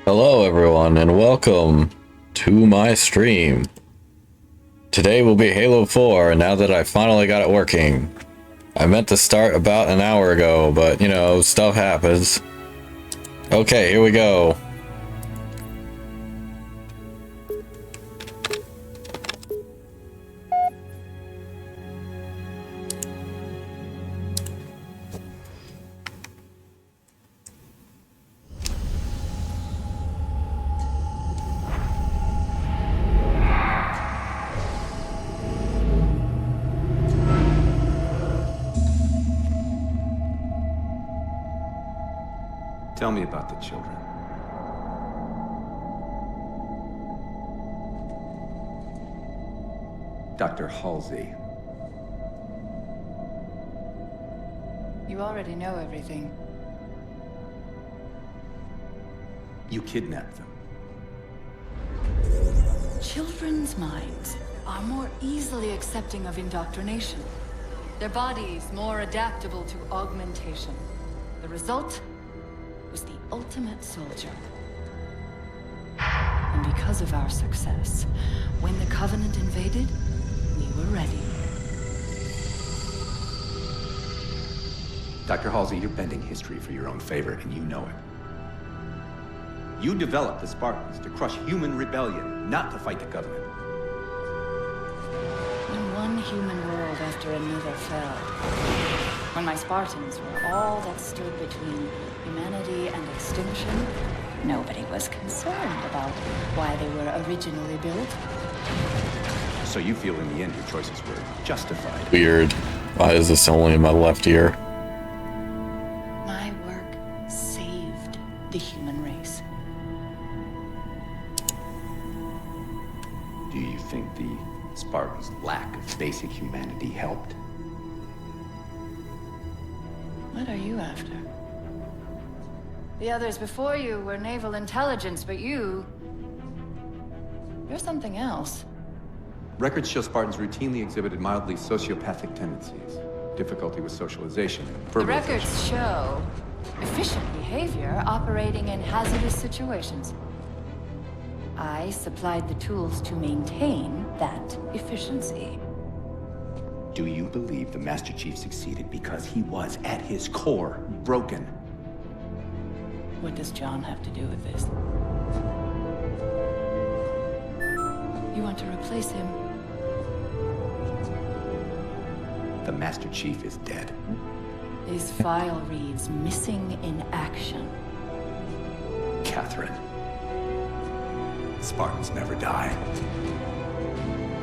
Hello everyone and welcome to my stream. Today will be Halo 4 now that I finally got it working. I meant to start about an hour ago, but you know, stuff happens. Okay, here we go. Tell me about the children. Dr. Halsey. You already know everything. You kidnapped them. Children's minds are more easily accepting of indoctrination. Their bodies more adaptable to augmentation. The result was the ultimate soldier. And because of our success, when the Covenant invaded, we were ready. Dr. Halsey, you're bending history for your own favor, and you know it. You developed the Spartans to crush human rebellion, not to fight the Covenant. When one human world after another fell, when my Spartans were all that stood between humanity and extinction, nobody was concerned about why they were originally built. So you feel in the end your choices were justified. Weird. Why is this only in my left ear? My work saved the human race. Do you think the Spartans' lack of basic humanity helped? What are you after? The others before you were naval intelligence, but you're something else. Records show Spartans routinely exhibited mildly sociopathic tendencies, difficulty with socialization, and The verbalization. records show efficient behavior operating in hazardous situations. I supplied the tools to maintain that efficiency. Do you believe the Master Chief succeeded because he was, at his core, broken? What does John have to do with this? You want to replace him? The Master Chief is dead. His file reads missing in action. Catherine. Spartans never die.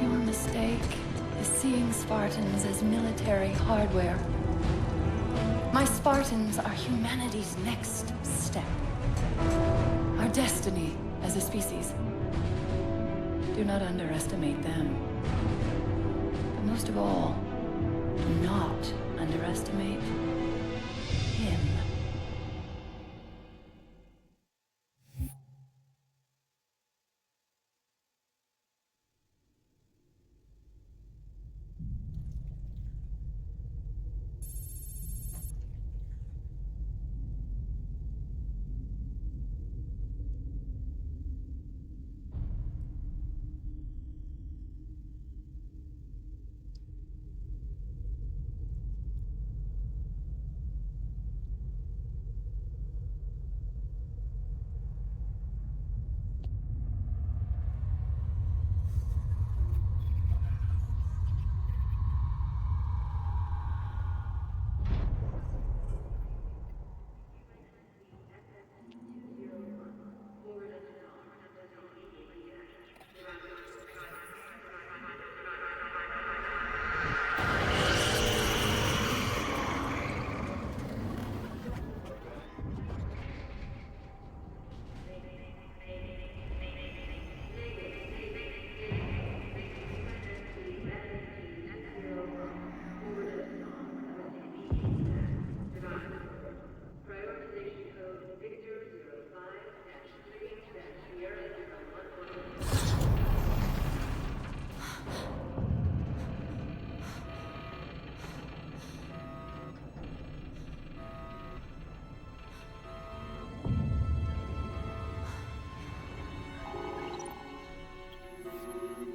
Your mistake is seeing Spartans as military hardware. My Spartans are humanity's next step. Our destiny as a species. Do not underestimate them. But most of all, do not underestimate him.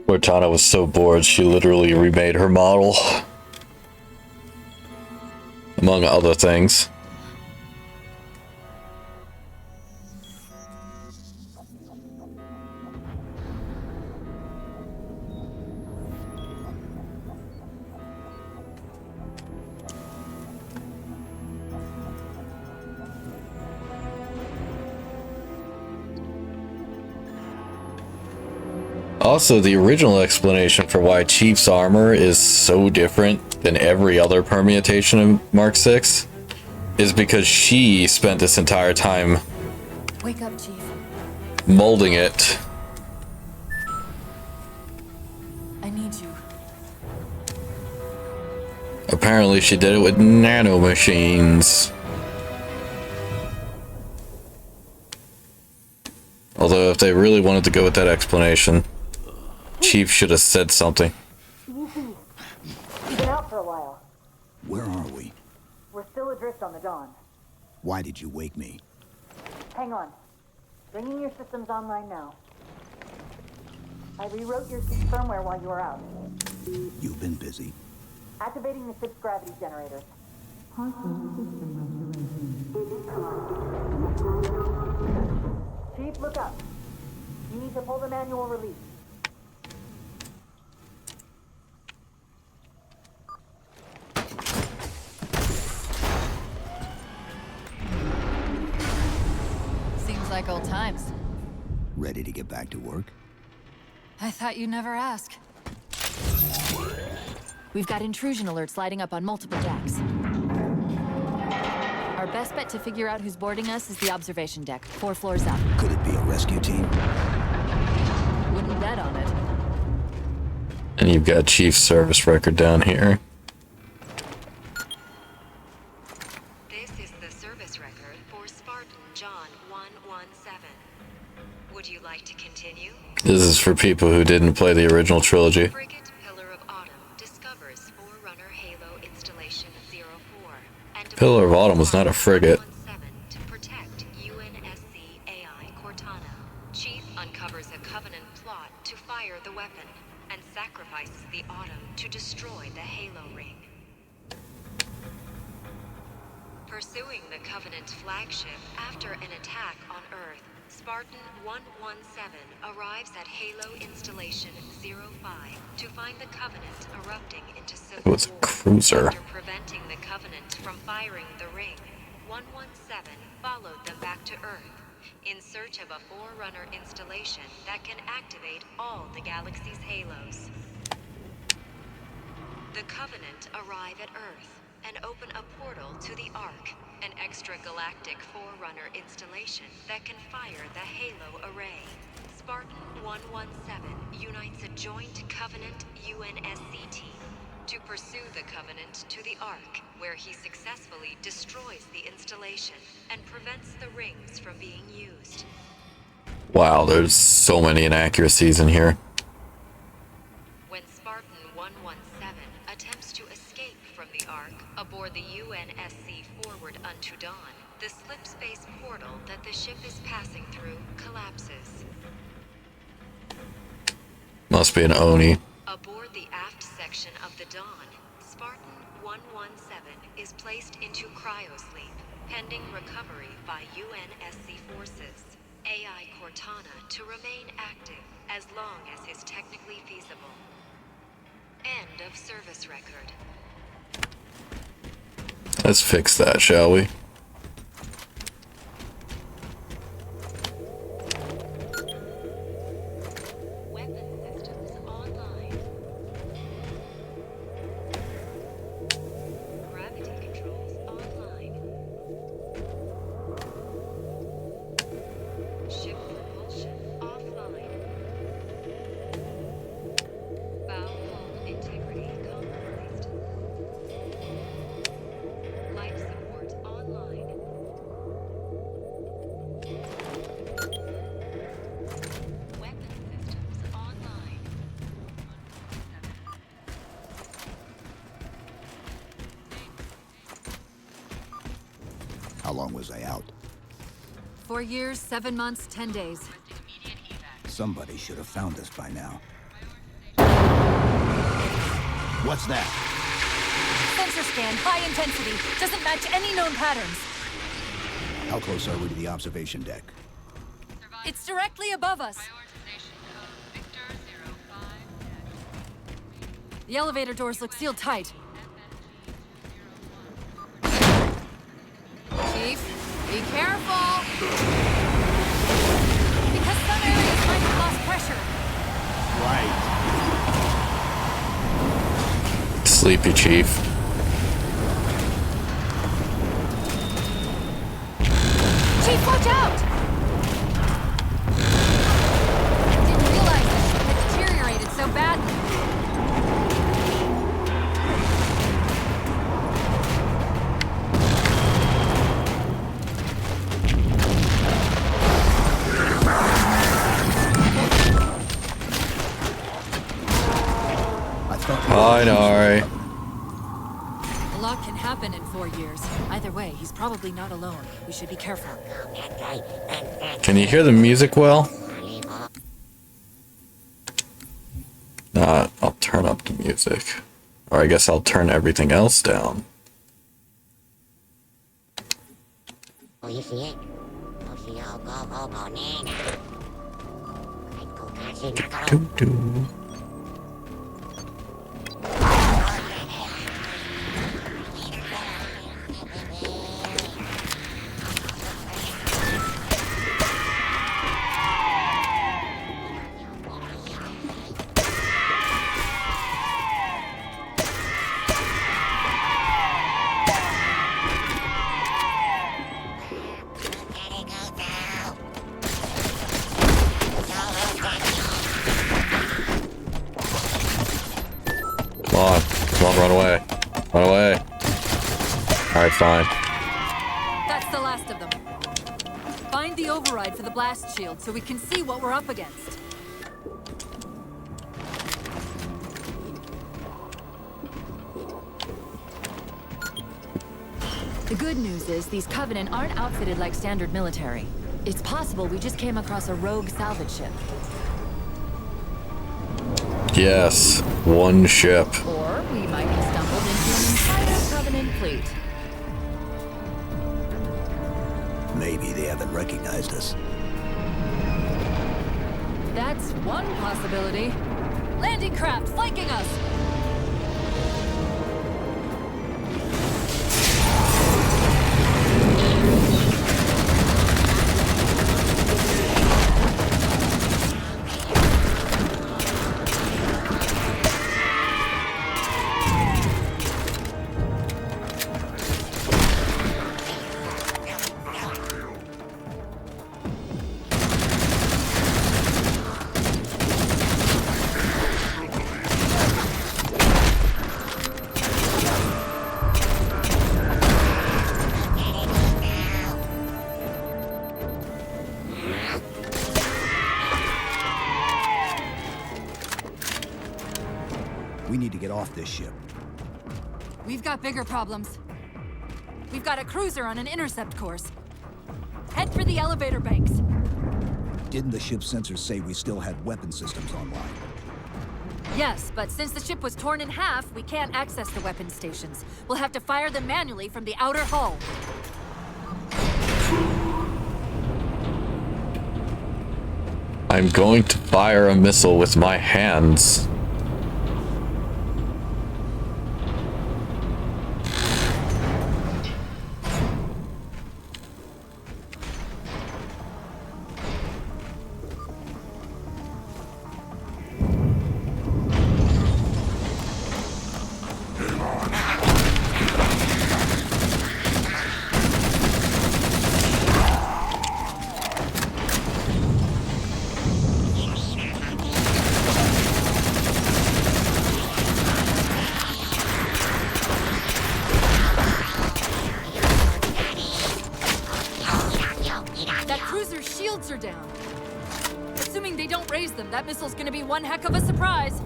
Cortana was so bored she literally remade her model, among other things. Also, the original explanation for why Chief's armor is so different than every other permutation of Mark 6 is because she spent this entire time Wake up, Chief. molding it. I need you. Apparently she did it with nanomachines. Although if they really wanted to go with that explanation, Chief should have said something. You've been out for a while. Where are we? We're still adrift on the Dawn. Why did you wake me? Hang on. Bringing your systems online now. I rewrote your ship's firmware while you were out. You've been busy. Activating the ship's gravity generators. Chief, look up. You need to pull the manual release. Seems like old times. Ready to get back to work? I thought you'd never ask. We've got intrusion alerts lighting up on multiple decks. Our best bet to figure out who's boarding us is the observation deck, 4 floors up. Could it be a rescue team? Wouldn't bet on it. And you've got Chief's service record down here. This is the service record for Spartan John 117. Would you like to continue? This is for people who didn't play the original trilogy. Frigate Pillar of Autumn discovers Forerunner Halo Installation 04 and Pillar of Autumn was not a frigate. 117 to protect UNSC AI Cortana. Chief uncovers a Covenant plot to fire the weapon and sacrifices the Autumn to destroy the Halo ring. Pursuing the Covenant flagship after an attack on Earth, Spartan 117 arrives at Halo Installation 05 to find the Covenant erupting into civil It was a war. cruiser. After preventing the Covenant from firing the ring, 117 followed them back to Earth in search of a Forerunner installation that can activate all the galaxy's halos. The Covenant arrive at Earth and open a portal to the Ark, an extragalactic Forerunner installation that can fire the Halo array. Spartan 117 unites a joint Covenant UNSC team to pursue the Covenant to the Ark, where he successfully destroys the installation and prevents the rings from being used. Wow, there's so many inaccuracies in here. When Spartan 117 attempts to escape from the Ark aboard the UNSC Forward Unto Dawn, the slip-space portal that the ship is passing through collapses. Must be an Oni. Aboard the aft section of the Dawn, Spartan 117 is placed into cryosleep, pending recovery by UNSC forces. AI Cortana to remain active as long as is technically feasible. End of service record. Let's fix that, shall we? Weapon systems online. Gravity controls online. Ship propulsion offline. Bow hull integrity compromised. Life support online. Weapon systems online. How long was I out? 4 years, 7 months, 10 days. Somebody should have found us by now. What's that? Sensor scan, high intensity. Doesn't match any known patterns. How close are we to the observation deck? It's directly above us. The elevator doors look sealed tight. Chief, be careful! Because some areas might have lost pressure. Right. Sleepy Chief. Chief, watch out! Didn't realize the ship had deteriorated so badly. I thought. Hi, Nari. A lot can happen in 4 years. Either way, he's probably not alone. We should be careful. Can you hear the music well? Not. I'll turn up the music. Or I guess I'll turn everything else down. Doo-doo. Come on, run away. Run away. Alright, fine. That's the last of them. Find the override for the blast shield so we can see what we're up against. The good news is these Covenant aren't outfitted like standard military. It's possible we just came across a rogue salvage ship. Yes, one ship. Or we might have stumbled into an entire Covenant fleet. Maybe they haven't recognized us. That's one possibility. Landing craft flanking us! We need to get off this ship. We've got bigger problems. We've got a cruiser on an intercept course. Head for the elevator banks. Didn't the ship's sensors say we still had weapon systems online? Yes, but since the ship was torn in half, we can't access the weapon stations. We'll have to fire them manually from the outer hull. I'm going to fire a missile with my hands. Are down. Assuming they don't raise them, that missile's gonna be one heck of a surprise.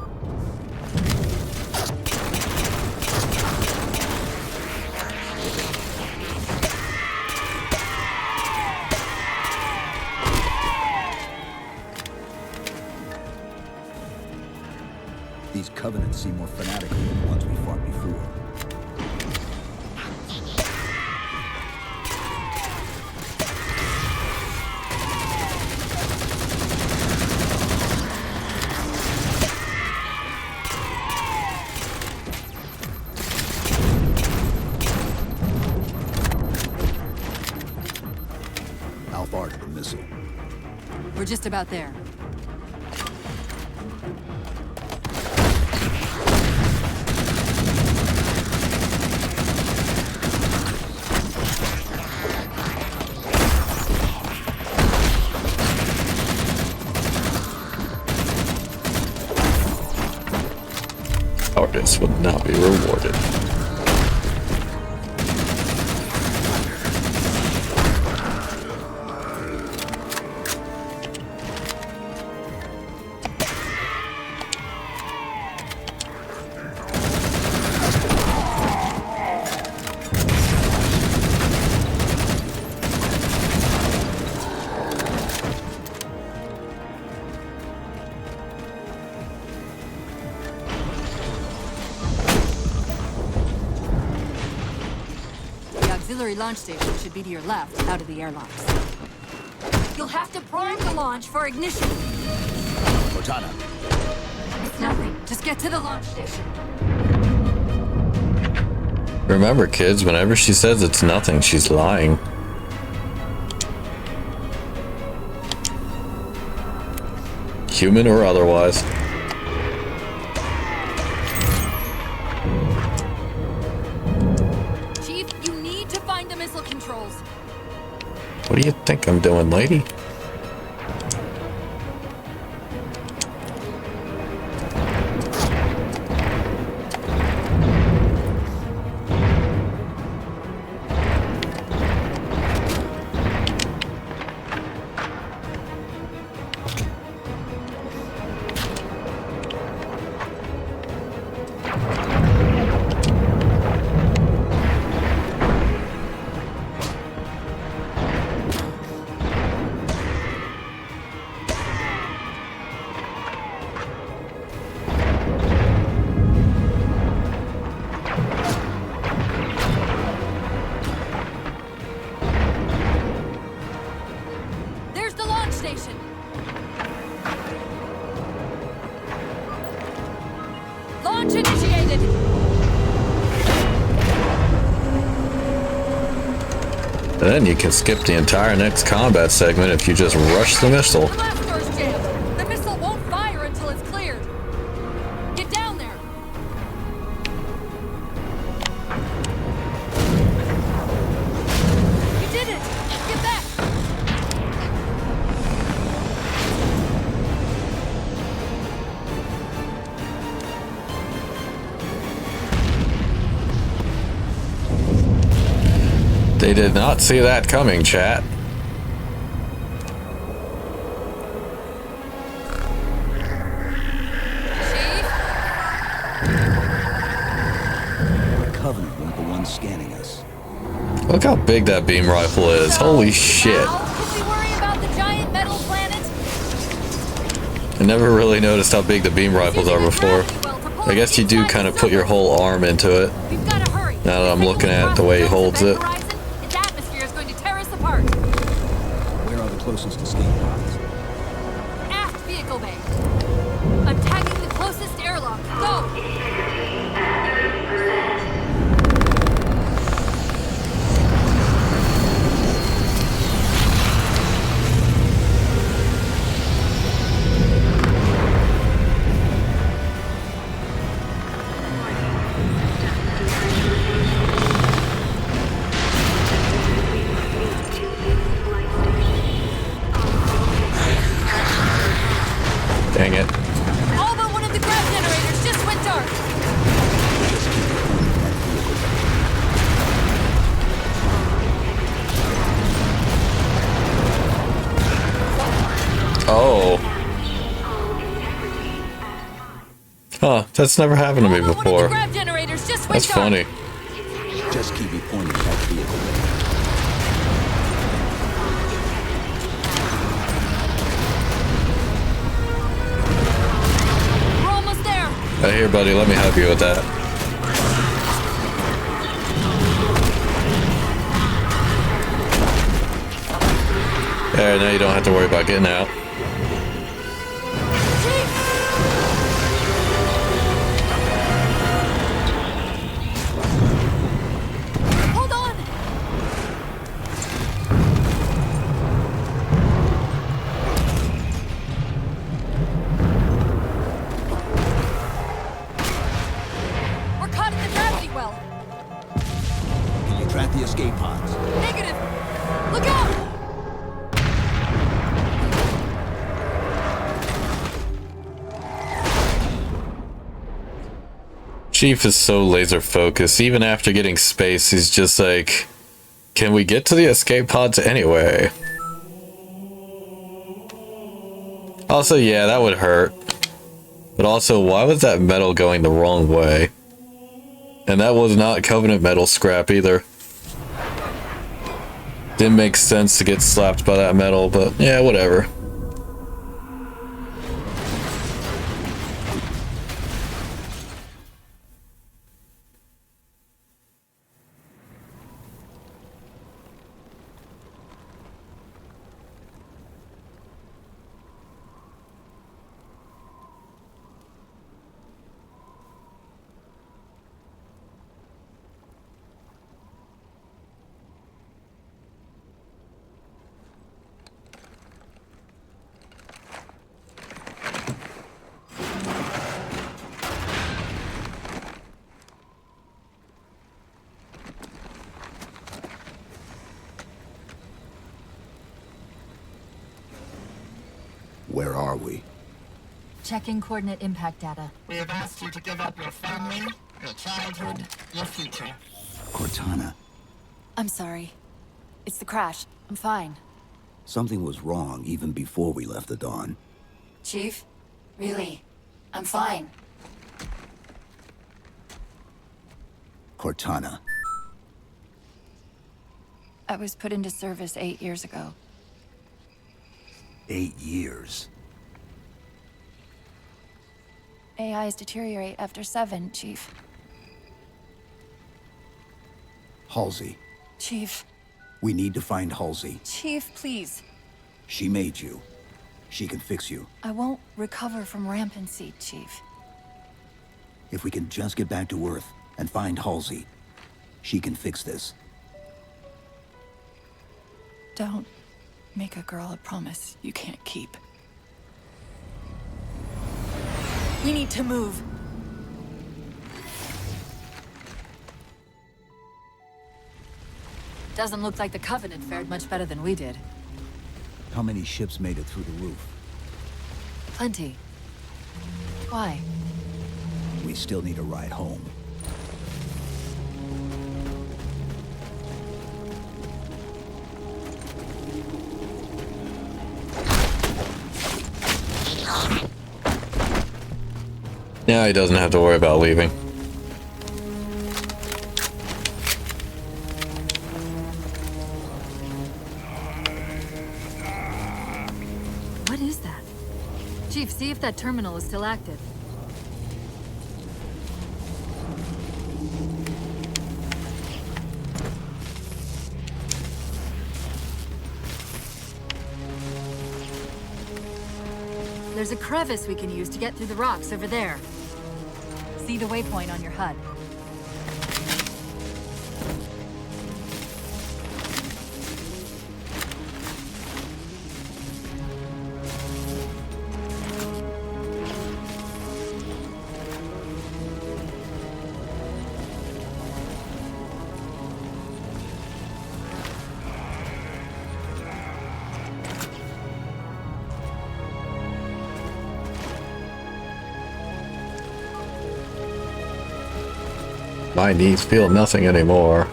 These Covenants seem more fanatical than the ones We're just about there. Cowardice would not be rewarded. Auxiliary launch station should be to your left, out of the airlocks. You'll have to prime the launch for ignition. Cortana, It's nothing. Just get to the launch station. Remember, kids, whenever she says it's nothing, she's lying. Human or otherwise. Chief, you need to find the missile controls. What do you think I'm doing, lady? There's the launch station. Launch initiated. And then you can skip the entire next combat segment if you just rush the missile. The blast door's jammed. The missile won't fire until it's cleared. Get down there. You did it. Get back. They did not see that coming, chat. Chief? the Covenant weren't the ones scanning us. Look how big that beam rifle is. Holy shit. Now, can we worry about the giant metal planet? I never really noticed how big the beam rifles are before. I guess you do kind of put your whole arm into it. We've got to hurry. Now that I'm looking at the way he holds it. Its atmosphere is going to tear us apart. Where are the closest escape pods? Aft vehicle bay. I'm tagging the closest airlock. Go! Dang it. All but one of the grab generators just went dark. Oh. Huh, that's never happened to me All but one of the before. grab generators just went That's dark. funny. Just keep me pointed at that vehicle. We're almost there. Hey, here, buddy, let me help you with that. There, now you don't have to worry about getting out. Hold on. the escape pods. Negative! Look out! Chief is so laser focused. Even after getting space, he's just like, can we get to the escape pods anyway? Also, yeah, that would hurt. But also, why was that metal going the wrong way? And that was not Covenant metal scrap either. Didn't make sense to get slapped by that metal, but yeah, whatever. Where are we? Checking coordinate impact data. We have asked you to give up your family, your childhood, your future. Cortana, I'm sorry. It's the crash. I'm fine. something was wrong even before we left the Dawn. Chief? Really? I'm fine. Cortana, I was put into service 8 years ago. 8 years. AIs deteriorate after 7, Chief. Halsey, Chief. we need to find Halsey. Chief, please. She made you. She can fix you. I won't recover from rampancy, Chief. If we can just get back to Earth and find Halsey, she can fix this. Don't make a girl a promise you can't keep. We need to move. Doesn't look like the Covenant fared much better than we did. How many ships made it through the roof? Plenty. Why? We still need a ride home. Yeah, he doesn't have to worry about leaving. What is that? Chief, see if that terminal is still active. There's a crevice we can use to get through the rocks over there. See the waypoint on your HUD. My knees feel nothing anymore.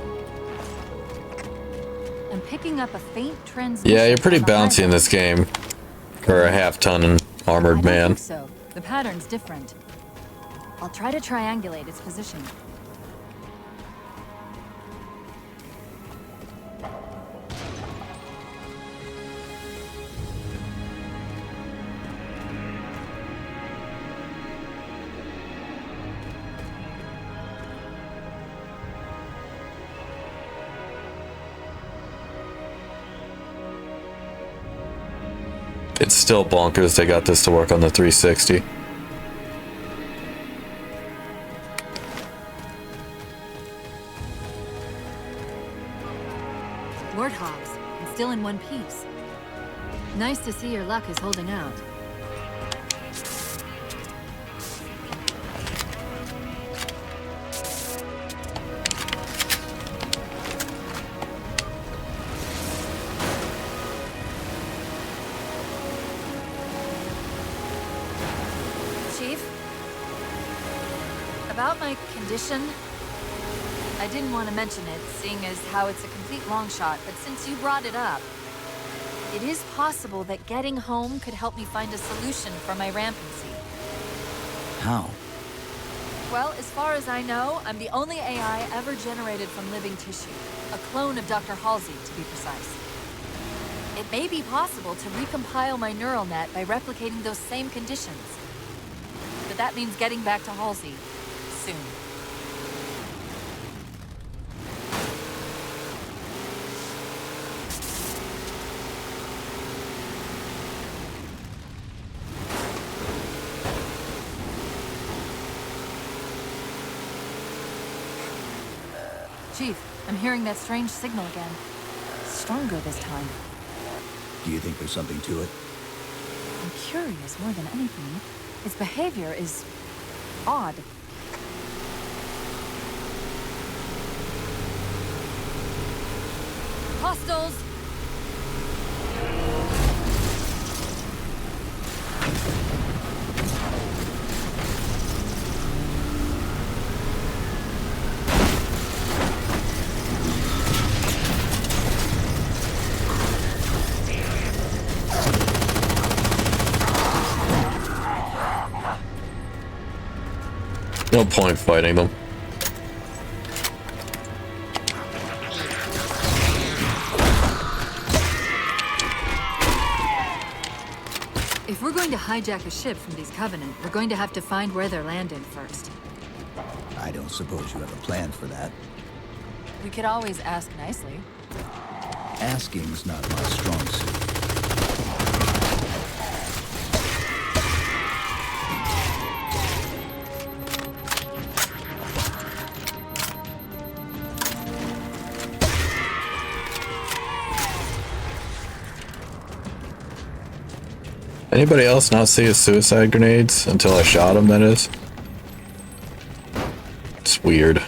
I'm picking up a faint transmission. Yeah, you're pretty on the bouncy in highway. this game for a half-ton I armored don't man. think so. The pattern's different. I'll try to triangulate its position. It's still bonkers they got this to work on the 360. Warthogs, and still in one piece. Nice to see your luck is holding out. my condition? I didn't want to mention it, seeing as how it's a complete long shot, but since you brought it up, it is possible that getting home could help me find a solution for my rampancy. How? Well, as far as I know, I'm the only AI ever generated from living tissue. A clone of Dr. Halsey, to be precise. It may be possible to recompile my neural net by replicating those same conditions. But that means getting back to Halsey soon. Chief, I'm hearing that strange signal again. Stronger this time. Do you think there's something to it? I'm curious more than anything. Its behavior is odd. Hostiles! No point fighting them. If we're going to hijack a ship from these Covenant, we're going to have to find where they're landing first. I don't suppose you have a plan for that. We could always ask nicely. Asking's not my strong suit. Anybody else not see his suicide grenades until I shot him, that is? It's weird.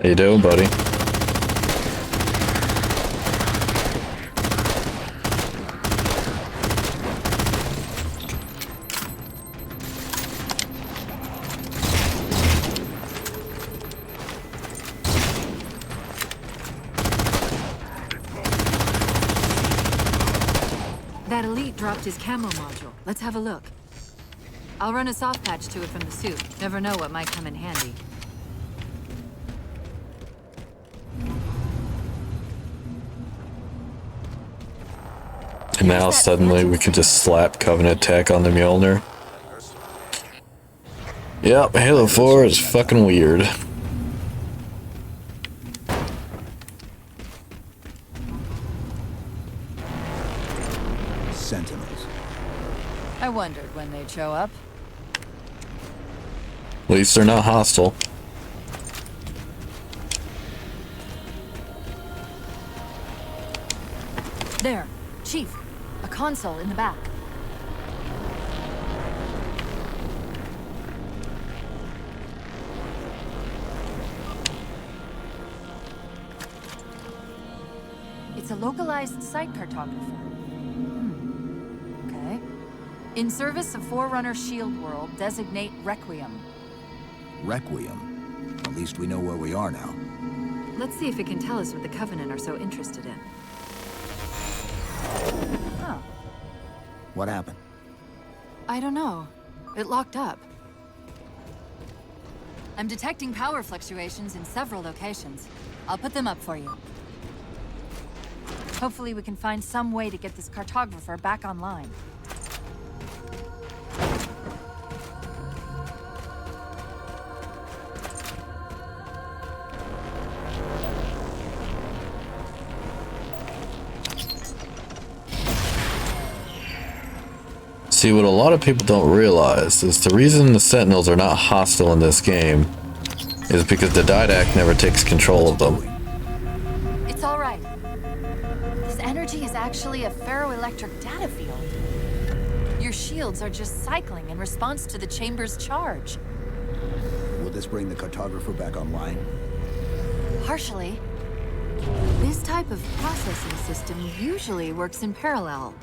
How you doing, buddy? That elite dropped his camo module. Let's have a look. I'll run a soft patch to it from the suit. Never know what might come in handy. And now suddenly we could just slap Covenant tech on the Mjolnir. Yep, Halo 4 is fucking weird. Sentinels. I wondered when they'd show up. At least they're not hostile. There, Chief. A console in the back. It's a localized site cartographer. Okay. In service of Forerunner Shield World, designate Requiem. Requiem. At least we know where we are now. Let's see if it can tell us what the Covenant are so interested in. Huh. What happened? I don't know. It locked up. I'm detecting power fluctuations in several locations. I'll put them up for you. Hopefully we can find some way to get this cartographer back online. See, what a lot of people don't realize is the reason the Sentinels are not hostile in this game is because the Didact never takes control of them. It's all right. This energy is actually a ferroelectric data field. Your shields are just cycling in response to the chamber's charge. Will this bring the cartographer back online? Partially. This type of processing system usually works in parallel.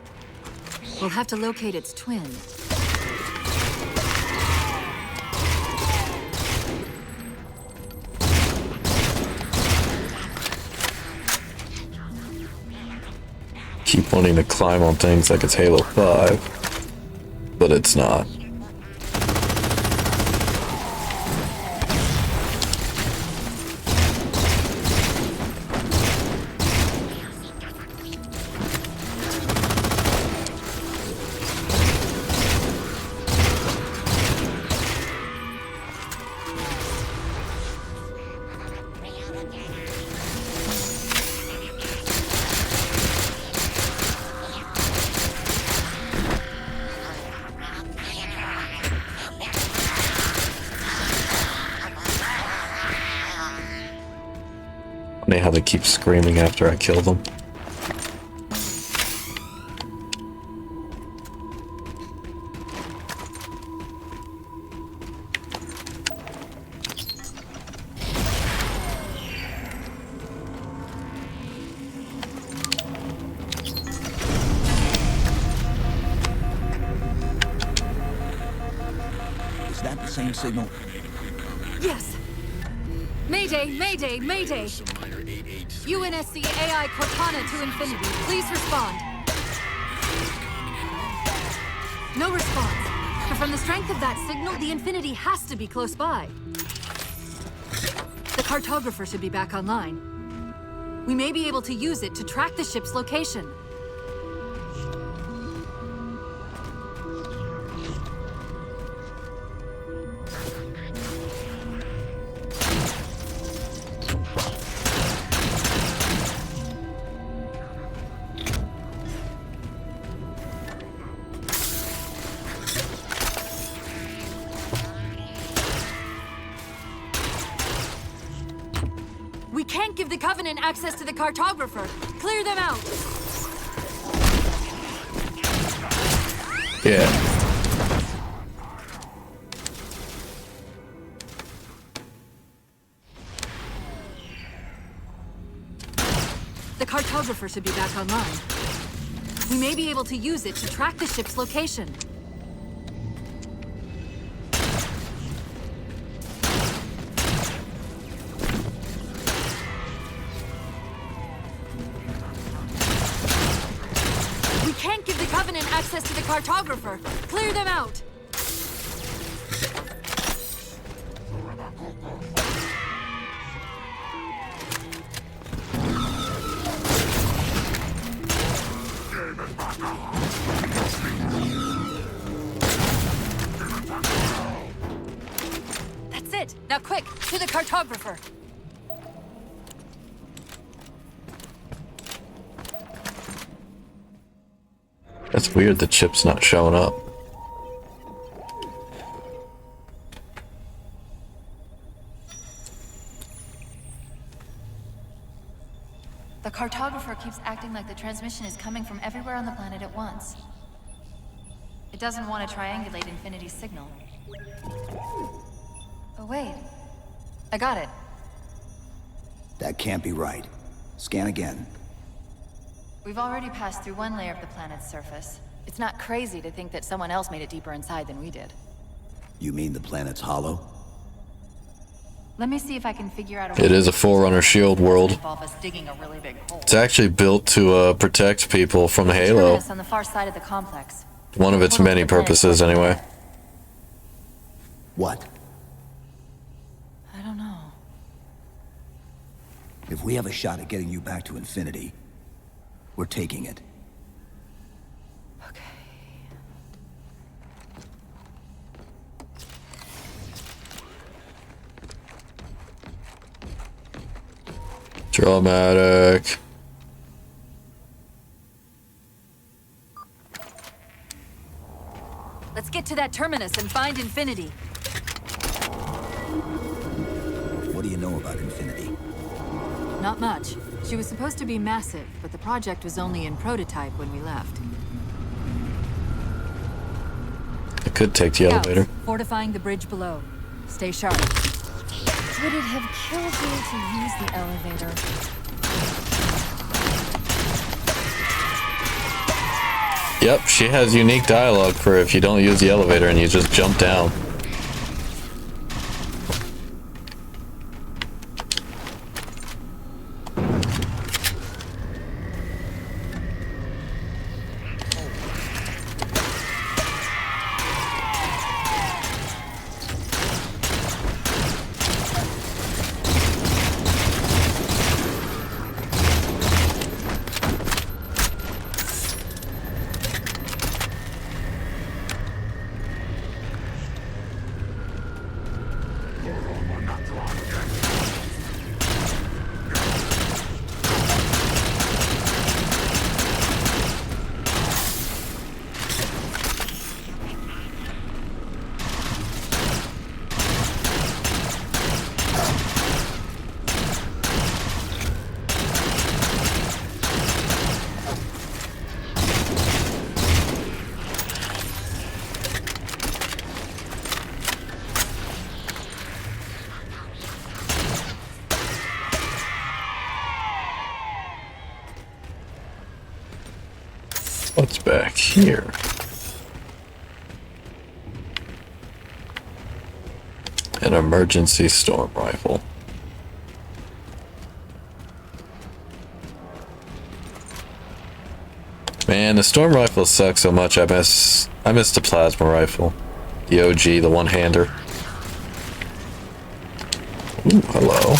We'll have to locate its twin. Keep wanting to climb on things like it's Halo 5, but it's not. Funny how they keep screaming after I kill them. Is that the same signal? Yes! Mayday, mayday, mayday! UNSC AI Cortana to Infinity, please respond. No response. But from the strength of that signal, the Infinity has to be close by. The cartographer should be back online. We may be able to use it to track the ship's location. We can't give the Covenant access to the cartographer. Clear them out. Yeah. The cartographer should be back online. We may be able to use it to track the ship's location. We can't give the Covenant access to the cartographer. Clear them out. That's it. Now quick, to the cartographer. That's weird, the chip's not showing up. The cartographer keeps acting like the transmission is coming from everywhere on the planet at once. It doesn't want to triangulate Infinity's signal. Oh wait, I got it. That can't be right. Scan again. We've already passed through one layer of the planet's surface. It's not crazy to think that someone else made it deeper inside than we did. You mean the planet's hollow? Let me see if I can figure out a way It is a Forerunner shield world. involve us digging a really big hole. It's actually built to protect people from Halo. Terminus on the far side of the complex. One of its Portal to many the planet purposes, is right anyway. there. What? I don't know. If we have a shot at getting you back to Infinity, we're taking it. Okay. Dramatic. to that terminus and find Infinity. What do you know about Infinity? Not much. She was supposed to be massive, but the project was only in prototype when we left. I could take the Scouts, elevator. fortifying the bridge below. Stay sharp. Would it have killed you to use the elevator? Yep, she has unique dialogue for if you don't use the elevator and you just jump down. What's back here? An emergency storm rifle. Man, the storm rifle sucks so much. I miss the plasma rifle. The OG, the one-hander. Ooh, hello.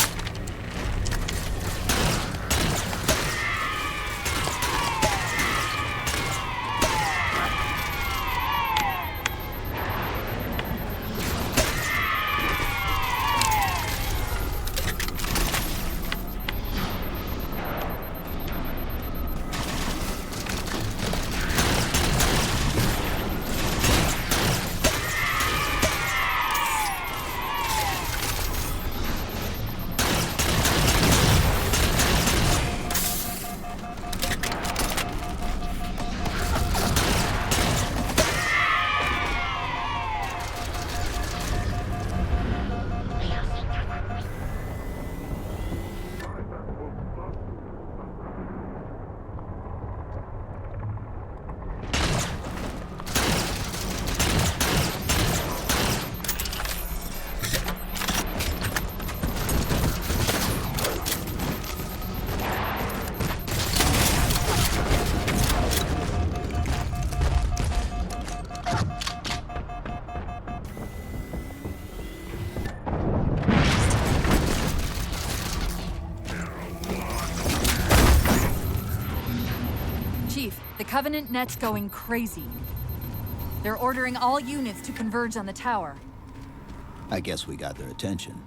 The Covenant net's going crazy. They're ordering all units to converge on the tower. I guess we got their attention.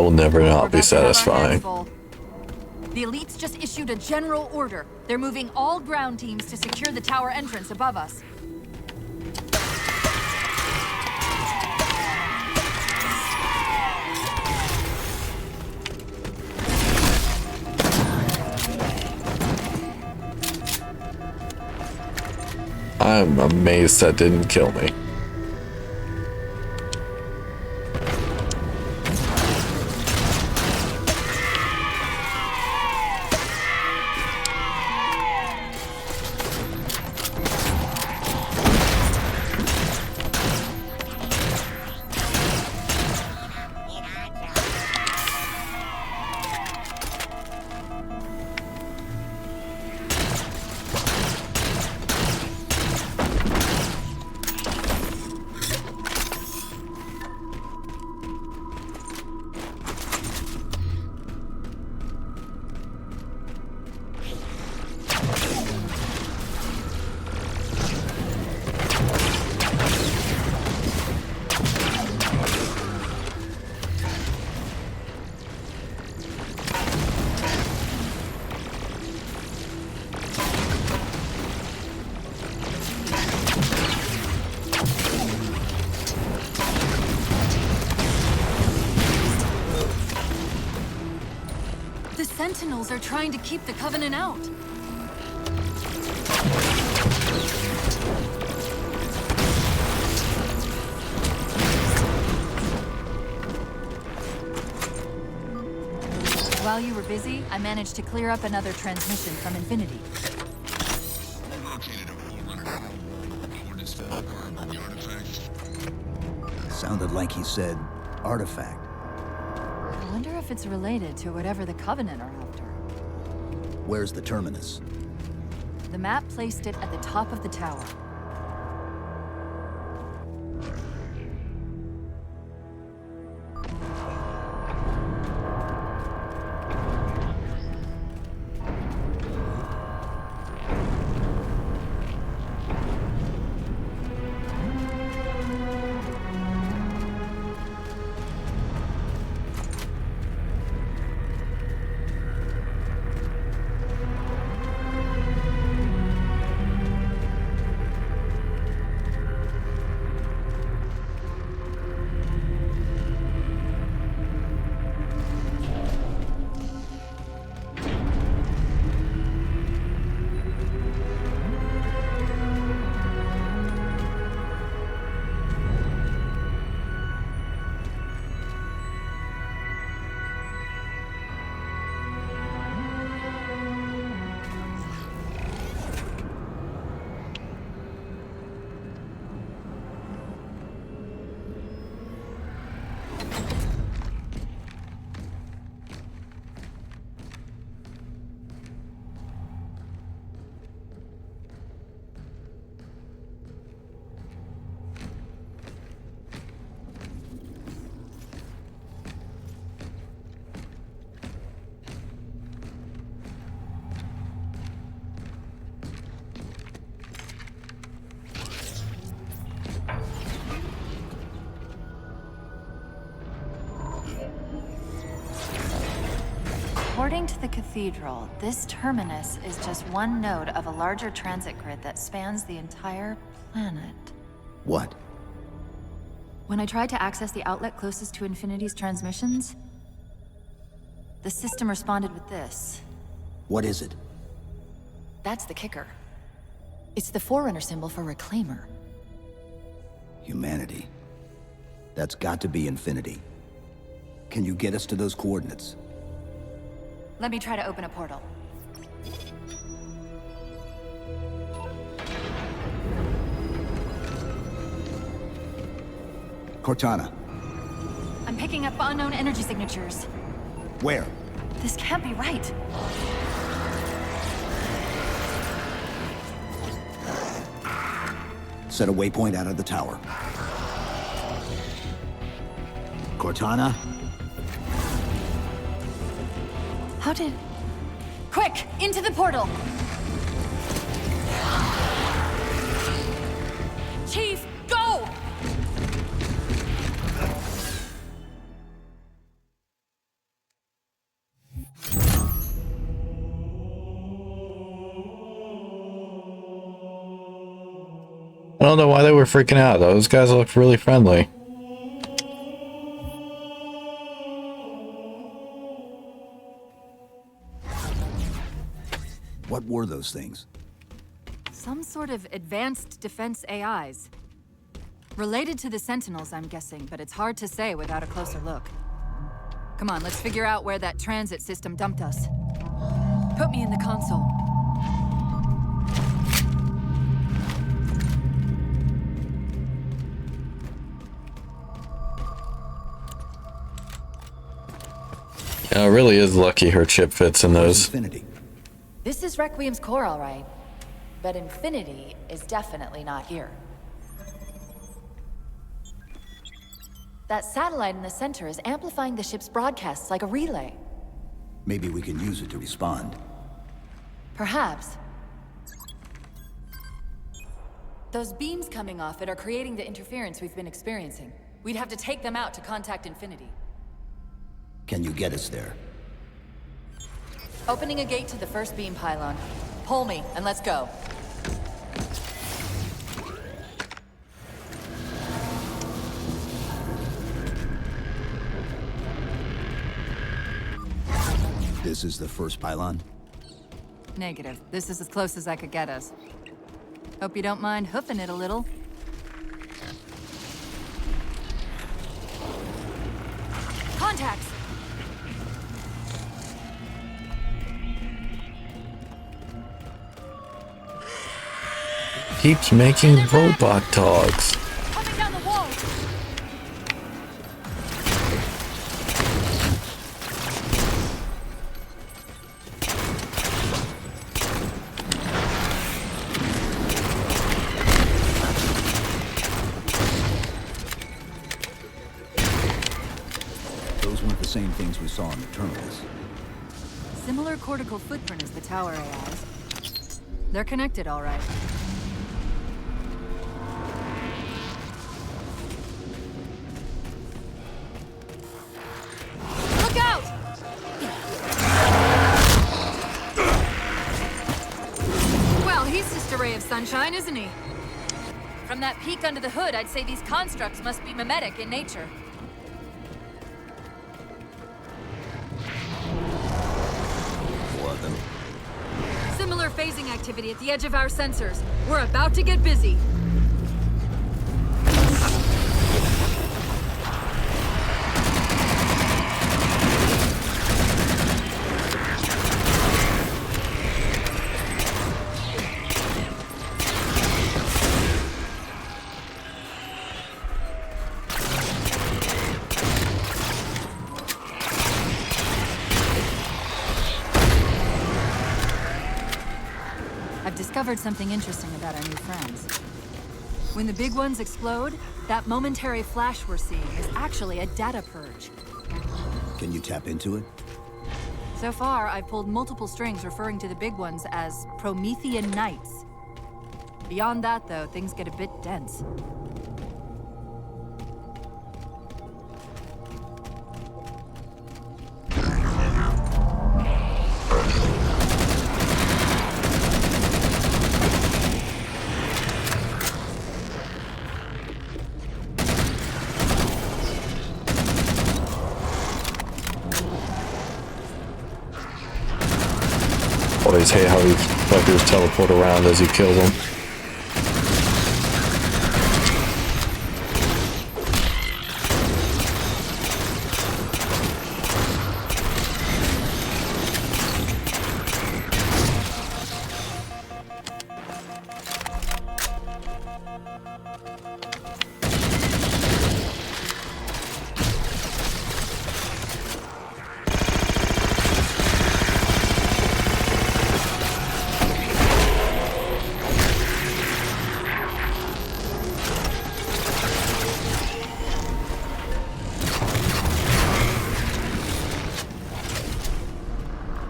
will never We're not be about to have our hands satisfying. full. The elites just issued a general order. They're moving all ground teams to secure the tower entrance above us. I'm amazed that didn't kill me. The Sentinels are trying to keep the Covenant out. While you were busy, I managed to clear up another transmission from Infinity. Sounded like he said artifact. I wonder if it's related to whatever the Covenant are after. Where's the terminus? The map placed it at the top of the tower. According to the cathedral, this terminus is just one node of a larger transit grid that spans the entire planet. What? When I tried to access the outlet closest to Infinity's transmissions, the system responded with this. What is it? That's the kicker. It's the Forerunner symbol for Reclaimer. Humanity. That's got to be Infinity. Can you get us to those coordinates? Let me try to open a portal. Cortana. I'm picking up unknown energy signatures. Where? This can't be right. Set a waypoint out of the tower. Cortana? How did... Quick! Into the portal! Chief, go! I don't know why they were freaking out. Those guys looked really friendly. What were those things? Some sort of advanced defense AIs. Related to the Sentinels, I'm guessing, but it's hard to say without a closer look. Come on, let's figure out where that transit system dumped us. Put me in the console. Yeah, it really is lucky her chip fits in those. Infinity. This is Requiem's core, all right. But Infinity is definitely not here. That satellite in the center is amplifying the ship's broadcasts like a relay. Maybe we can use it to respond. Perhaps. Those beams coming off it are creating the interference we've been experiencing. We'd have to take them out to contact Infinity. Can you get us there? Opening a gate to the first beam pylon. Pull me, and let's go. This is the first pylon? Negative. This is as close as I could get us. Hope you don't mind hoofing it a little. Contacts! Keeps making robot dogs. Coming down the wall! Those weren't the same things we saw in the terminals. Similar cortical footprint as the tower AIs. They're connected, all right. Look out! Well, he's just a ray of sunshine, isn't he? From that peek under the hood, I'd say these constructs must be mimetic in nature. More of them. Similar phasing activity at the edge of our sensors. We're about to get busy. I've discovered something interesting about our new friends. When the big ones explode, that momentary flash we're seeing is actually a data purge. Can you tap into it? So far, I've pulled multiple strings referring to the big ones as Promethean Knights. Beyond that, though, things get a bit dense. Always hate how these fuckers teleport around as you kill them.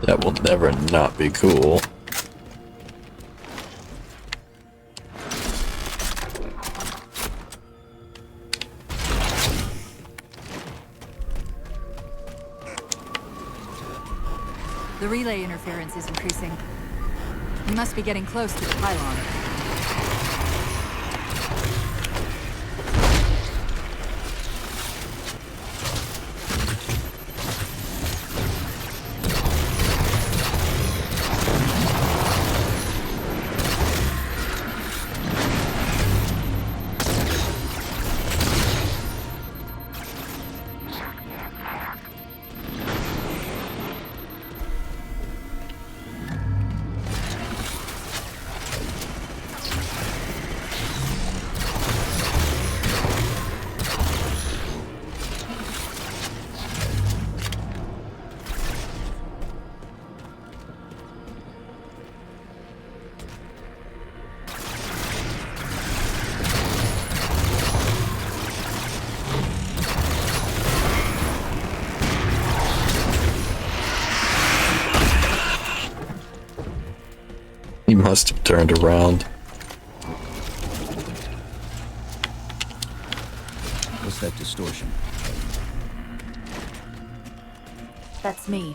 That will never not be cool. The relay interference is increasing. We must be getting close to the pylon. He must have turned around. What's that distortion? That's me.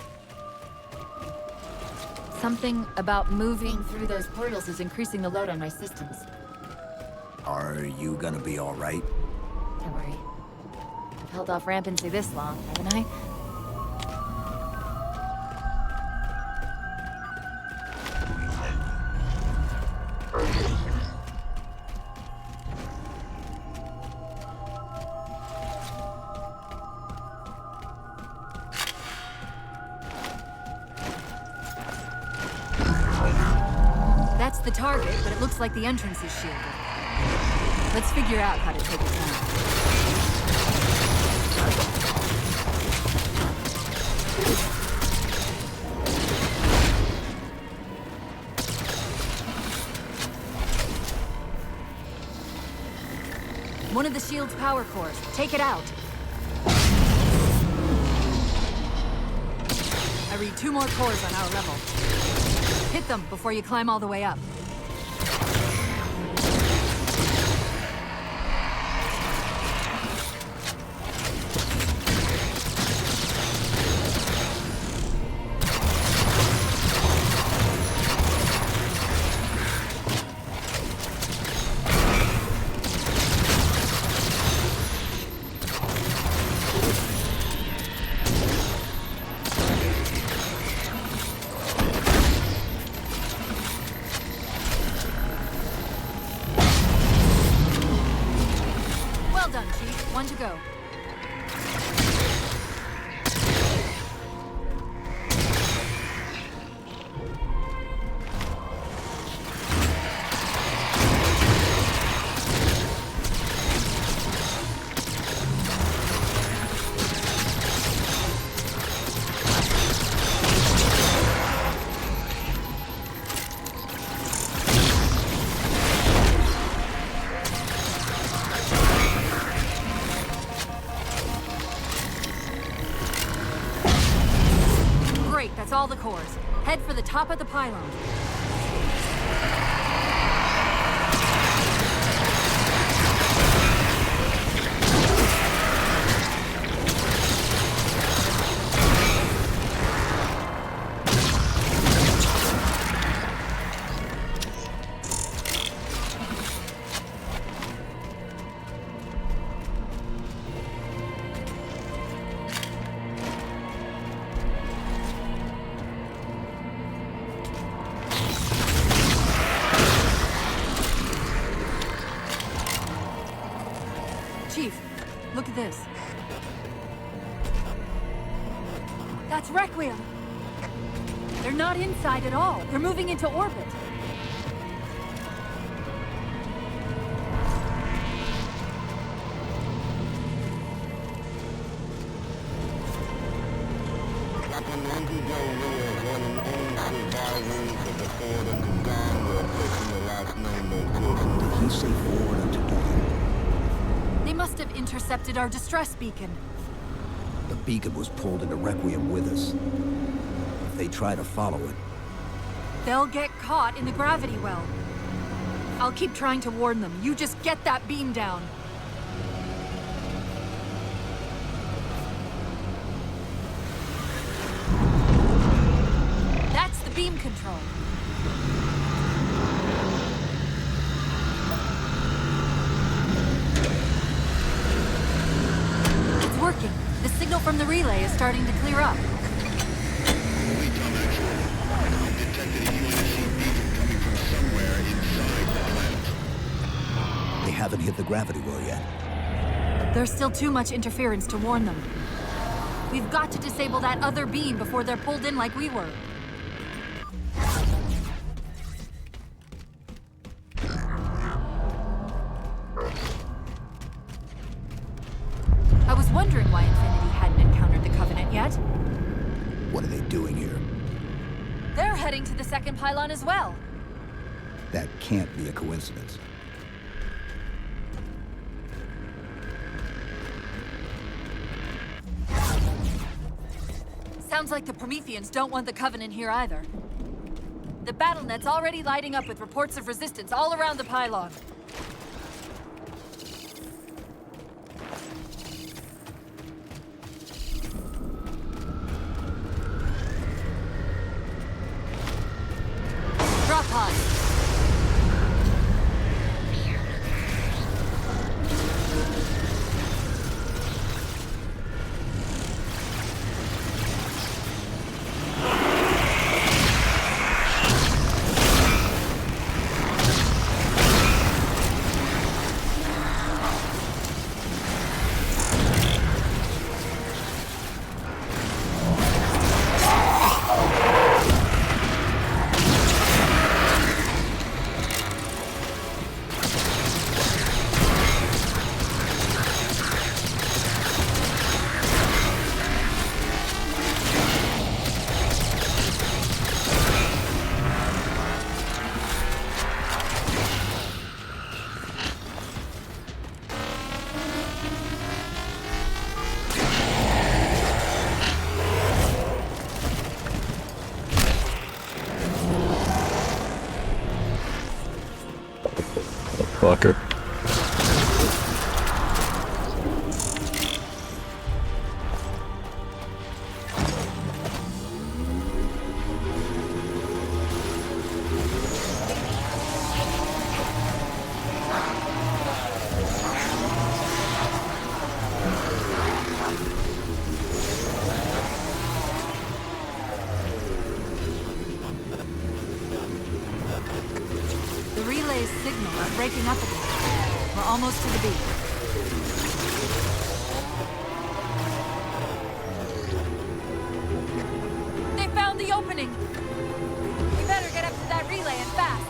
Something about moving through those portals is increasing the load on my systems. Are you gonna be all right? Don't worry. I've held off rampancy this long, haven't I? That's the target, but it looks like the entrance is shielded. Let's figure out how to take it down. One of the shield's power cores. Take it out. I read 2 more cores on our level. Hit them before you climb all the way up. Well done, Chief. 1 to go. Great, that's all the cores. Head for the top of the pylon. Chief, look at this. That's Requiem! They're not inside at all. They're moving into orbit. Did he say forward unto dawn? They must have intercepted our distress beacon. The beacon was pulled into Requiem with us. If they try to follow it, They'll get caught in the gravity well. I'll keep trying to warn them. You just get that beam down. That's the beam control. It's working. The signal from the relay is starting to clear up. they haven't hit the gravity well yet. There's still too much interference to warn them. We've got to disable that other beam before they're pulled in like we were. I was wondering why Infinity hadn't encountered the Covenant yet. What are they doing here? They're heading to the second pylon as well. That can't be a coincidence. Sounds like the Prometheans don't want the Covenant here either. The BattleNet's already lighting up with reports of resistance all around the pylon. Drop pod. Fucker. The relay's signal are breaking up again. We're almost to the beat. They found the opening! We better get up to that relay and fast.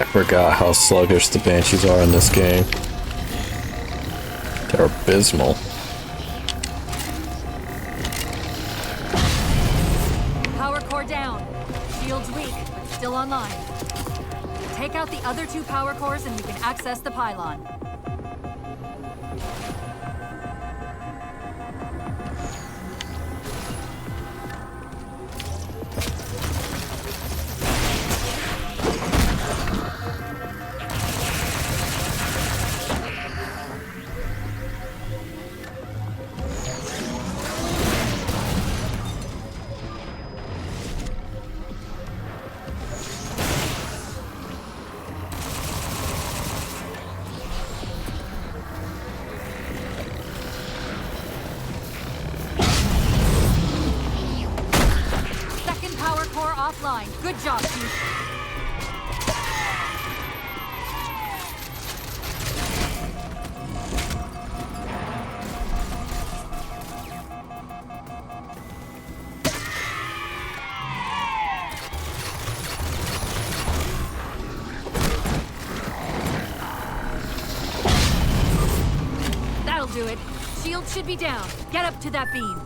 I forgot how sluggish the Banshees are in this game. They're abysmal. Power core down. Shield's weak, but still online. Take out the other two power cores and we can access the pylon. Offline. Good job, Chief. That'll do it. Shield should be down. Get up to that beam.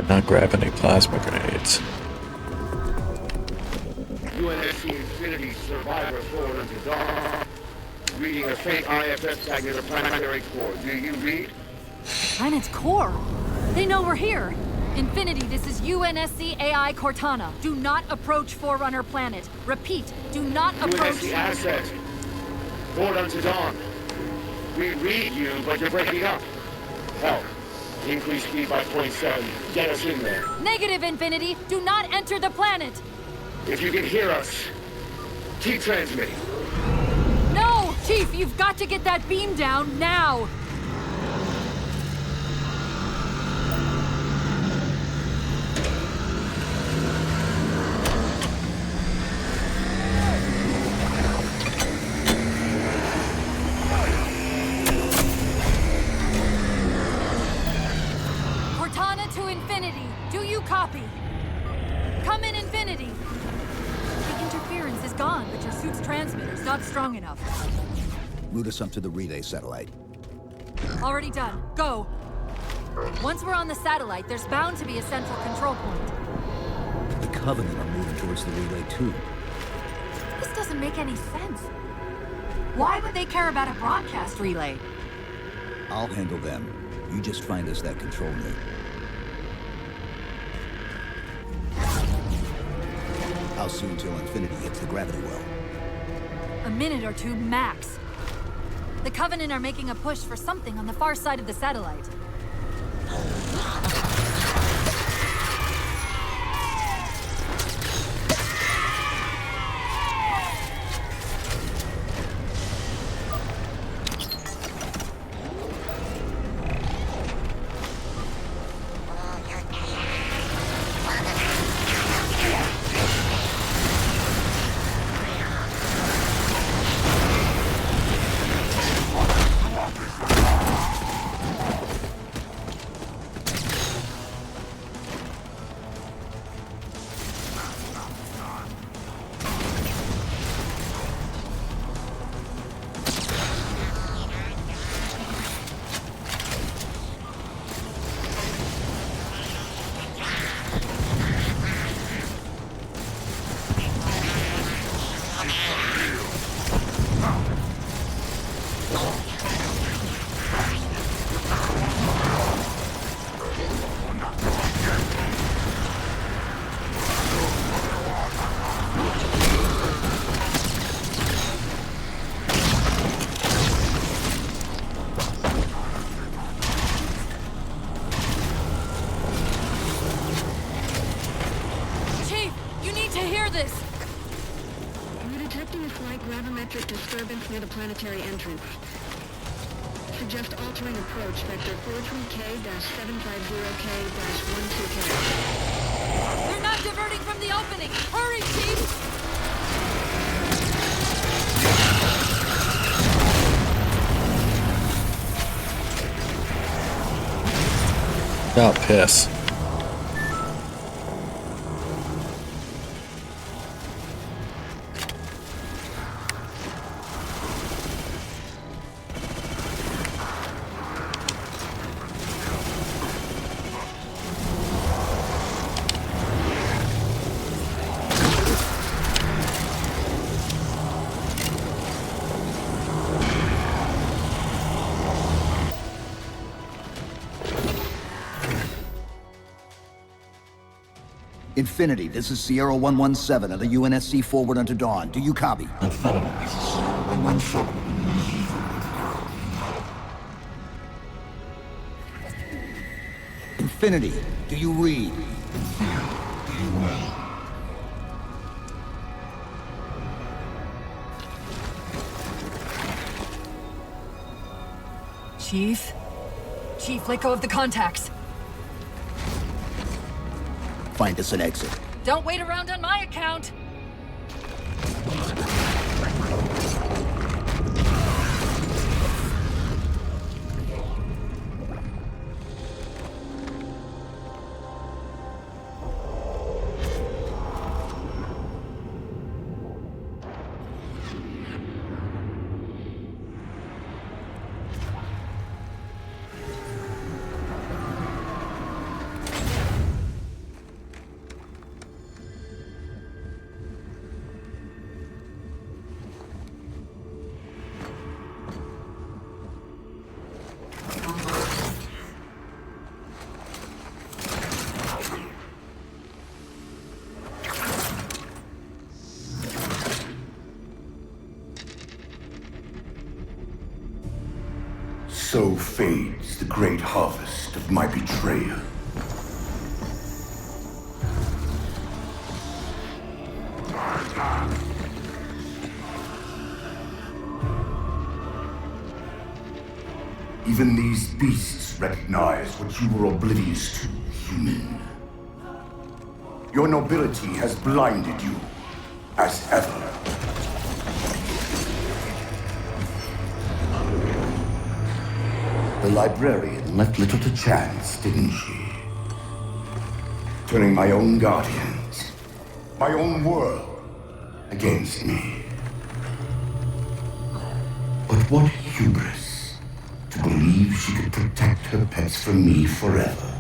Not grab any plasma grenades. UNSC Infinity survivor forward unto dawn. Reading a faint IFS tag near the planetary core. Do you read? Planet's core? They know we're here. Infinity, this is UNSC AI Cortana. Do not approach Forerunner planet. Repeat, do not approach... UNSC asset. Forward unto dawn. We read you, but you're breaking up. Help. Increase speed by 0.7. Get us in there. Negative, Infinity. Do not enter the planet. If you can hear us, keep transmitting. No! Chief, you've got to get that beam down now! Cortana to Infinity. Do you copy? Come in, Infinity. The interference is gone, but your suit's transmitter's not strong enough. Route us up to the relay satellite. Already done. Go. Once we're on the satellite, there's bound to be a central control point. The Covenant are moving towards the relay too. This doesn't make any sense. Why would they care about a broadcast relay? I'll handle them. You just find us that control node. How soon till Infinity hits the gravity well? A minute or two max. The Covenant are making a push for something on the far side of the satellite. Disturbance near the planetary entrance. Suggest altering approach vector 43K-750K-12K. They're not diverting from the opening! Hurry, Chief! Oh, piss. Infinity, this is Sierra 117 of the UNSC forward unto dawn. Do you copy? Infinity, do you read? Chief? Chief, let go of the contacts. Find us an exit. Don't wait around on my account! so fades the great harvest of my betrayal. Even these beasts recognize what you were oblivious to, human. Your nobility has blinded you, as ever. The librarian left little to chance, didn't she? Turning my own guardians, my own world, against me. But what hubris to believe she could protect her pets from me forever.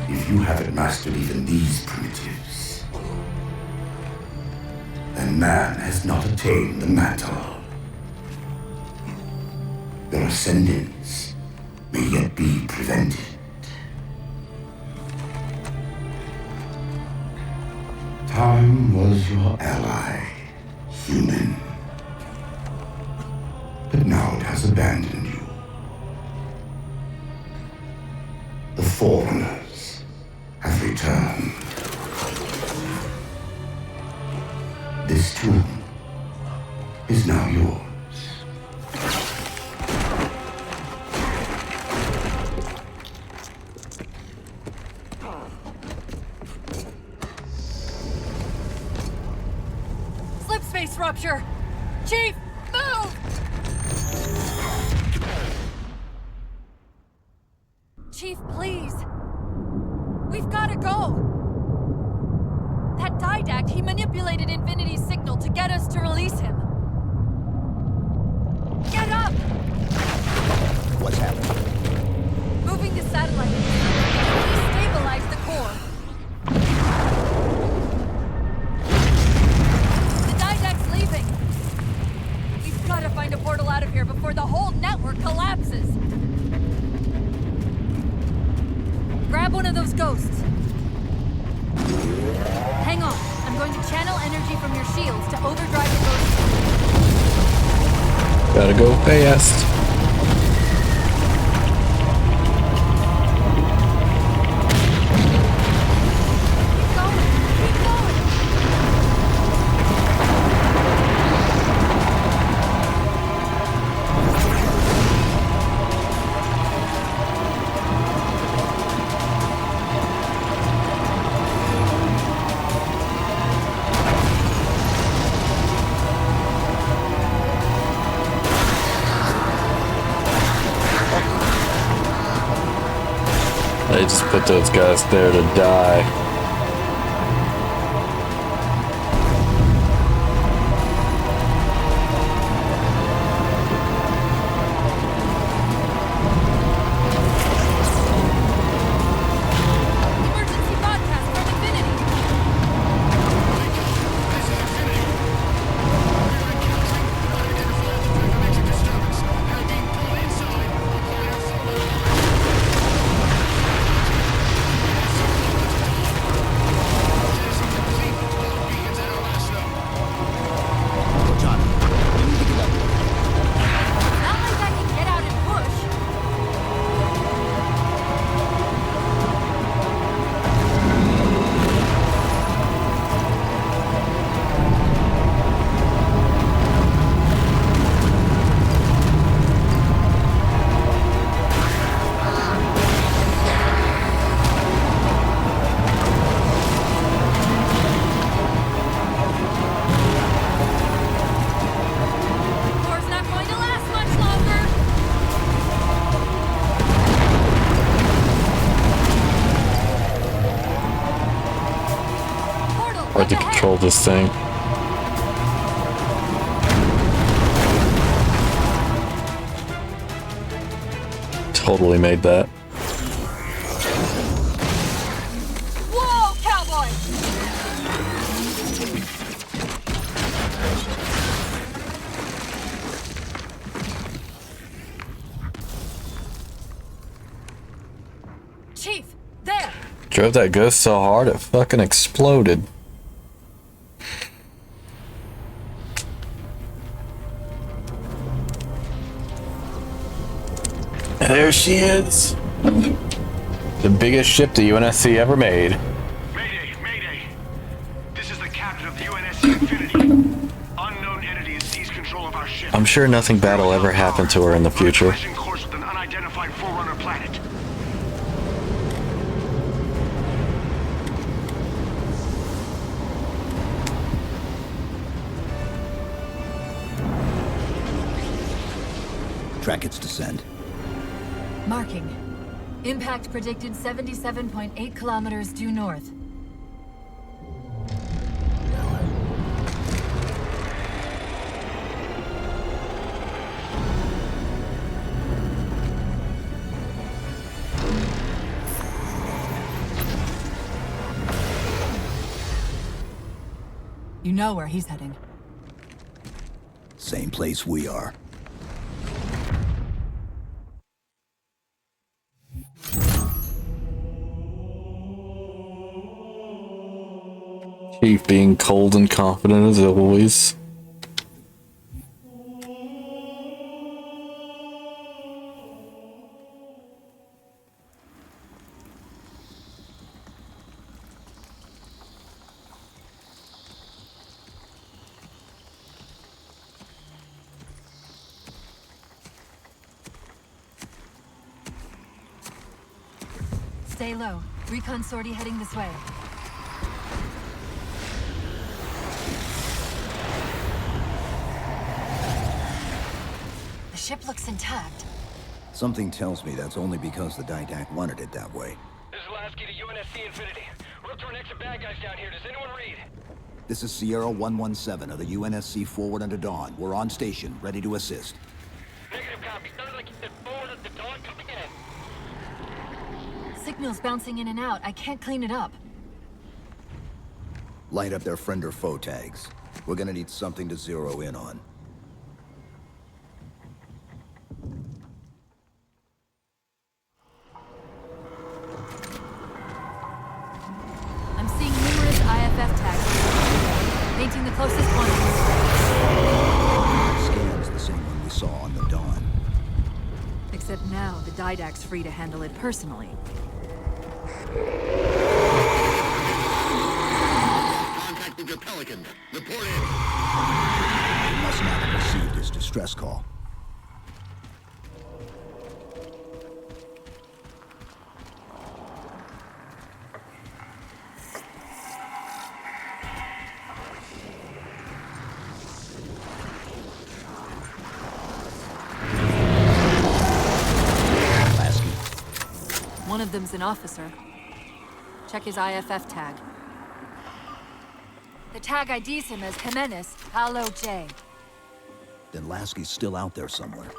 If you haven't mastered even these primitives, then man has not attained the mantle. Their ascendance may yet be prevented. Time was your ally, human. But now it has abandoned you. The Foreigners have returned. This tomb is now yours. Slipspace rupture! Chief, move! Chief, please. We've gotta go. That Didact, he manipulated Infinity's signal to get us to release him. Get up! What's happening? Moving the satellite. Destabilize the core. The Didact's leaving. We've gotta find a portal out of here before the whole network collapses. Grab one of those ghosts. Hang on. I'm going to channel energy from your shields to overdrive the ghost. Gotta go fast. Keep going. Keep going. They just put those guys there to die. Emergency broadcast from Infinity. Not like I can get out and push. Core's not going to last much longer. Portal, Hard to up ahead. control this thing. Totally made that. Whoa, cowboy! Chief, there! Drove that ghost so hard it fucking exploded. There she is. The biggest ship the UNSC ever made. Mayday, Mayday. This is the captain of the UNSC Infinity. Unknown entity has seized control of our ship. I'm sure nothing bad will ever happen to her in the future. Collision course with an unidentified Forerunner planet. Track its descent. Marking. Impact predicted 77.8 kilometers due north. You know where he's heading. Same place we are. Chief being cold and confident as always. Stay low. Recon sortie heading this way. The ship looks intact. Something tells me that's only because the Didact wanted it that way. This is Lasky to UNSC Infinity. We're up to our next bad guys down here. Does anyone read? This is Sierra 117 of the UNSC Forward Unto Dawn. We're on station, ready to assist. Negative copy. Sounded like you said Forward Unto Dawn. Come again. Signal's bouncing in and out. I can't clean it up. Light up their friend or foe tags. We're gonna need something to zero in on. I'm seeing numerous IFF tags. Painting the closest one. Scan's the same one we saw on the Dawn. Except now, the Didact's free to handle it personally. Contact with your Pelican. Report in. They must not have received his distress call. One of them's an officer. Check his IFF tag. The tag IDs him as Jimenez, Paolo J. Then Lasky's still out there somewhere.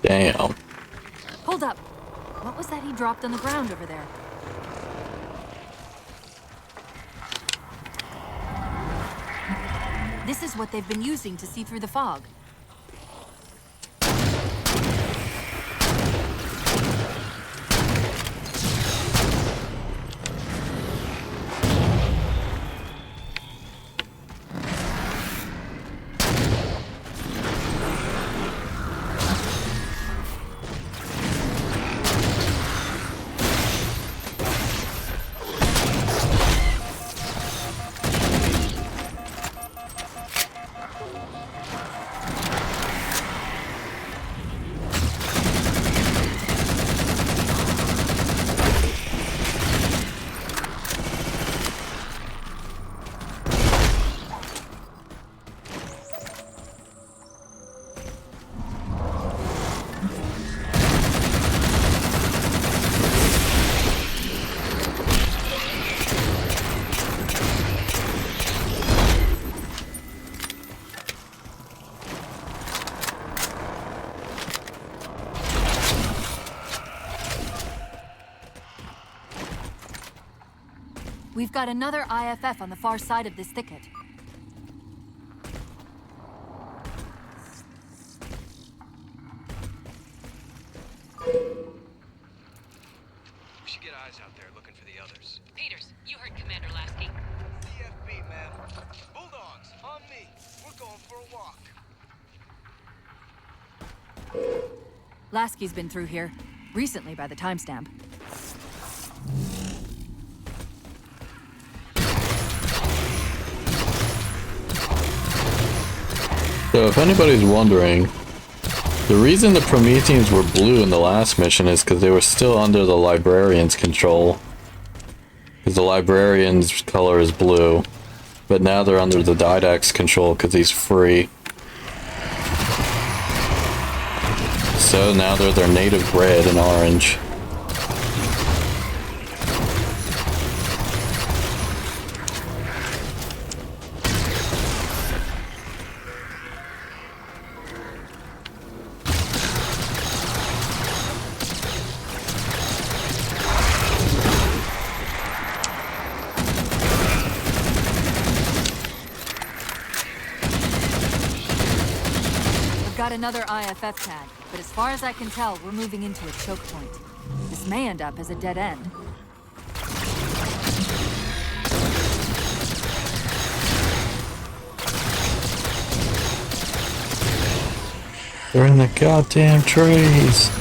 Damn. Hold up. What was that he dropped on the ground over there? This is what they've been using to see through the fog. We've got another IFF on the far side of this thicket. We should get eyes out there looking for the others. Peters, you heard Commander Lasky. CFB, man. Bulldogs, on me. We're going for a walk. Lasky's been through here. Recently, by the timestamp. So if anybody's wondering, the reason the Prometheans were blue in the last mission is because they were still under the Librarian's control. Because the Librarian's color is blue, but now they're under the Didact's control because he's free. So now they're their native red and orange. Got another IFF tag, but as far as I can tell, we're moving into a choke point. This may end up as a dead end. They're in the goddamn trees.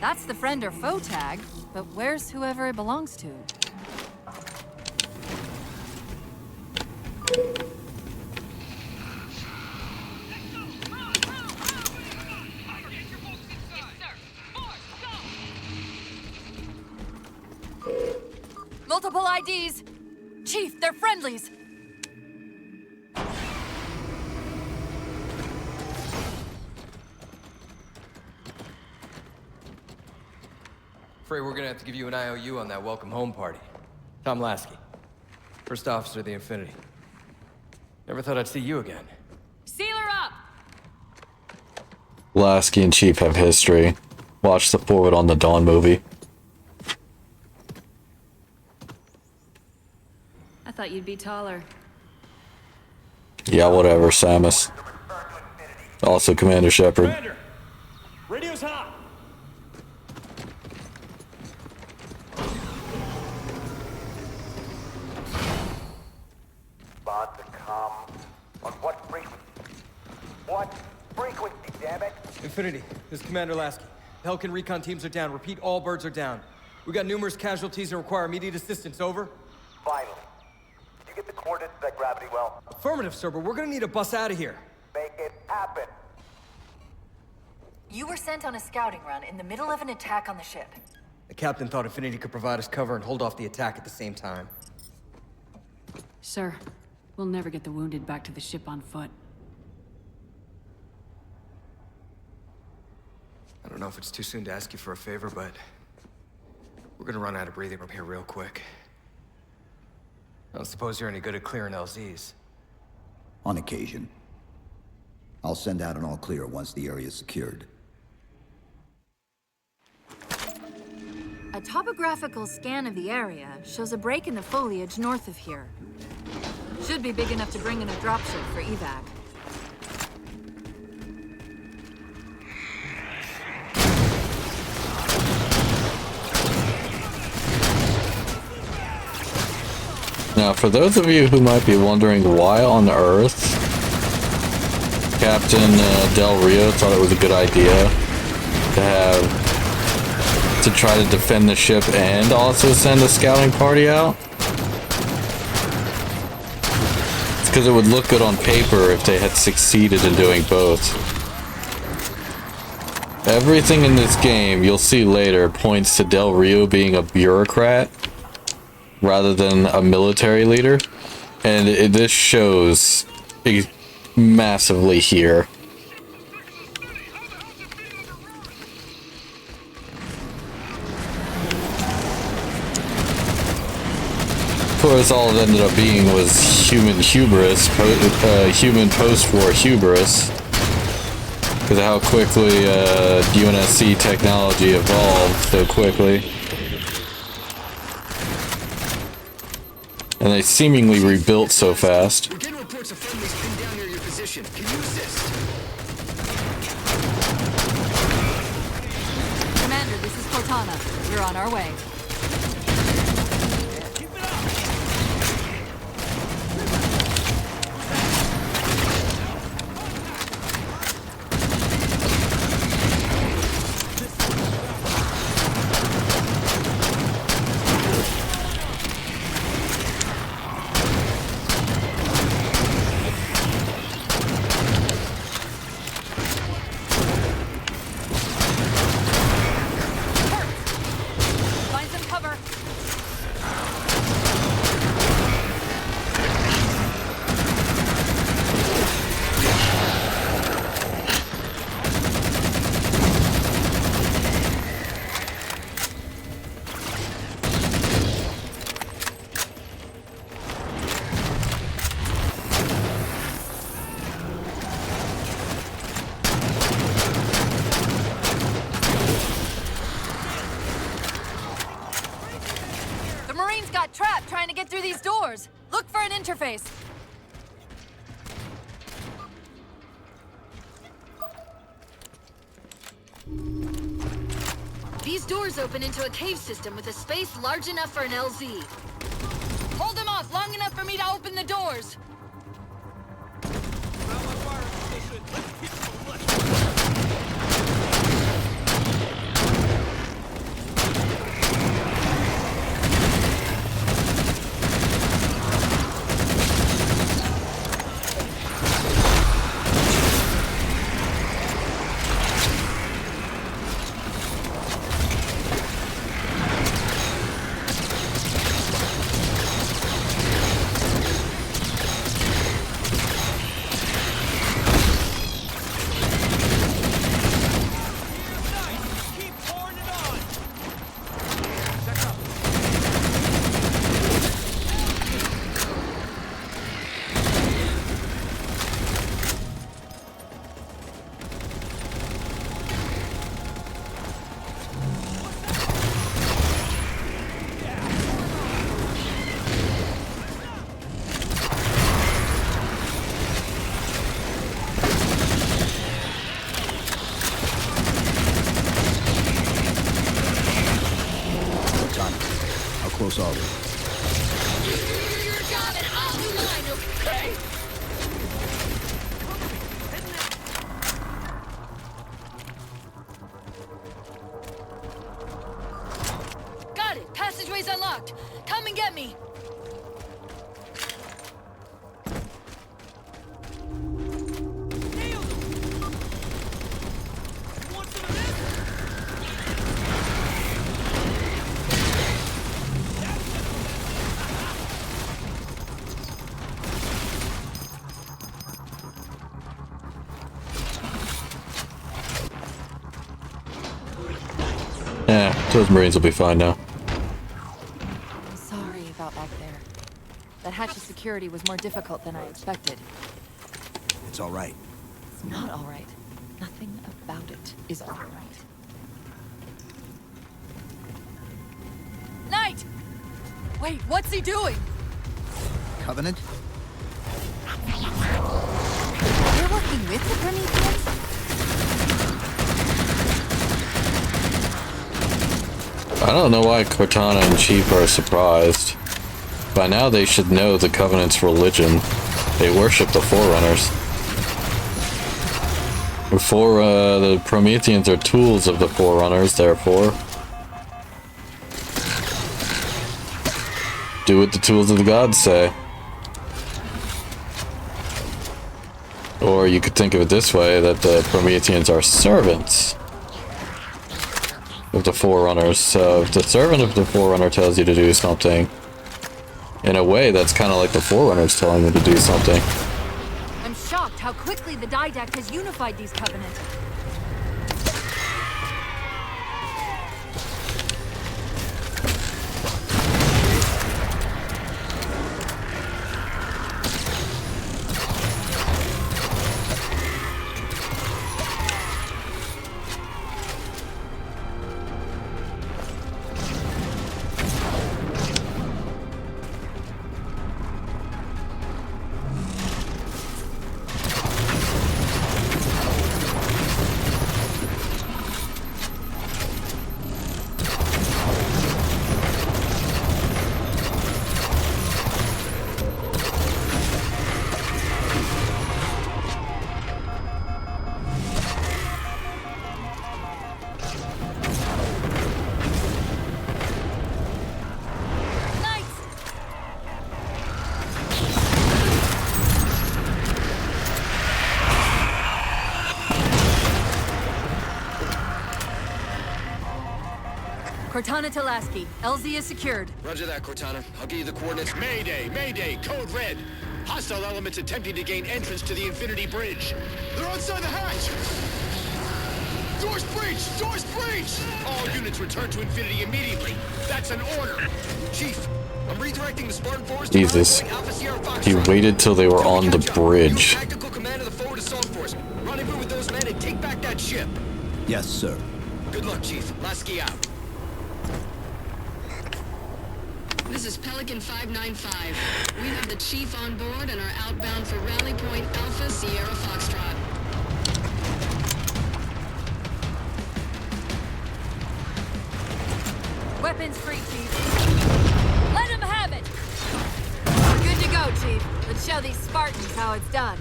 That's the friend or foe tag, but where's whoever it belongs to? Multiple IDs! Chief, they're friendlies! Afraid we're gonna have to give you an IOU on that welcome home party. Tom Lasky, first officer of the Infinity. Never thought I'd see you again. Seal her up! Lasky and Chief have history. Watch the Forward on the Dawn movie. I thought you'd be taller. Yeah, whatever, Samus. Also Commander Shepard. Commander! Radio's hot! Bond to come. On what frequency? What frequency, damn it? Infinity, this is Commander Lasky. Pelican recon teams are down. Repeat, all birds are down. We got numerous casualties and require immediate assistance. Over. Finally. Did you get the coordinates of that gravity well? Affirmative, sir, but we're gonna need a bus out of here. Make it happen. You were sent on a scouting run in the middle of an attack on the ship. The captain thought Infinity could provide us cover and hold off the attack at the same time. Sir, we'll never get the wounded back to the ship on foot. I don't know if it's too soon to ask you for a favor, but we're gonna run out of breathing room here real quick. I don't suppose you're any good at clearing LZs. On occasion. I'll send out an all clear once the area is secured. A topographical scan of the area shows a break in the foliage north of here. Should be big enough to bring in a dropship for evac. Now, for those of you who might be wondering why on earth Captain Del Rio thought it was a good idea to try to defend the ship and also send a scouting party out, it's because it would look good on paper if they had succeeded in doing both. Everything in this game, you'll see later, points to Del Rio being a bureaucrat rather than a military leader, and this shows massively here. Of course, all it ended up being was human hubris, human post-war hubris, because of how quickly UNSC technology evolved so quickly. And they seemingly rebuilt so fast. We're getting reports of friendlies pinned down near your position. Can you assist? Commander, this is Cortana. We're on our way. Trying to get through these doors. Look for an interface. These doors open into a cave system with a space large enough for an LZ. Hold them off long enough for me to open the doors. Close all of You do your job and I'll do mine, okay? Got it. Passageway's unlocked. Come and get me. Yeah, those Marines will be fine now. I'm sorry about back there. That hatch of security was more difficult than I expected. it's all right. It's not all right. Nothing about it is all right. Knight! Wait, what's he doing? Covenant? You're working with the Prometheans? I don't know why Cortana and Chief are surprised. By now they should know the Covenant's religion. They worship the Forerunners. The Prometheans are tools of the Forerunners, therefore. Do what the tools of the gods say. Or you could think of it this way, that the Prometheans are servants of the Forerunners. So if the servant of the Forerunner tells you to do something, in a way that's kind of like the Forerunners telling you to do something. I'm shocked how quickly the Didact has unified these Covenants. Cortana to Lasky. LZ is secured. Roger that, Cortana. I'll give you the coordinates. Mayday! Mayday! Code red! Hostile elements attempting to gain entrance to the Infinity Bridge. They're outside the hatch! Doors breached! Doors breached! All units return to Infinity immediately. That's an order. Chief, I'm redirecting the Spartan force to Jesus. Alpha Sierra Fox. He waited till they were on the bridge. Tactical command of the forward assault force. Rendezvous with those men and take back that ship. Yes, sir. Good luck, Chief. Lasky out. This is Pelican 595. We have the Chief on board and are outbound for Rally Point Alpha Sierra Foxtrot. Weapons free, Chief. Let him have it! We're good to go, Chief. Let's show these Spartans how it's done.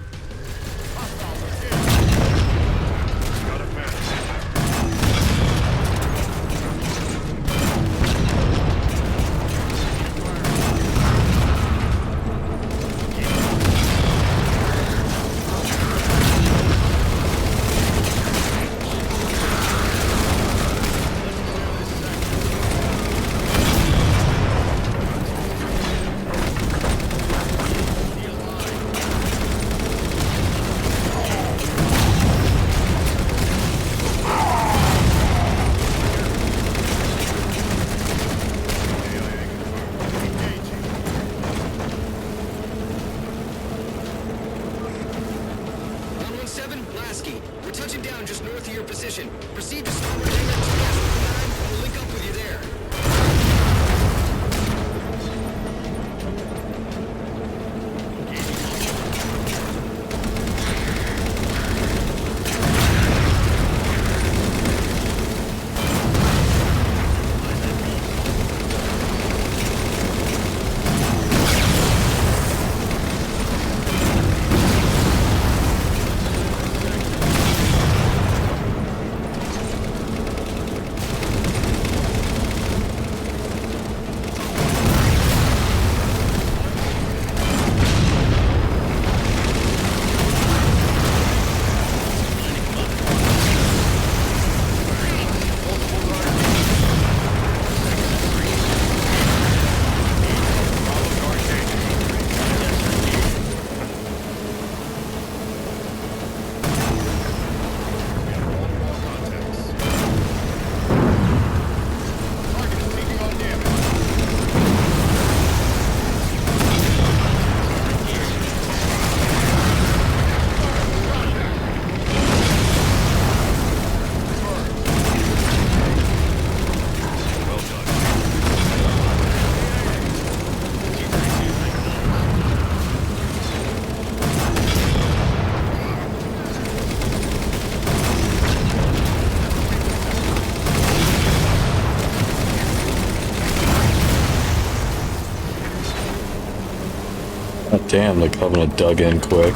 Damn, the Covenant dug in quick.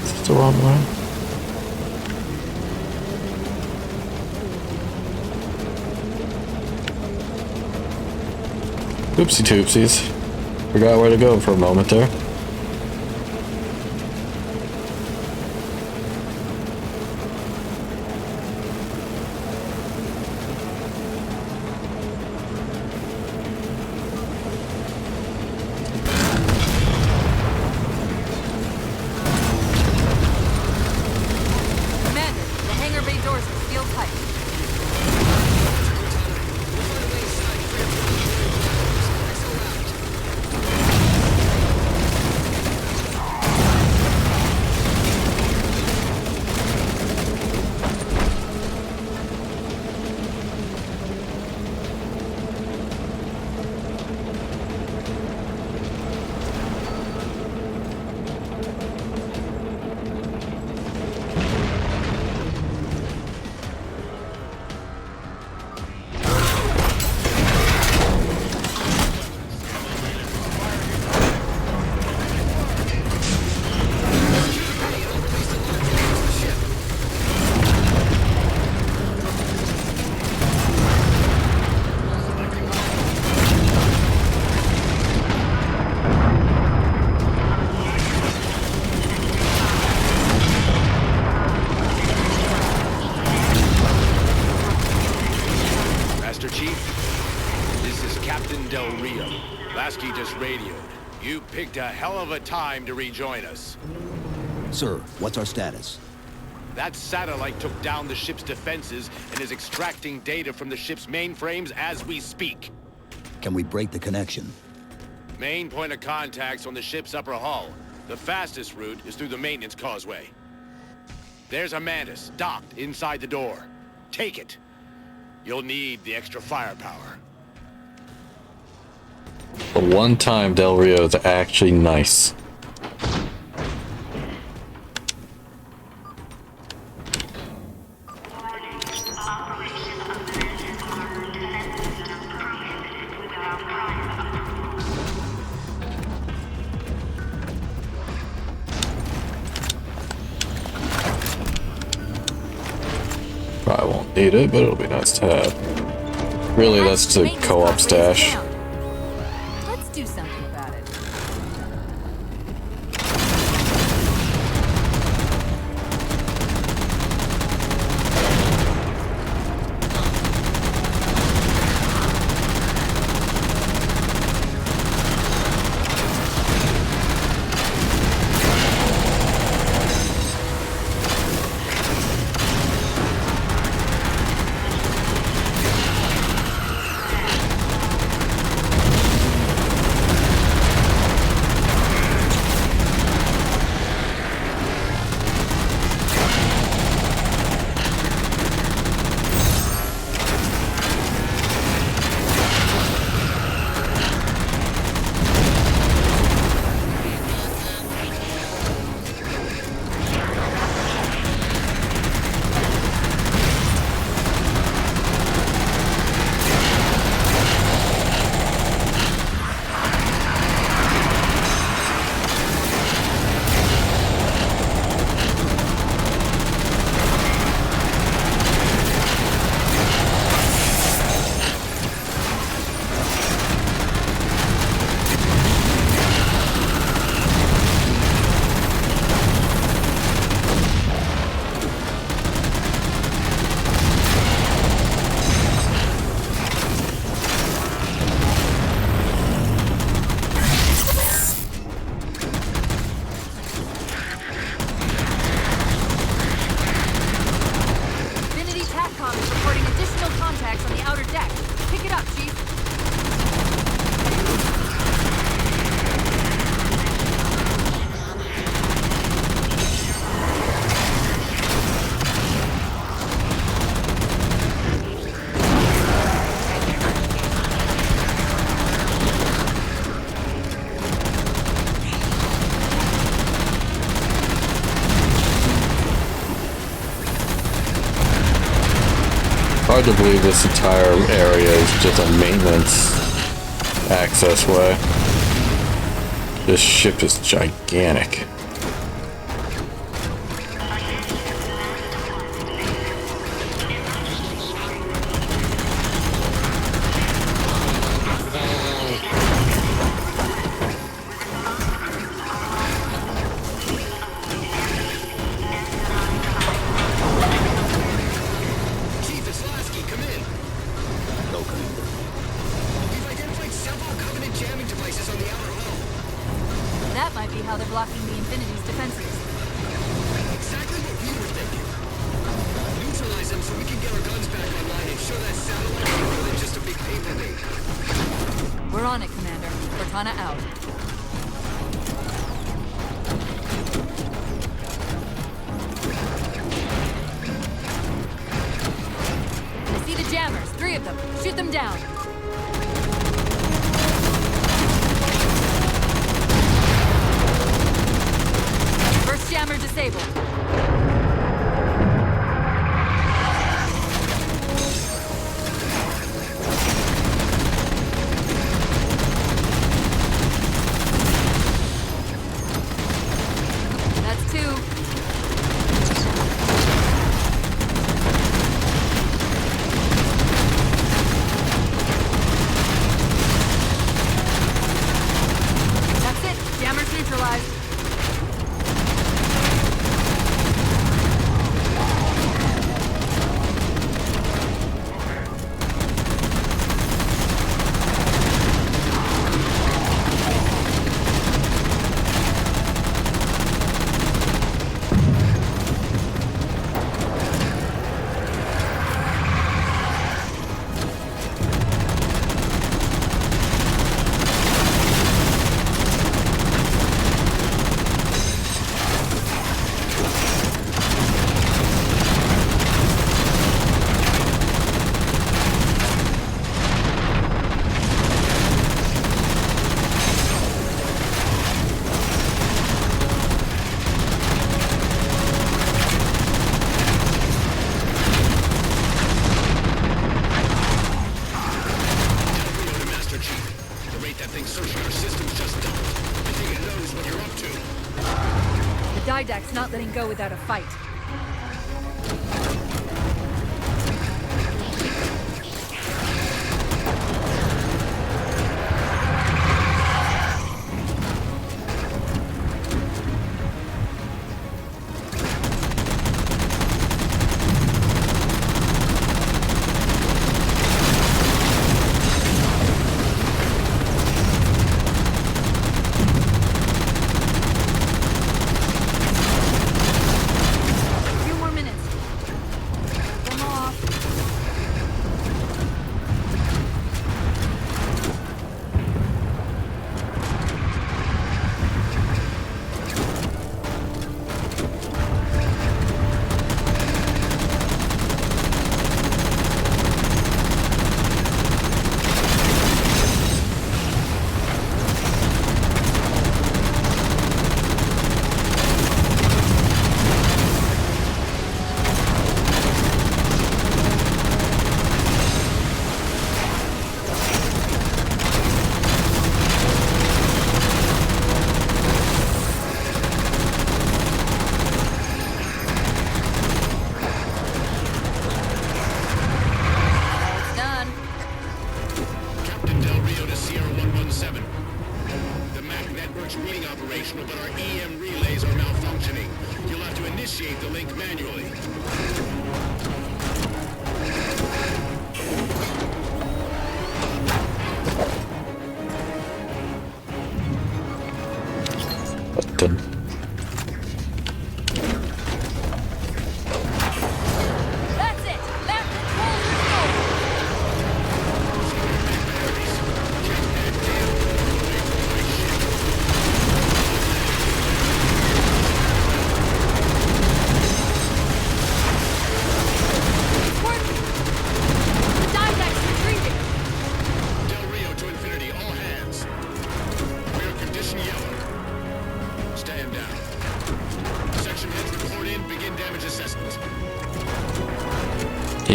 Is this the wrong way? Oopsie toopsies. Forgot where to go for a moment there. Lasky just radioed. You picked a hell of a time to rejoin us. Sir, what's our status? That satellite took down the ship's defenses and is extracting data from the ship's mainframes as we speak. Can we break the connection? Main point of contact's on the ship's upper hull. The fastest route is through the maintenance causeway. There's a Mantis docked inside the door. Take it. You'll need the extra firepower. The one time Del Rio is actually nice. Probably won't need it, but it'll be nice to have. Really, that's the co-op stash. Let's do something about it. Hard to believe this entire area is just a maintenance access way. This ship is gigantic. That might be how they're blocking the Infinity's defenses. Exactly what we were thinking. Neutralize them so we can get our guns back online and show that satellite more than just a big paperweight. We're on it, Commander. Cortana out. I see the jammers. 3 of them. Shoot them down. First jammer disabled. That's 2. That's it. Jammers neutralized. Didact's not letting go without a fight. But our EM relays are malfunctioning. You'll have to initiate the link manually. Done.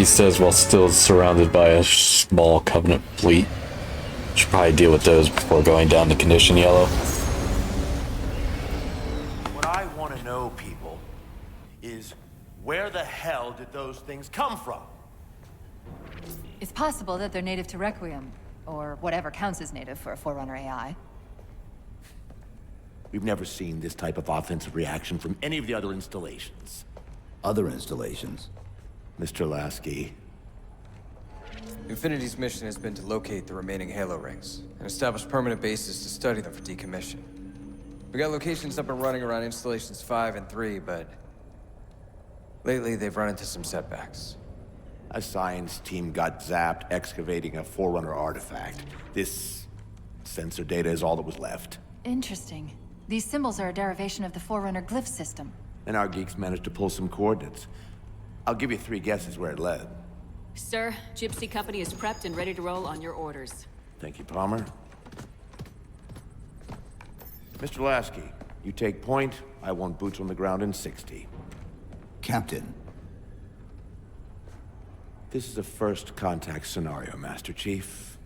He says while still surrounded by a small Covenant fleet. Should probably deal with those before going down to Condition Yellow. What I want to know, people, is where the hell did those things come from? It's possible that they're native to Requiem, or whatever counts as native for a Forerunner AI. We've never seen this type of offensive reaction from any of the other installations. Other installations? Mr. Lasky. Infinity's mission has been to locate the remaining Halo rings, and establish permanent bases to study them for decommission. We got locations up and running around installations 5 and 3, but lately they've run into some setbacks. A science team got zapped excavating a Forerunner artifact. This sensor data is all that was left. Interesting. These symbols are a derivation of the Forerunner glyph system. And our geeks managed to pull some coordinates. I'll give you 3 guesses where it led. Sir, Gypsy Company is prepped and ready to roll on your orders. Thank you, Palmer. Mr. Lasky, you take point. I want boots on the ground in 60. Captain. This is a first contact scenario, Master Chief.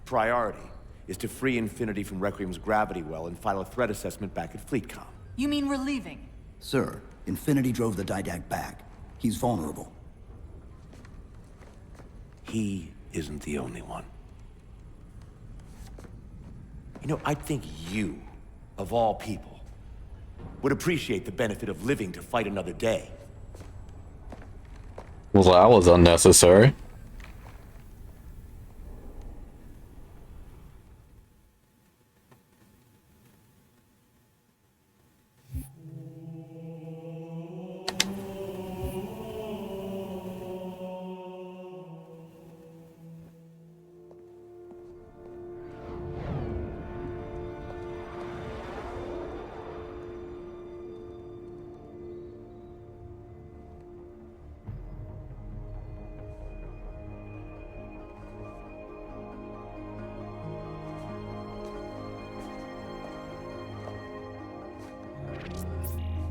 Priority is to free Infinity from Requiem's gravity well and file a threat assessment back at FleetCom. You mean we're leaving? Sir, Infinity drove the Didact back. He's vulnerable. He isn't the only one. You know, I think you, of all people, would appreciate the benefit of living to fight another day. Well, that was unnecessary.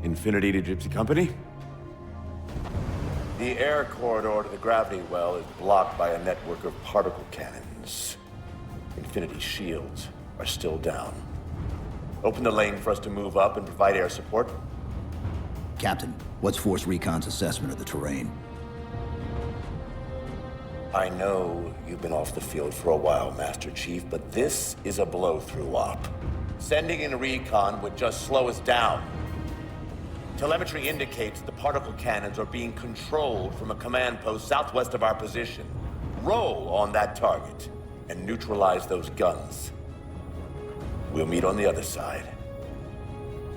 Infinity to Gypsy Company? The air corridor to the gravity well is blocked by a network of particle cannons. Infinity's shields are still down. Open the lane for us to move up and provide air support. Captain, what's Force Recon's assessment of the terrain? I know you've been off the field for a while, Master Chief, but this is a blow-through op. Sending in recon would just slow us down. Telemetry indicates the particle cannons are being controlled from a command post southwest of our position. Roll on that target and neutralize those guns. We'll meet on the other side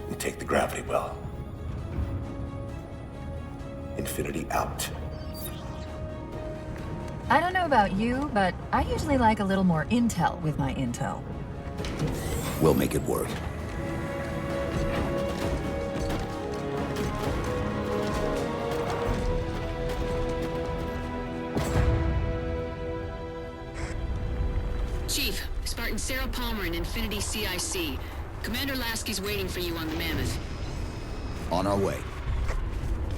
and take the gravity well. Infinity out. I don't know about you, but I usually like a little more intel with my intel. We'll make it work. Chief, Spartan Sarah Palmer in Infinity CIC. Commander Lasky's waiting for you on the Mammoth. On our way.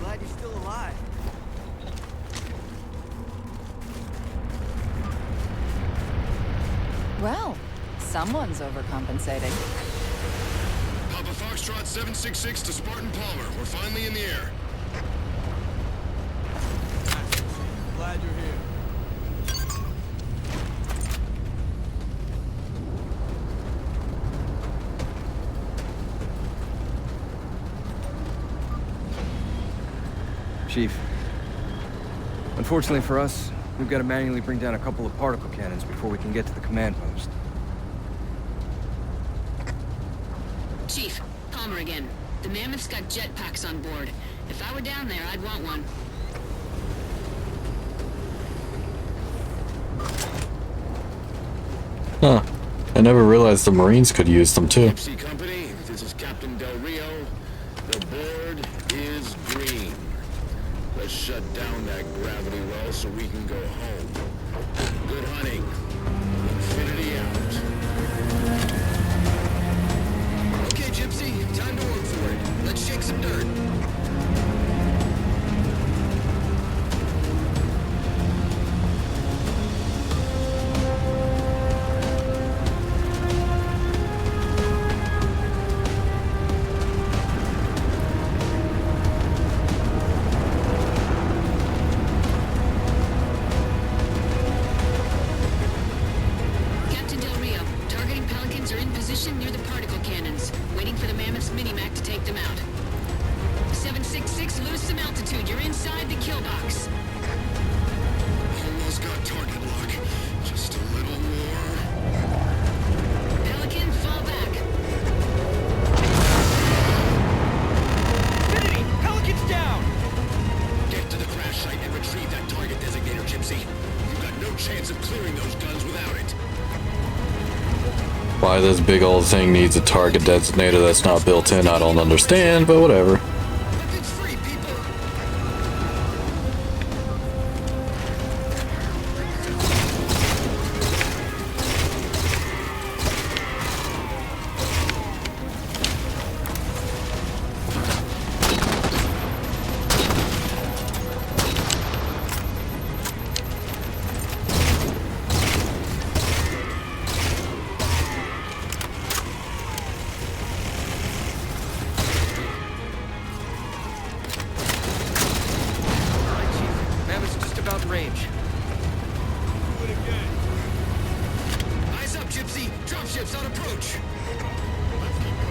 Glad you're still alive. Well, someone's overcompensating. Papa Foxtrot 766 to Spartan Palmer. We're finally in the air. Glad you're here. Chief, unfortunately for us, we've got to manually bring down a couple of particle cannons before we can get to the command post. Chief, Palmer again. The Mammoth's got jetpacks on board. If I were down there, I'd want one. Huh. I never realized the Marines could use them too. Gypsy Company, this is Captain Del Rio. The board is green. Let's shut down that gravity well so we can go home. Good hunting. Infinity out. Okay, Gypsy, time to work for it. Let's shake some dirt. them out. 766, lose some altitude. You're inside the kill box. Almost got target lock. Just a little more. Pelican, fall back. Infinity! Pelican's down! Get to the crash site and retrieve that target designator, Gypsy. You've got no chance of clearing those guns without it. Why this big old thing needs a target designator that's not built in, I don't understand, but whatever.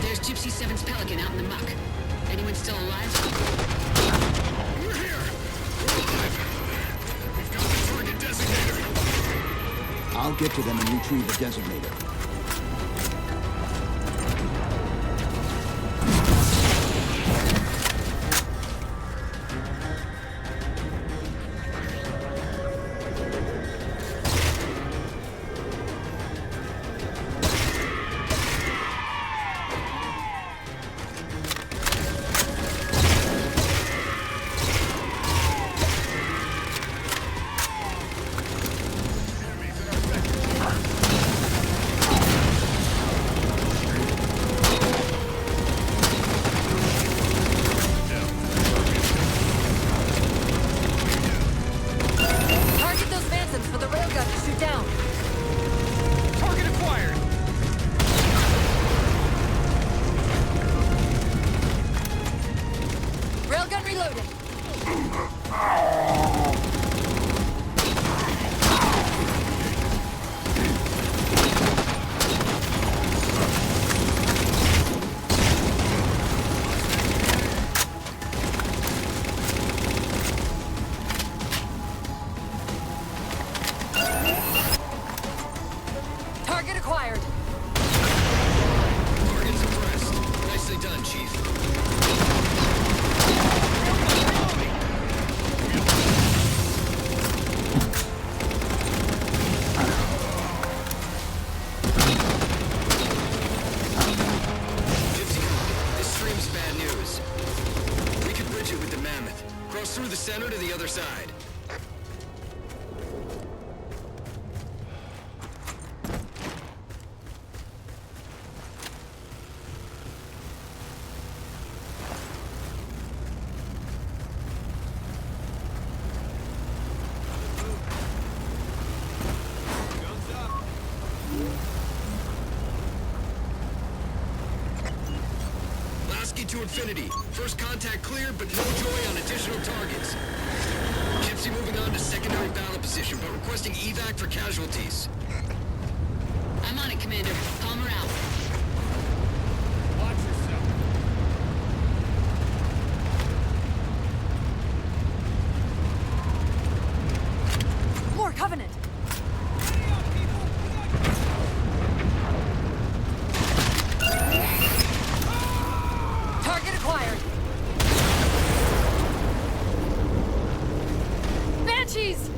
There's Gypsy 7's Pelican out in the muck. Anyone still alive? We're here! We're alive! We've got the target designator! I'll get to them and retrieve the designator. Through the center to the other side. To infinity. First contact cleared, but no joy on additional targets. Gypsy moving on to secondary battle position, but requesting evac for casualties. I'm on it, Commander. Palmer out. Watch yourself. More Covenant! Banshees!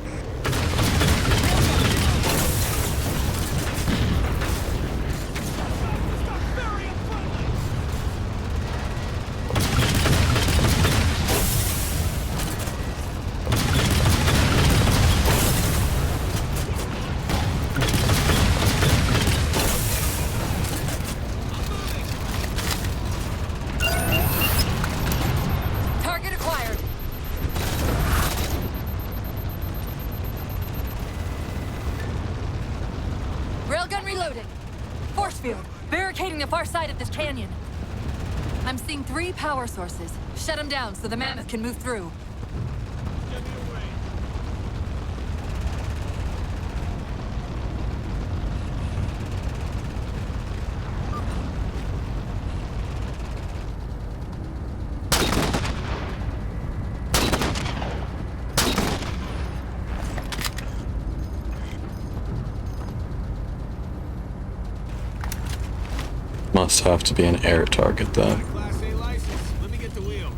Railgun reloading. Force field, barricading the far side of this canyon. I'm seeing 3 power sources. Shut them down so the mammoth can move through. must have to be an air target then. Class A license. Let me get the wheel.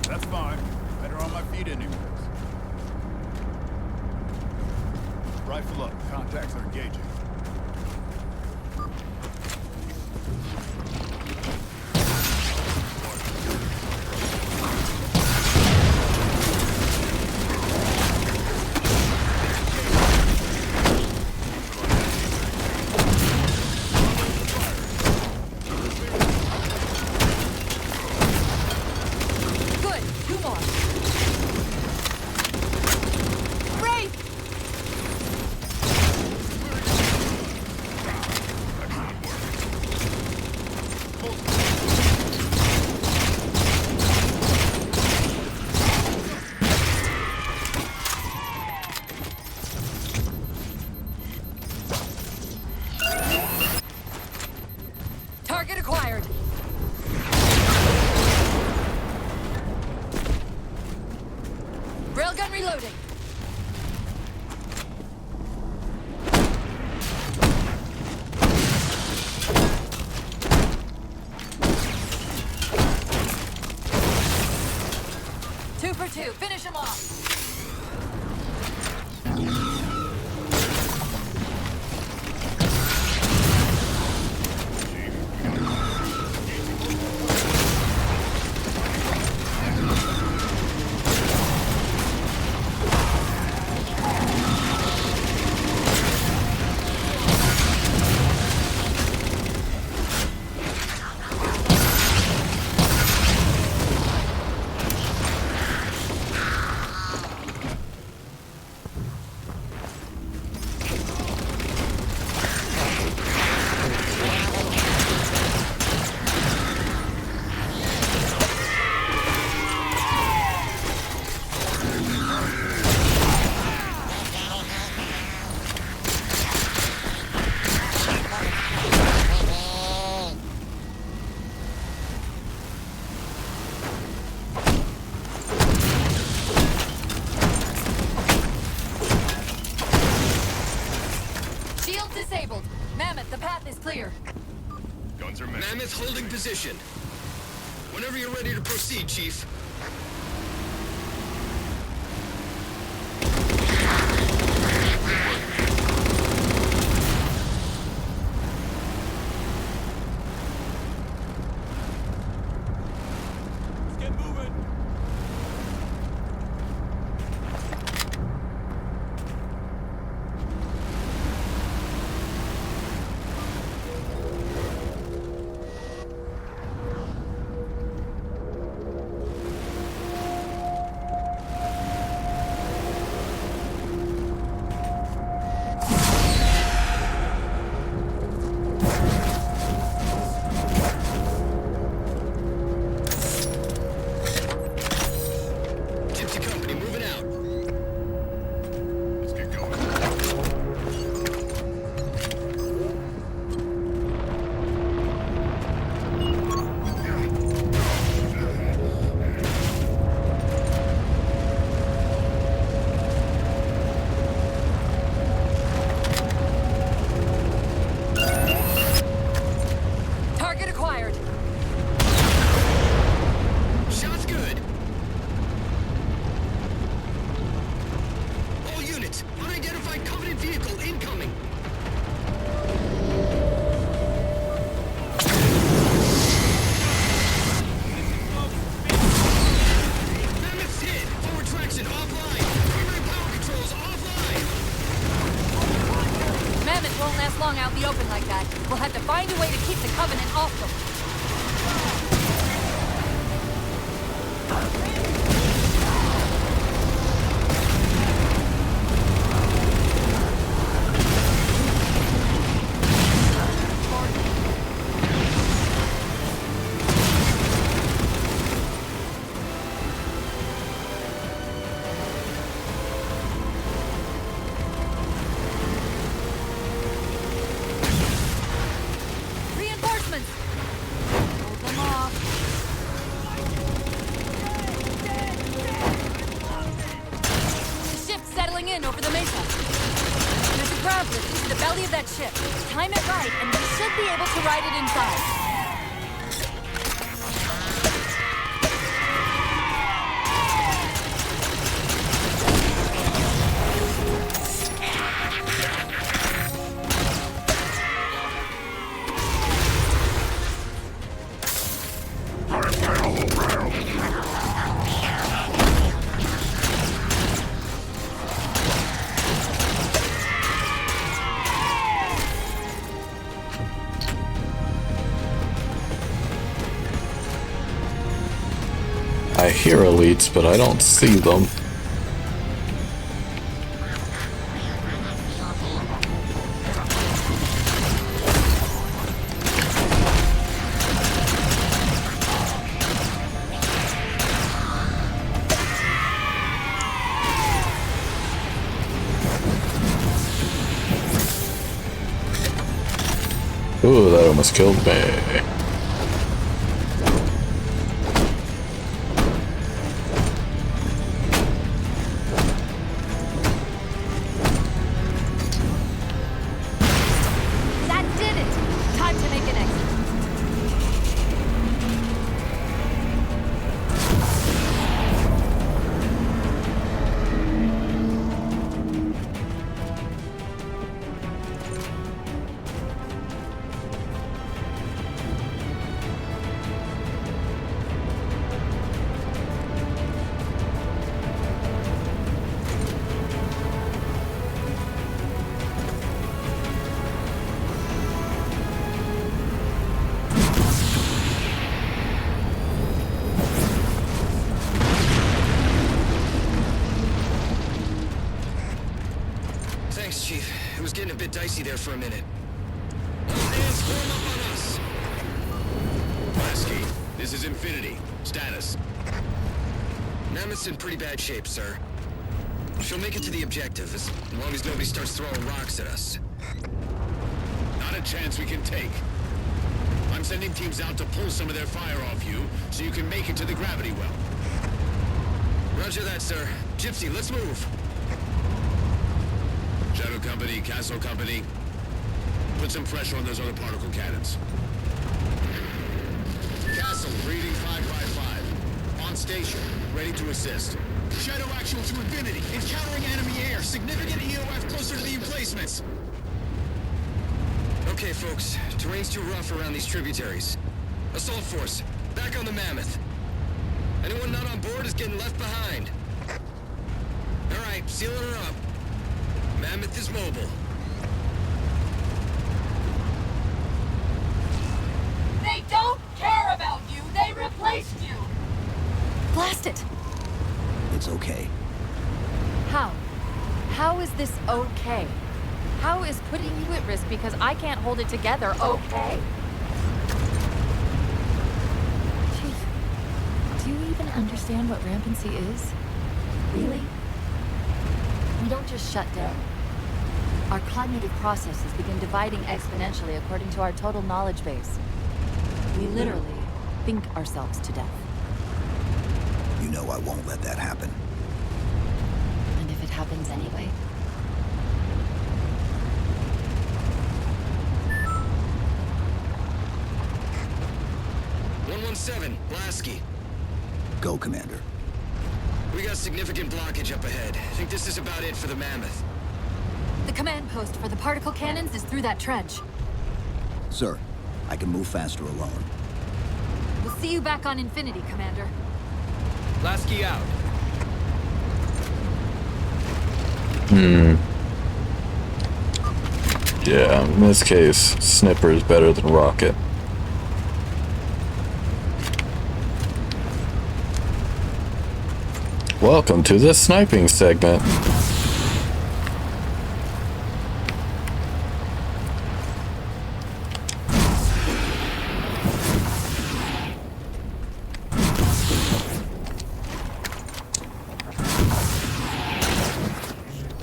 That's fine. Better on my feet anyways. Rifle up. Contacts are engaging. Good. 2 more. Wraith! Target acquired. Railgun reloading. Two for two. Finish him off. Shield disabled. Mammoth, the path is clear. Guns are Mammoth holding position. Whenever you're ready to proceed, Chief. Let's get moving. Gypsy Company moving out. Let's get going. Target acquired. Shot's good. All units, unidentified Covenant vehicle incoming. Mammoth's hit. Forward traction offline. Primary power controls offline. Mammoth won't last long out in the open like that. We'll have to find a way to keep the Covenant off them. right, and we should be able to ride it inside. I hear elites, but I don't see them. Ooh, that almost killed me. Thanks, Chief. It was getting a bit dicey there for a minute. All hands form up on us! Lasky, this is Infinity. Status. Mammoth's in pretty bad shape, sir. She'll make it to the objective, as long as nobody starts throwing rocks at us. Not a chance we can take. I'm sending teams out to pull some of their fire off you, so you can make it to the gravity well. Roger that, sir. Gypsy, let's move. Shadow Company, Castle Company, put some pressure on those other particle cannons. Castle, reading 555. On station, ready to assist. Shadow actual to Infinity. Encountering enemy air. Significant EOF closer to the emplacements. Okay, folks. Terrain's too rough around these tributaries. Assault force, back on the Mammoth. Anyone not on board is getting left behind. All right, sealing her up. Mammoth is mobile. They don't care about you! They replaced you! Blast it! It's okay. How? How is this okay? How is putting you at risk because I can't hold it together okay? Chief, do you even understand what rampancy is? Really? We don't just shut down. Our cognitive processes begin dividing exponentially according to our total knowledge base. We literally think ourselves to death. You know I won't let that happen. And if it happens anyway? Lasky. Go, Commander. We got significant blockage up ahead. I think this is about it for the Mammoth. The command post for the particle cannons is through that trench. Sir, I can move faster alone. We'll see you back on Infinity, Commander. Lasky out. Yeah, in this case, Snipper is better than Rocket. Welcome to the sniping segment.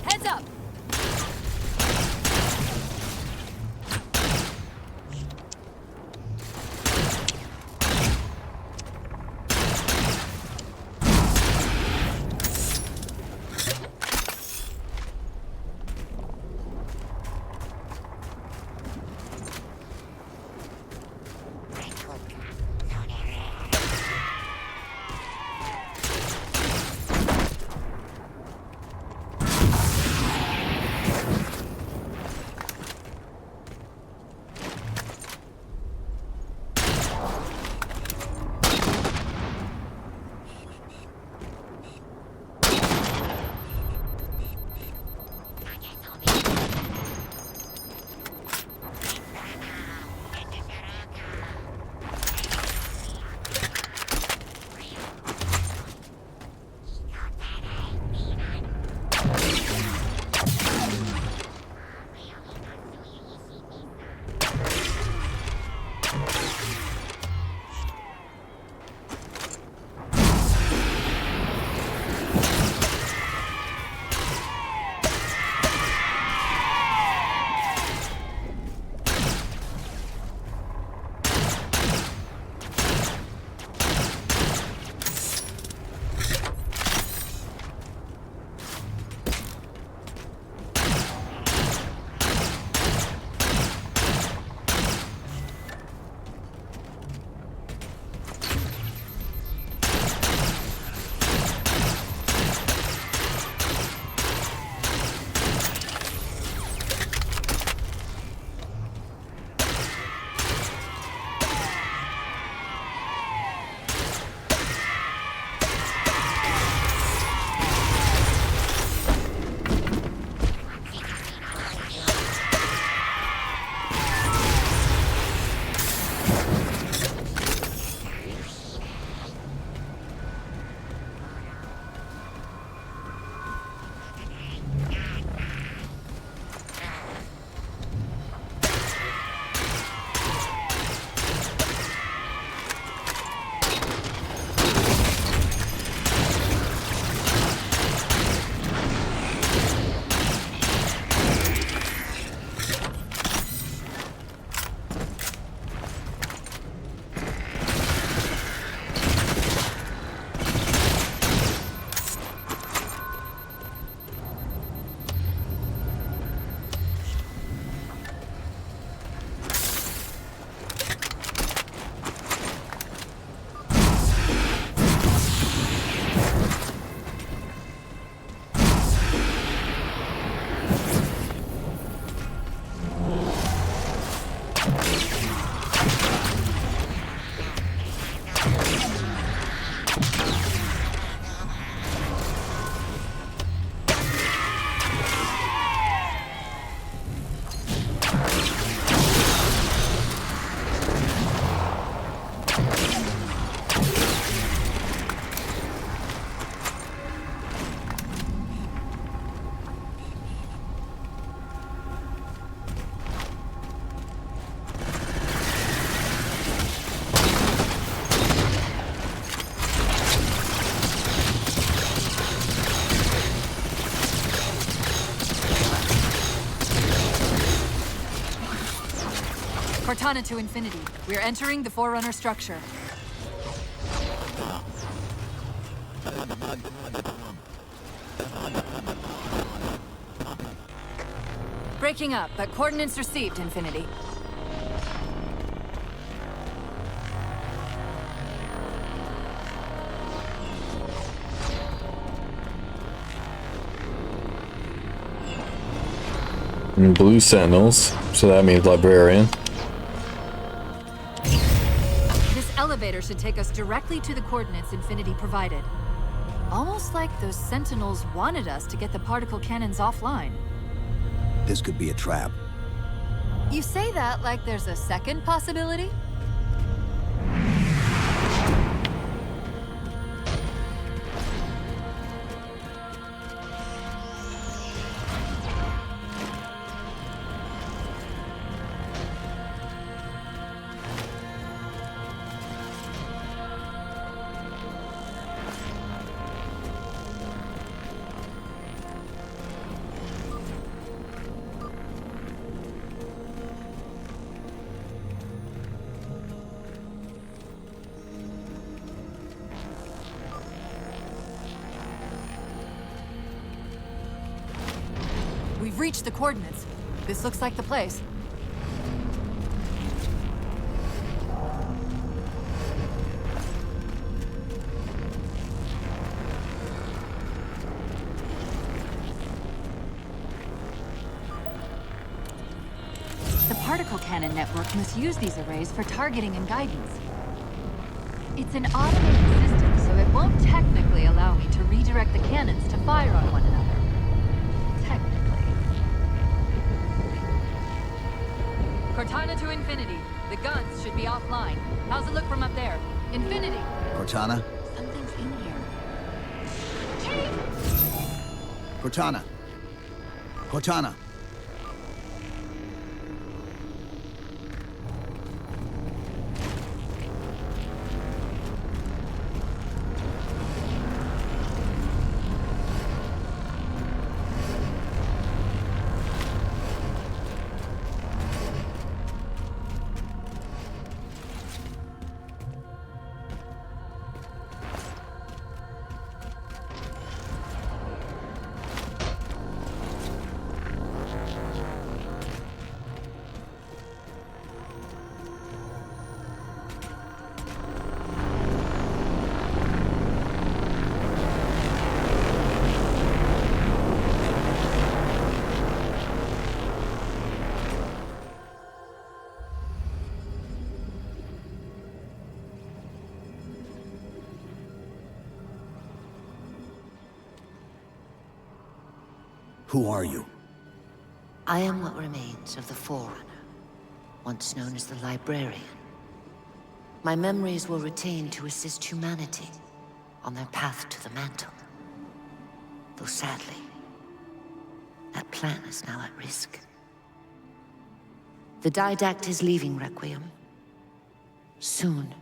Heads up! Cortana to Infinity. We're entering the Forerunner structure. Breaking up, but coordinates received, Infinity. And blue sentinels, so that means librarian. This elevator should take us directly to the coordinates Infinity provided. Almost like those sentinels wanted us to get the particle cannons offline. This could be a trap. You say that like there's a second possibility? We've reached the coordinates. This looks like the place. The particle cannon network must use these arrays for targeting and guidance. It's an automated system, so it won't technically allow me to redirect the cannons to fire on one another. Cortana to Infinity. The guns should be offline. How's it look from up there? Infinity! Cortana? Something's in here. Cortana! Cortana! Who are you? I am what remains of the Forerunner, once known as the Librarian. My memories were retained to assist humanity on their path to the mantle. Though sadly, that plan is now at risk. The Didact is leaving Requiem. Soon.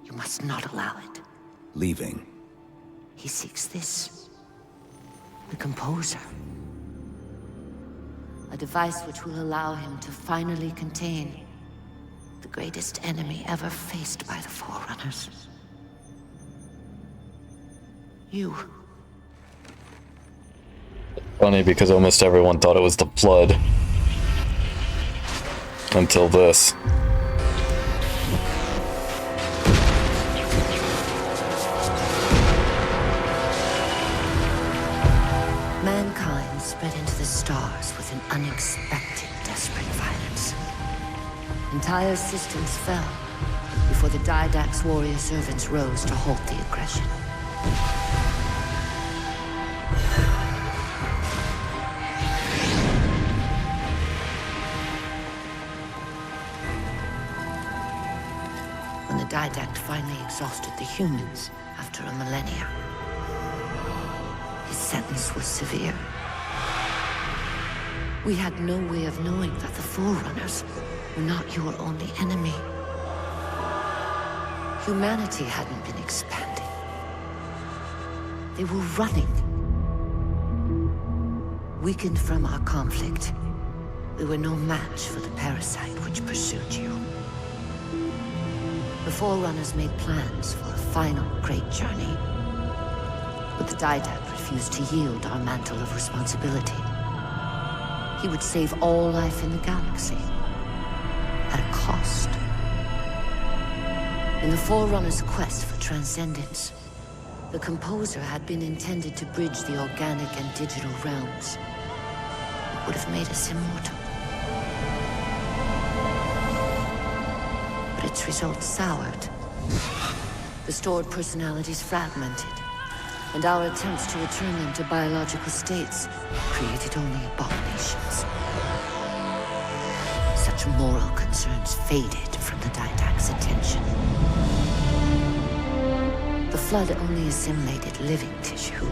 You must not allow it. Leaving? He seeks this. The Composer. A device which will allow him to finally contain the greatest enemy ever faced by the Forerunners. You. Funny because almost everyone thought it was the Flood. Until this. Mankind spread into the stars with an unexpected, desperate violence. Entire systems fell before the Didact's warrior servants rose to halt the aggression. When the Didact finally exhausted the humans after a millennia, his sentence was severe. We had no way of knowing that the Forerunners were not your only enemy. Humanity hadn't been expanding. They were running. Weakened from our conflict, We were no match for the parasite which pursued you. The Forerunners made plans for a final great journey, but the Didact refused to yield our mantle of responsibility. He would save all life in the galaxy, at a cost. In the Forerunners' quest for transcendence, the Composer had been intended to bridge the organic and digital realms. It would have made us immortal. But its results soured. The stored personalities fragmented, and our attempts to return them to biological states created only abominations. Such moral concerns faded from the Didact's attention. The Flood only assimilated living tissue.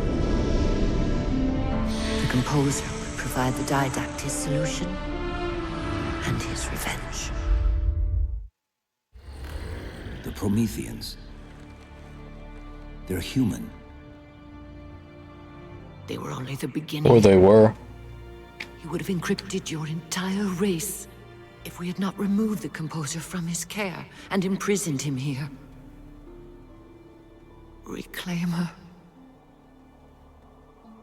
The Composer would provide the Didact his solution and his revenge. The Prometheans. They're human. They were only the beginning. Or they were. He would have encrypted your entire race if we had not removed the Composer from his care and imprisoned him here. Reclaimer.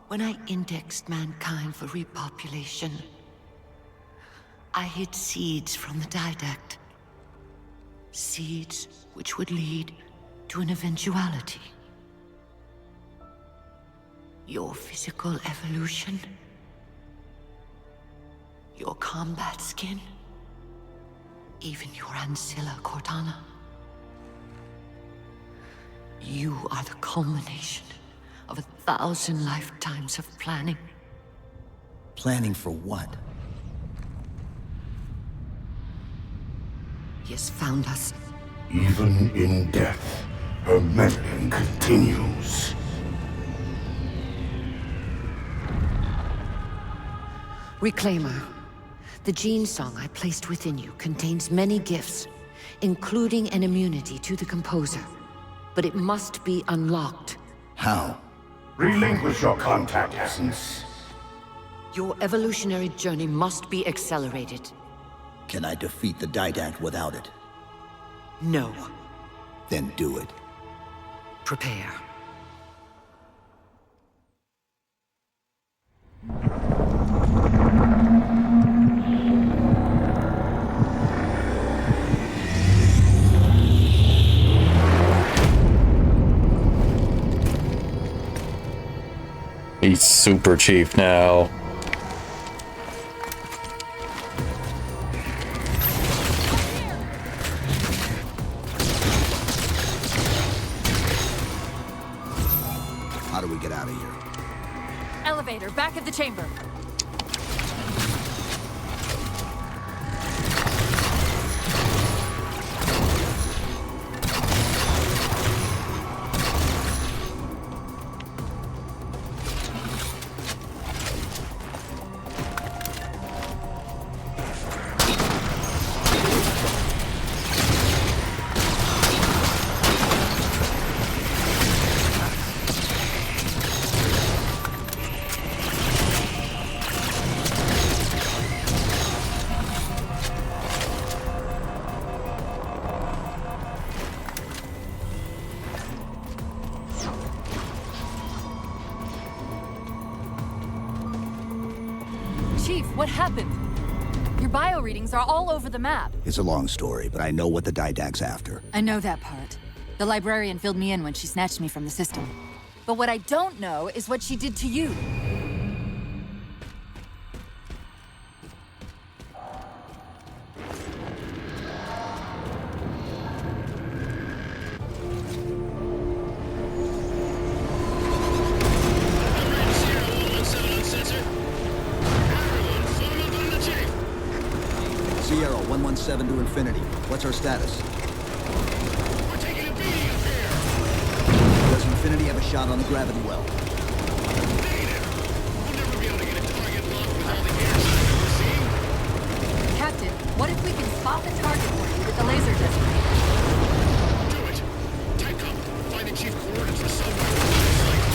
When I indexed mankind for repopulation, I hid seeds from the Didact. Seeds which would lead to an eventuality. Your physical evolution. Your combat skin. Even your ancilla Cortana. You are the culmination of 1,000 lifetimes of planning. Planning for what? He has found us. Even in death, her meddling continues. Reclaimer. The gene song I placed within you contains many gifts, including an immunity to the Composer. But it must be unlocked. How? Relinquish your contact essence. Your evolutionary journey must be accelerated. Can I defeat the Didact without it? No. Then do it. Prepare. He's Super Chief now. How do we get out of here? Elevator, back of the chamber. Chief, what happened? Your bio readings are all over the map. It's a long story, but I know what the Didact's after. I know that part. The librarian filled me in when she snatched me from the system. But what I don't know is what she did to you. Sierra 117 to Infinity. What's our status? We're taking a beating up here. Does Infinity have a shot on the gravity well? Negative. We'll never be able to get a target locked with all the air signals we're seeing. Captain, what if we can spot the target for you with the laser designator? Do it. TechCom, find the chief coordinates for somewhere on the site.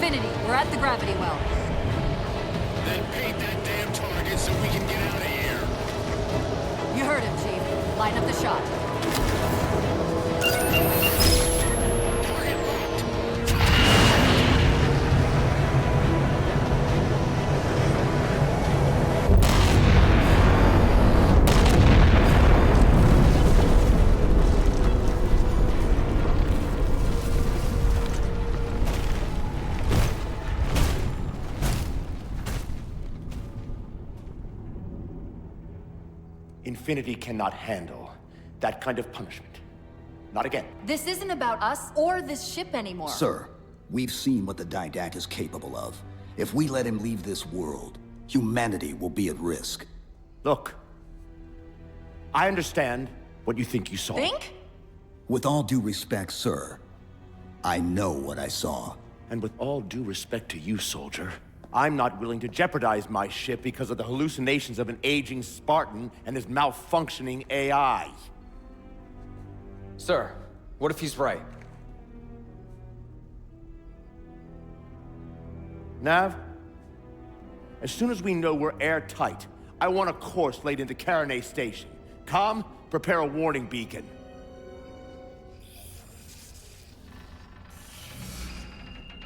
Infinity, we're at the gravity well. Then paint that damn target so we can get out of here. You heard him, Chief. Line up the shot. Infinity cannot handle that kind of punishment. Not again. This isn't about us or this ship anymore. Sir, we've seen what the Didact is capable of. If we let him leave this world, humanity will be at risk. Look, I understand what you think you saw. Think? With all due respect, sir, I know what I saw. And with all due respect to you, soldier, I'm not willing to jeopardize my ship because of the hallucinations of an aging Spartan and his malfunctioning AI. Sir, what if he's right? Nav, as soon as we know we're airtight, I want a course laid into Caranay Station. Com, prepare a warning beacon.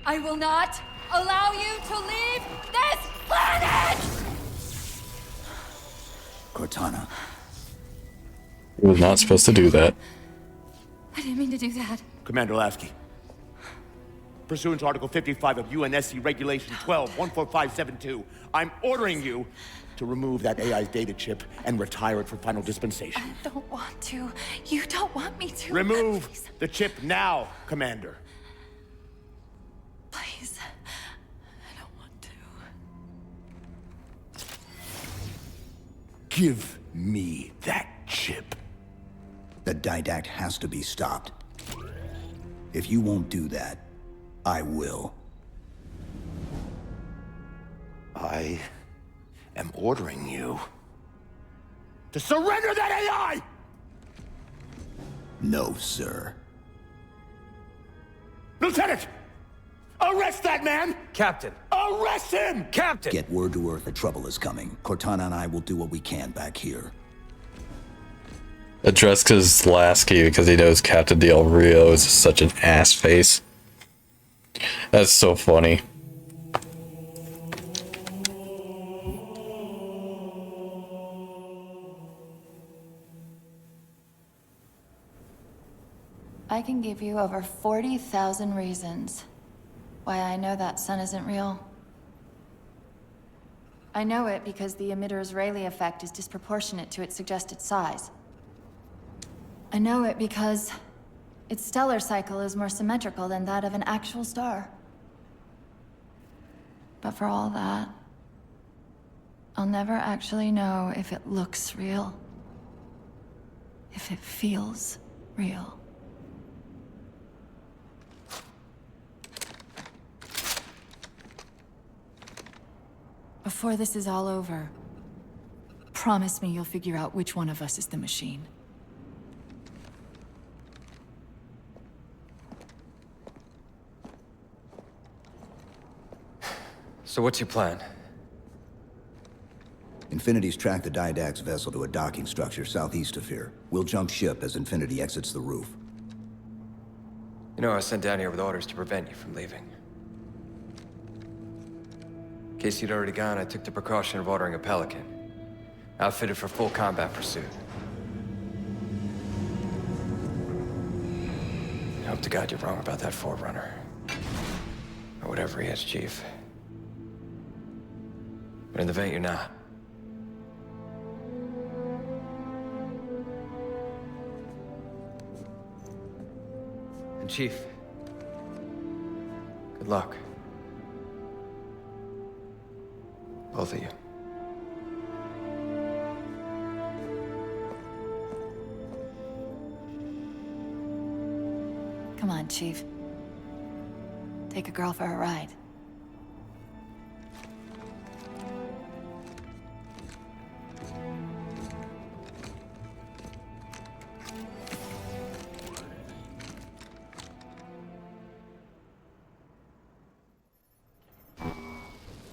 I will not allow you to leave this planet! Cortana. He was not supposed to do that. I didn't mean to do that. Commander Lasky, pursuant to Article 55 of UNSC Regulation 12-14572, I'm ordering you to remove that AI's data chip and retire it for final dispensation. I don't want to. You don't want me to. Remove Please. the chip now, Commander. Please. I don't want to. Give me that chip. The Didact has to be stopped. If you won't do that, I will. I am ordering you to surrender that AI! No, sir. Lieutenant! Arrest that man! Captain! Arrest him! Captain! Get word to Earth that trouble is coming. Cortana and I will do what we can back here. Addressed as Lasky because he knows Captain Del Rio is such an ass face. That's so funny. I can give you over 40,000 reasons why I know that sun isn't real. I know it because the emitter's Rayleigh effect is disproportionate to its suggested size. I know it because its stellar cycle is more symmetrical than that of an actual star. But for all that, I'll never actually know if it looks real. If it feels real. Before this is all over, promise me you'll figure out which one of us is the machine. So what's your plan? Infinity's tracked the Didact's vessel to a docking structure southeast of here. We'll jump ship as Infinity exits the roof. You know, I was sent down here with orders to prevent you from leaving. In case you'd already gone, I took the precaution of ordering a Pelican. Outfitted for full combat pursuit. I hope to God you're wrong about that Forerunner. Or whatever he is, Chief. But in the event you're not. And Chief, good luck. Both of you. Come on, Chief. Take a girl for a ride.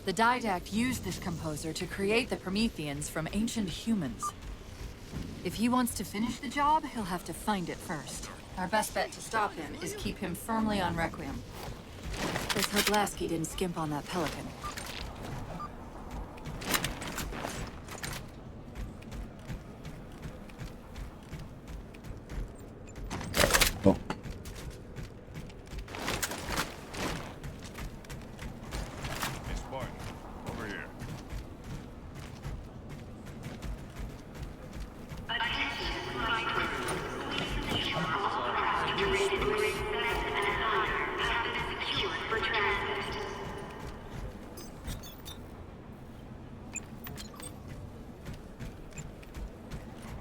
The Didact used this composer to create the Prometheans from ancient humans. If he wants to finish the job, he'll have to find it first. Our best bet to stop him is keep him firmly on Requiem. Let's hope Lasky didn't skimp on that Pelican. Oh. Hey, Spartan, over here.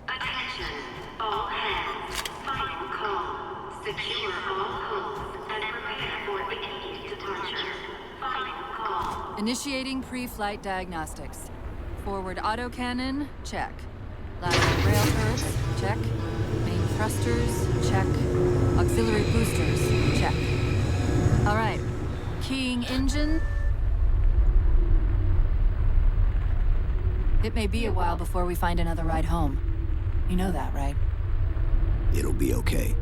Attention, all hands. Final call. Secure all holds and prepare for immediate departure. Final call. Initiating pre-flight diagnostics. Forward autocannon, check. Lateral rail curves, check. Main thrusters, check. Auxiliary boosters, check. All right. Keying engine. It may be a while before we find another ride home. You know that, right? It'll be okay.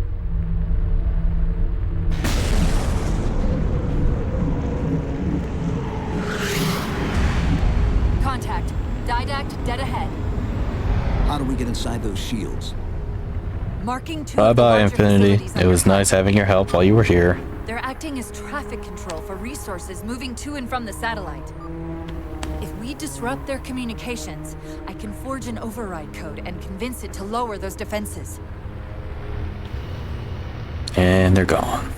Contact. Didact dead ahead. How do we get inside those shields? Marking two Bye bye, larger Infinity. facilities It was nice having your help while you were here. They're acting as traffic control for resources moving to and from the satellite. If we disrupt their communications, I can forge an override code and convince it to lower those defenses. And they're gone.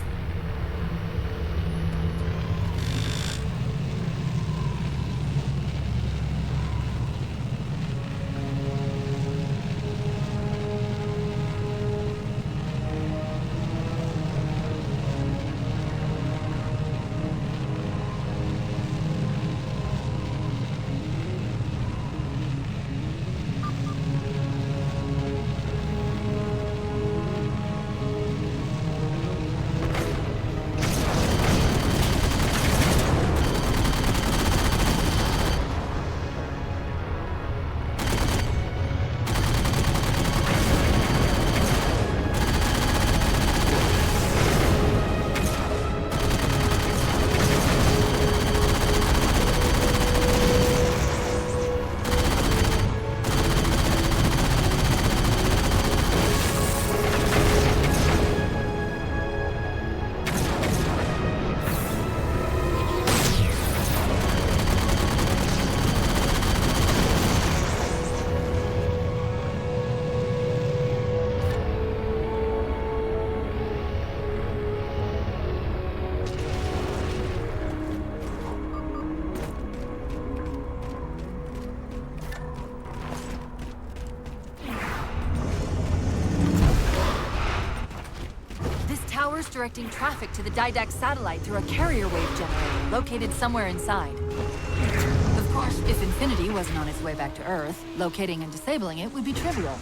Tower's directing traffic to the Didact satellite through a carrier wave generator located somewhere inside. Of course, if Infinity wasn't on its way back to Earth, locating and disabling it would be trivial.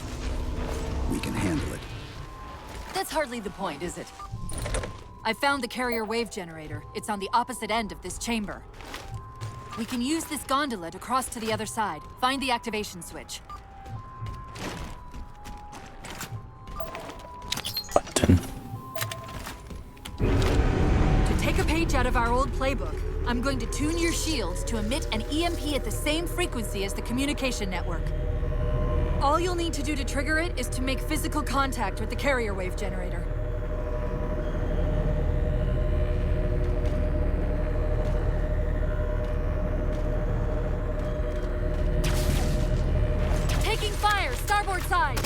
We can handle it. That's hardly the point, is it? I found the carrier wave generator. It's on the opposite end of this chamber. We can use this gondola to cross to the other side. Find the activation switch. Button. To take a page out of our old playbook, I'm going to tune your shields to emit an EMP at the same frequency as the communication network. All you'll need to do to trigger it is to make physical contact with the carrier wave generator. Taking fire, starboard side!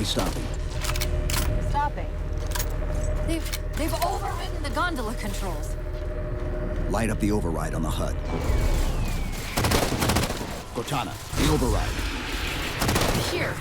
Stopping. Stopping? They've overridden the gondola controls. Light up the override on the HUD. Cortana, the override. Here.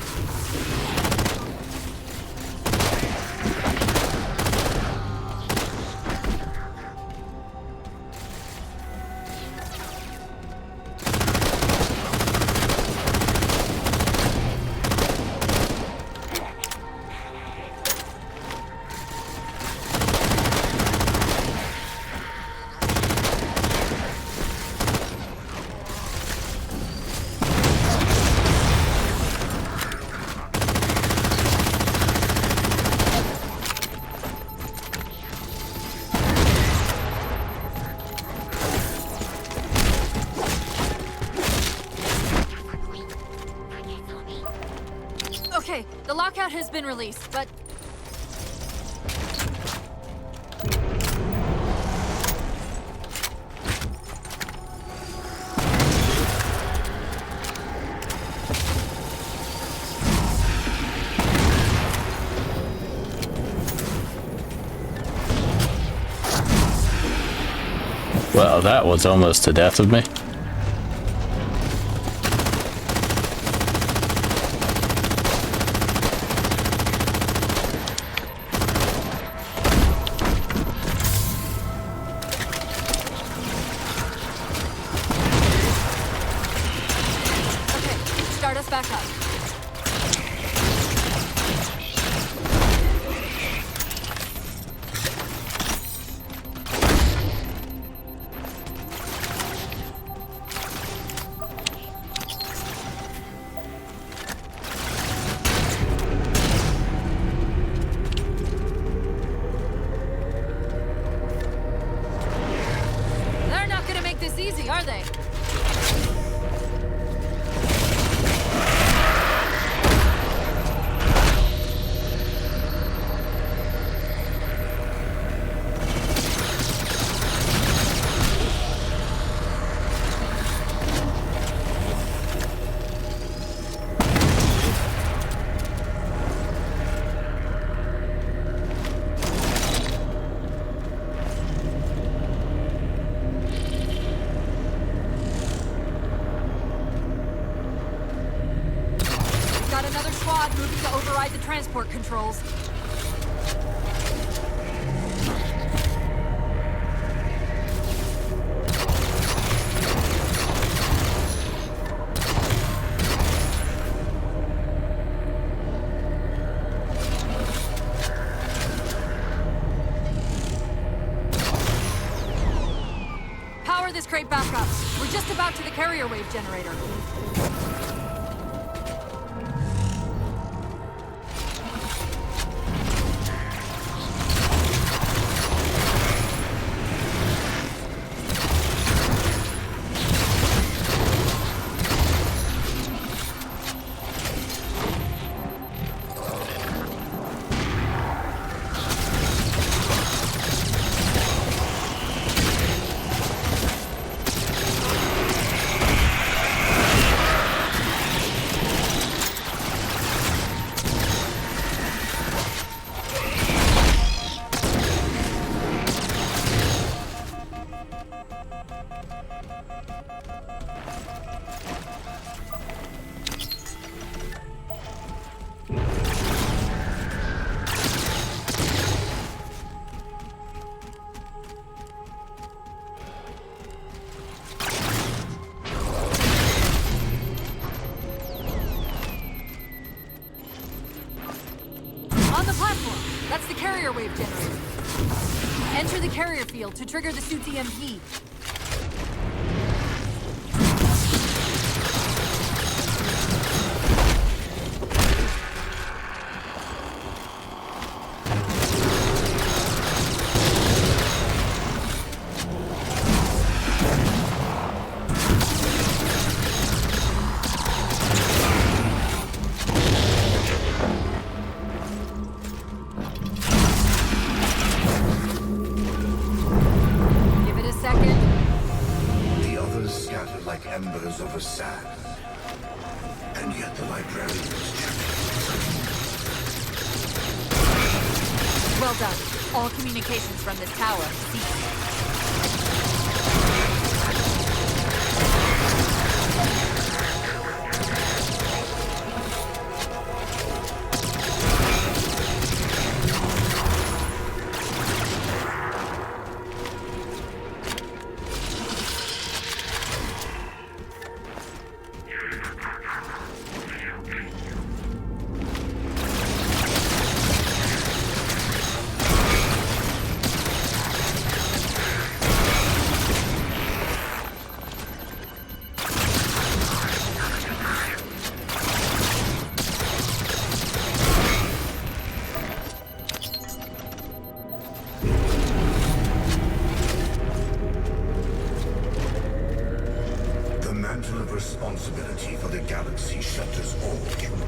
The lockout has been released, but... Well, that was almost the death of me. Start us back up. They're not gonna make this easy, are they? Got another squad moving to override the transport controls. Power this crate back up. We're just about to the carrier wave generator. On the platform! That's the carrier wave generator. Enter the carrier field to trigger the suit's EMP. Give it a second. The others scattered like embers over sand. And yet the librarian was Well done. All communications from this tower cease. The mantle of responsibility for the galaxy shutters all human.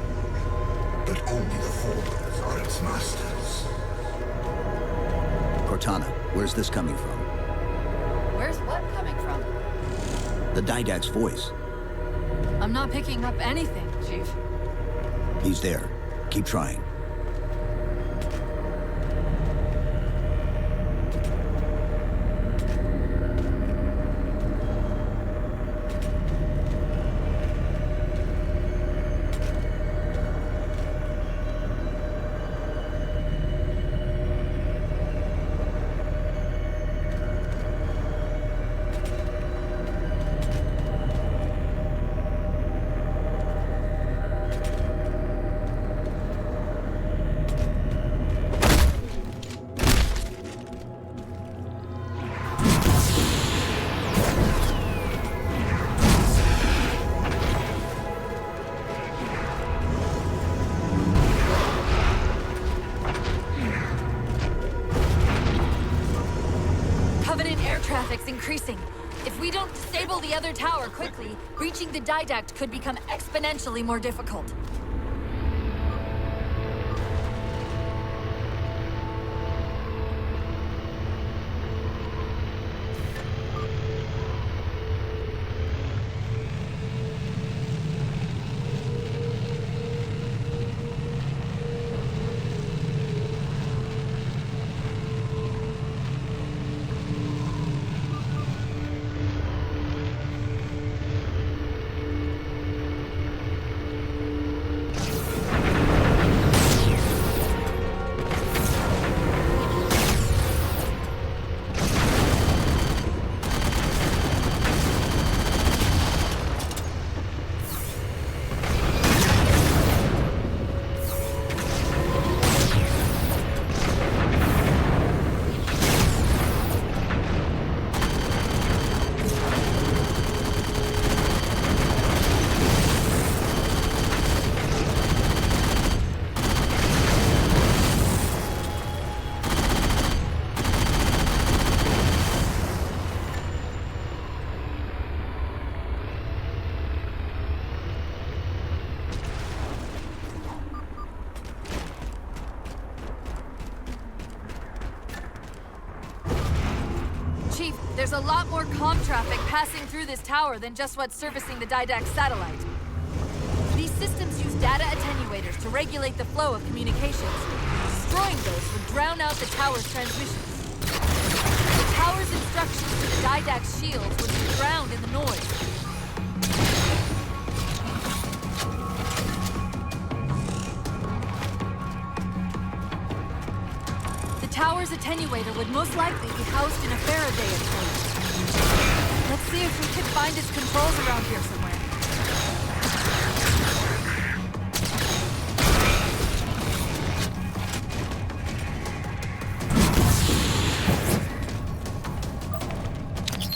but only the Forerunners are its masters. Cortana, where's this coming from? Where's what coming from? The Didact's voice. I'm not picking up anything, Chief. He's there. Keep trying. Traffic's increasing. If we don't disable the other tower quickly, reaching the Didact could become exponentially more difficult. Chief, there's a lot more comm traffic passing through this tower than just what's servicing the Didact satellite. These systems use data attenuators to regulate the flow of communications. Destroying those would drown out the tower's transmissions. The tower's instructions to the Didact's shields would be drowned in the noise. The tower's attenuator would most likely be housed in a Faraday enclosure. Let's see if we can find its controls around here somewhere.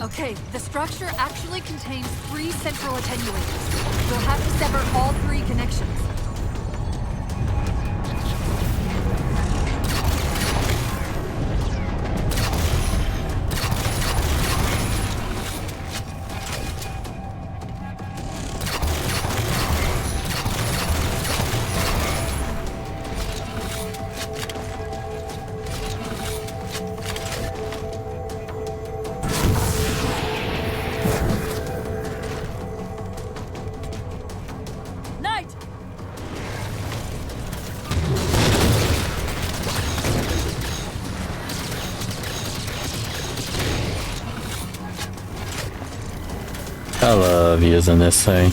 Okay, the structure actually contains 3 central attenuators. We'll have to sever all 3 connections. I love using this thing.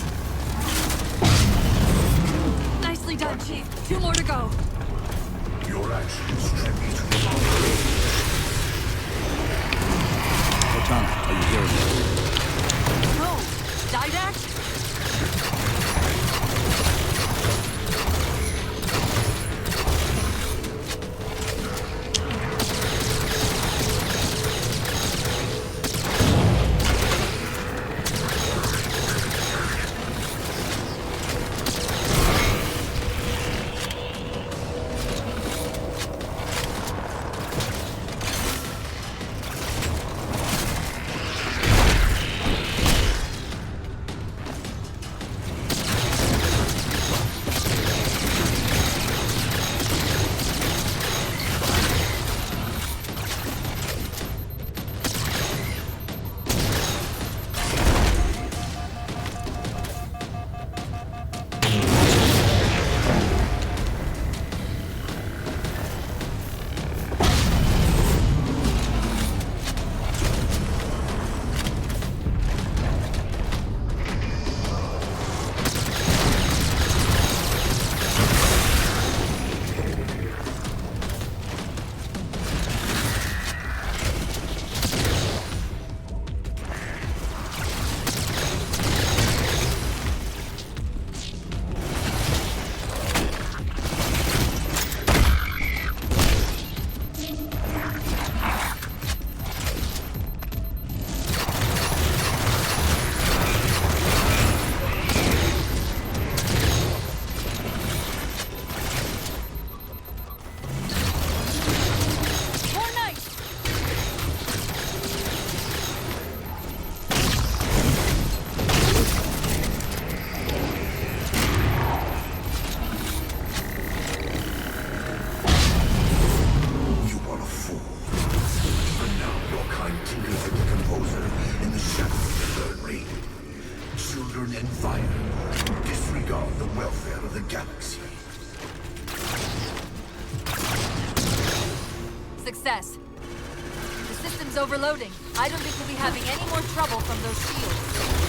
Nicely done, Chief. 2 more to go. Your actions trip me to Cortana, are you hearing me? No! Didact? shadows of the third ring. Children and fire. Disregard the welfare of the galaxy. Success. The system's overloading. I don't think we'll be having any more trouble from those shields.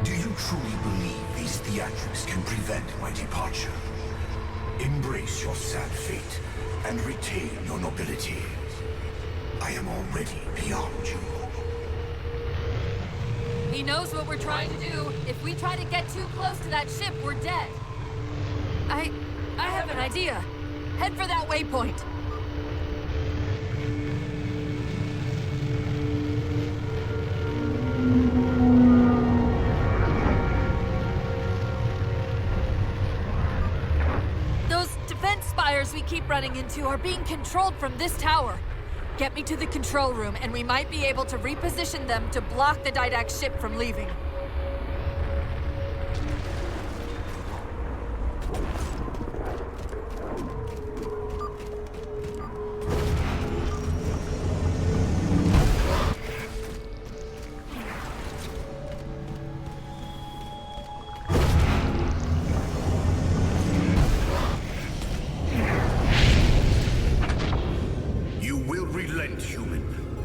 Do you truly believe these theatrics can prevent my departure? Embrace your sad fate and retain your nobility. I am already beyond you. He knows what we're trying to do. If we try to get too close to that ship, we're dead. I have an idea. Head for that waypoint. Those defense spires we keep running into are being controlled from this tower. Get me to the control room, and we might be able to reposition them to block the Didact ship from leaving.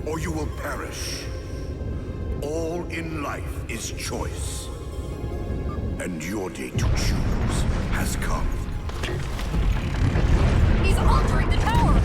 Or you will perish. All in life is choice. And your day to choose has come. He's altering the tower!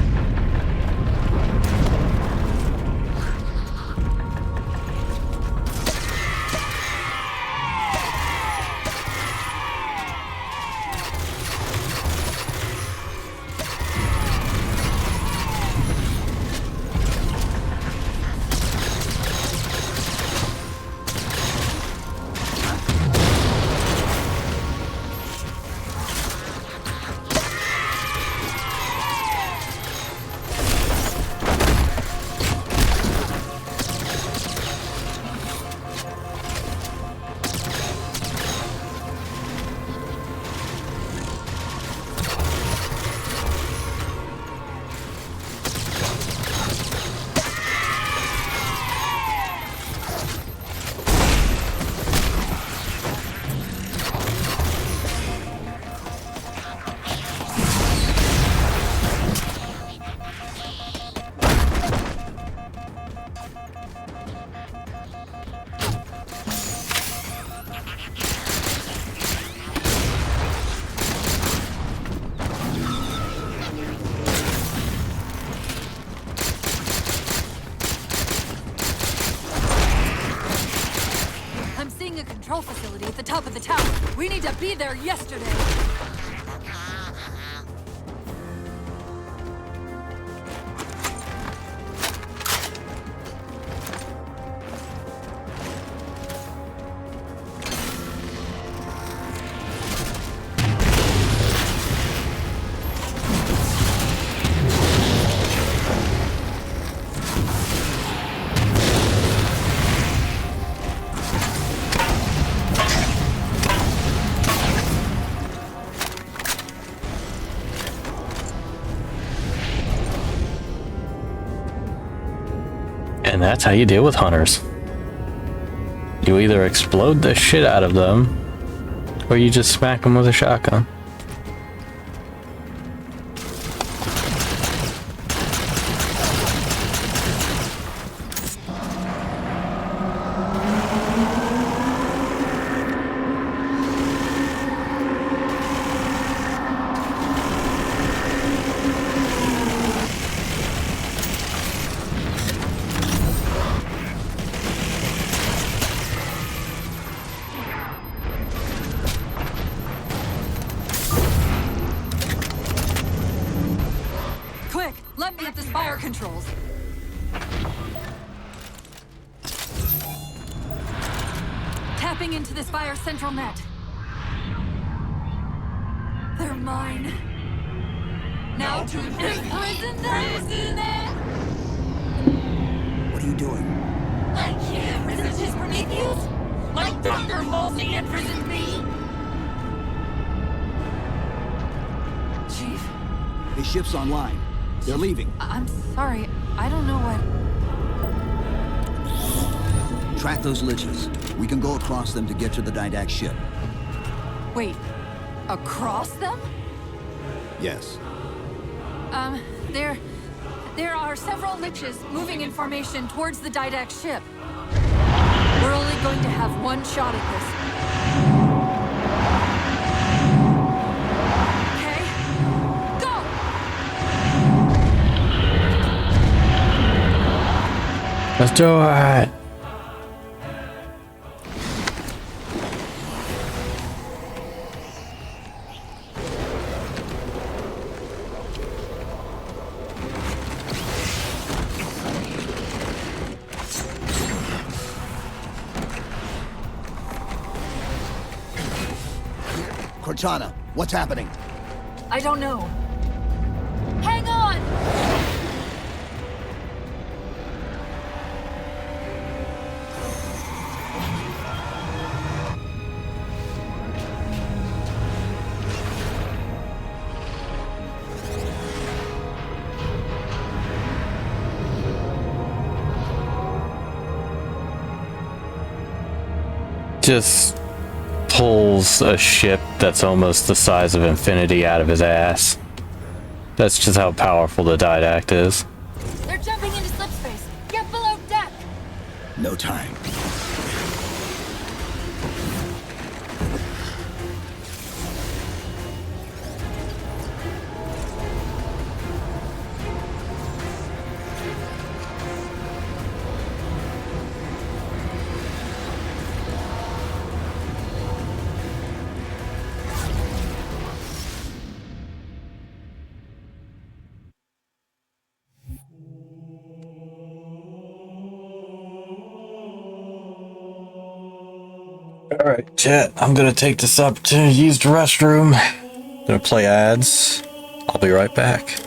Control facility at the top of the tower. We need to be there yesterday. And that's how you deal with hunters. You either explode the shit out of them, or you just smack them with a shotgun. controls. Tapping into this fire central net. They're mine. Now to imprison them! What are you doing? I can't resist his Prometheus! Like Dr. Halsey imprisoned me! Chief? His ship's online. They're leaving. I'm sorry. I don't know what... Track those liches. We can go across them to get to the Didact ship. Wait. Across them? Yes. There are several liches moving in formation towards the Didact ship. We're only going to have one shot at this. Okay? Go! Let's do it! Cortana, what's happening? I don't know. Hang on! Just pulls a ship that's almost the size of Infinity out of his ass. That's just how powerful the Didact is. They're jumping into slip space. Get below deck! No time. Alright, chat, I'm gonna take this opportunity to use the restroom. Gonna play ads. I'll be right back.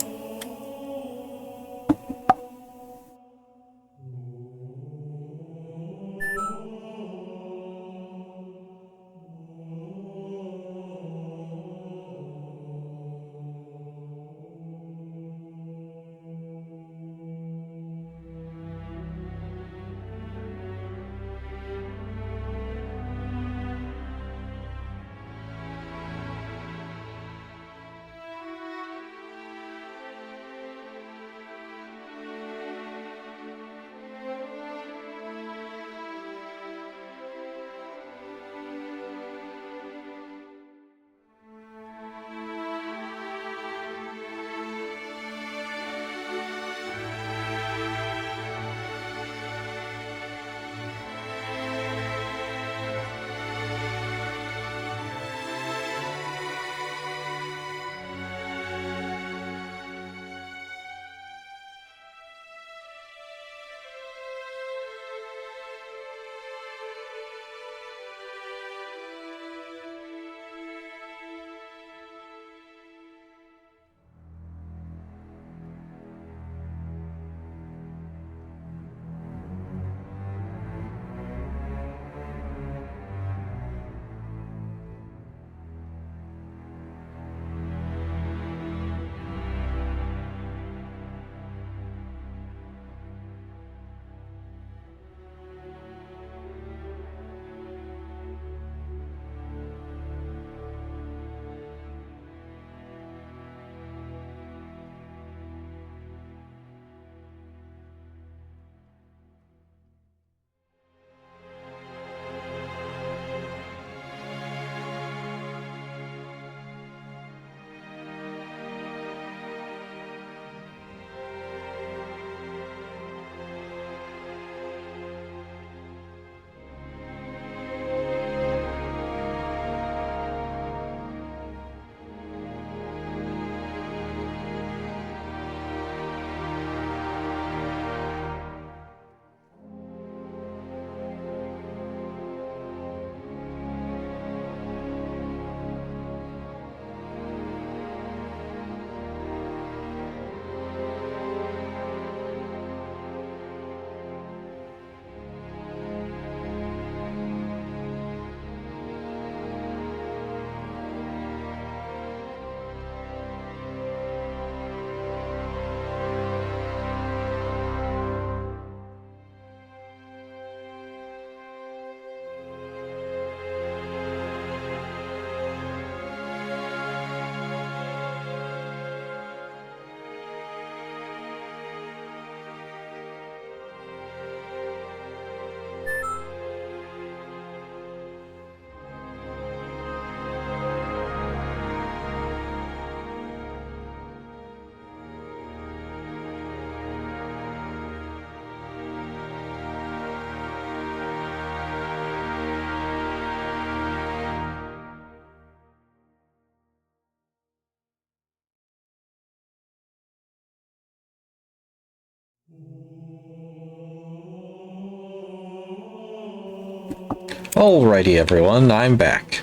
Alrighty, everyone, I'm back.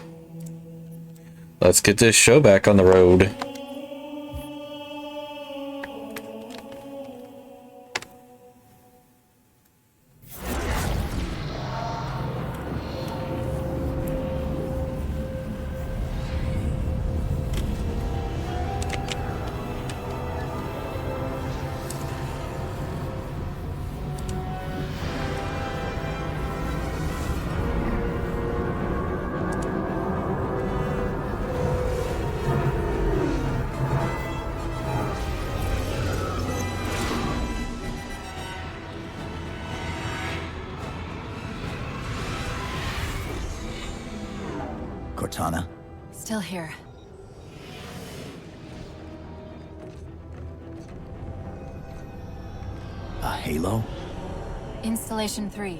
Let's get this show back on the road. Cortana? Still here. A halo? Installation 3.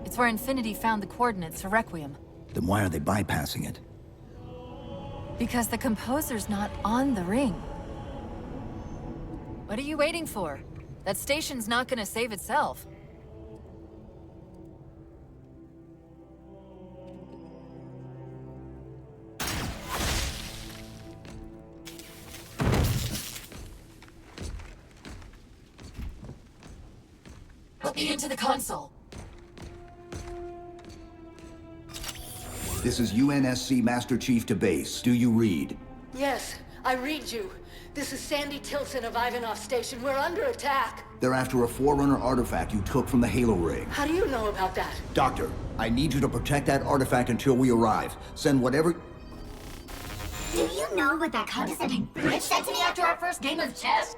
It's where Infinity found the coordinates for Requiem. Then why are they bypassing it? Because the composer's not on the ring. What are you waiting for? That station's not gonna save itself. Put me into the console. This is UNSC Master Chief to base. Do you read? Yes, I read you. This is Sandy Tilson of Ivanov Station. We're under attack. They're after a Forerunner artifact you took from the Halo ring. How do you know about that? Doctor, I need you to protect that artifact until we arrive. Send whatever... Do you know what that condescending bitch said to me after our first game of chess?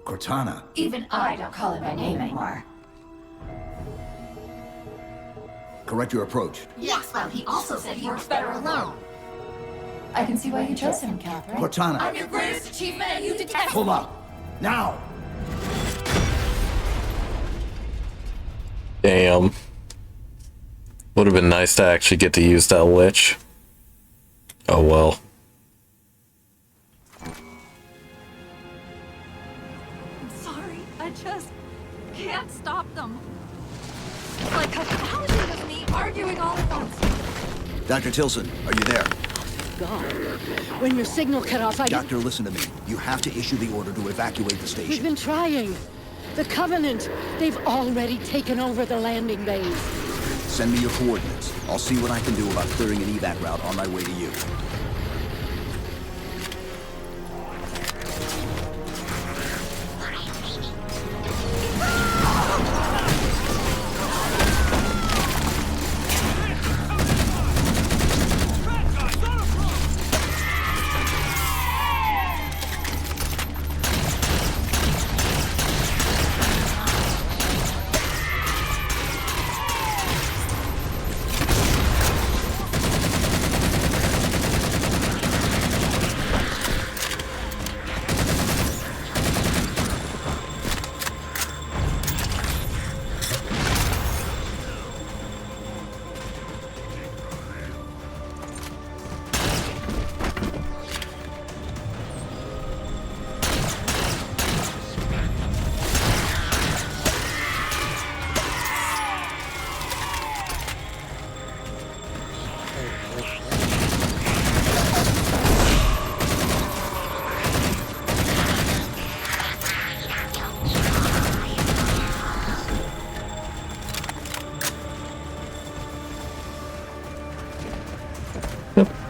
Cortana. Even I don't call him by name anymore. Correct your approach. Yes, well, he also said he works better alone. I can see why you chose him, Catherine. Cortana. I'm your greatest achievement and you detest Pull me. up. Now! Damn. Would have been nice to actually get to use that lich. Oh well. I'm sorry, I just can't stop them. It's like a thousand of me arguing all at once. Dr. Tilson, are you there? God. When your signal cut off, Doctor, listen to me. You have to issue the order to evacuate the station. We've been trying. The Covenant, they've already taken over the landing bays. Send me your coordinates. I'll see what I can do about clearing an evac route on my way to you.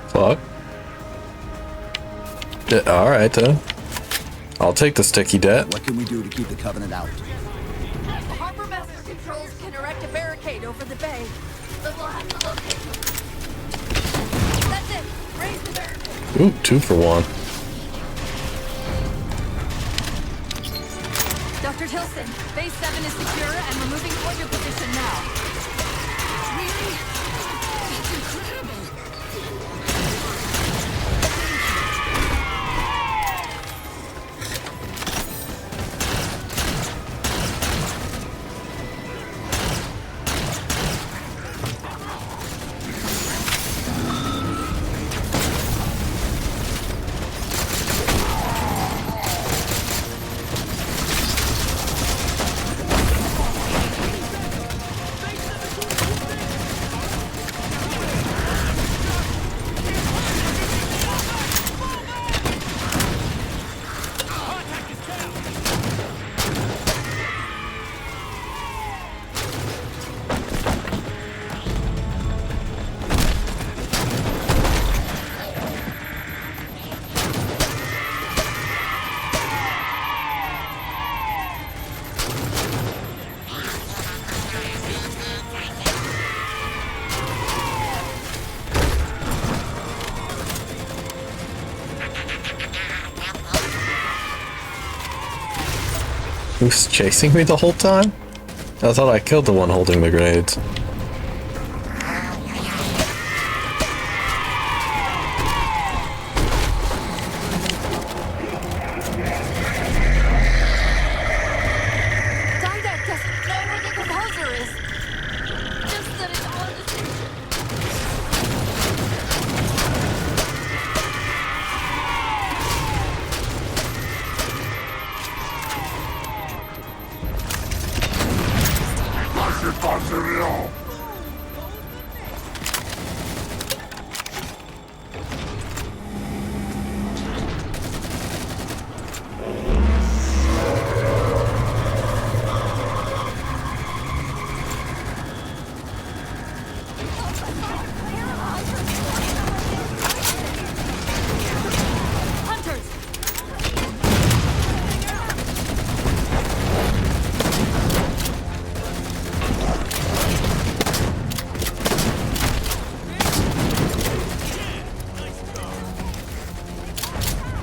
Fuck. Alright then. I'll take the sticky debt. What can we do to keep the Covenant out? The harbor master controls can erect a barricade over the bay. But we'll have to locate them. That's it. Raise the barricade. Ooh, 2 for 1. Dr. Tilson, base 7 is secure and we're moving toward your position now. Really? That's incredible. Who's chasing me the whole time? I thought I killed the one holding the grenades. Didac doesn't know where the composer is. Just that it's on the station.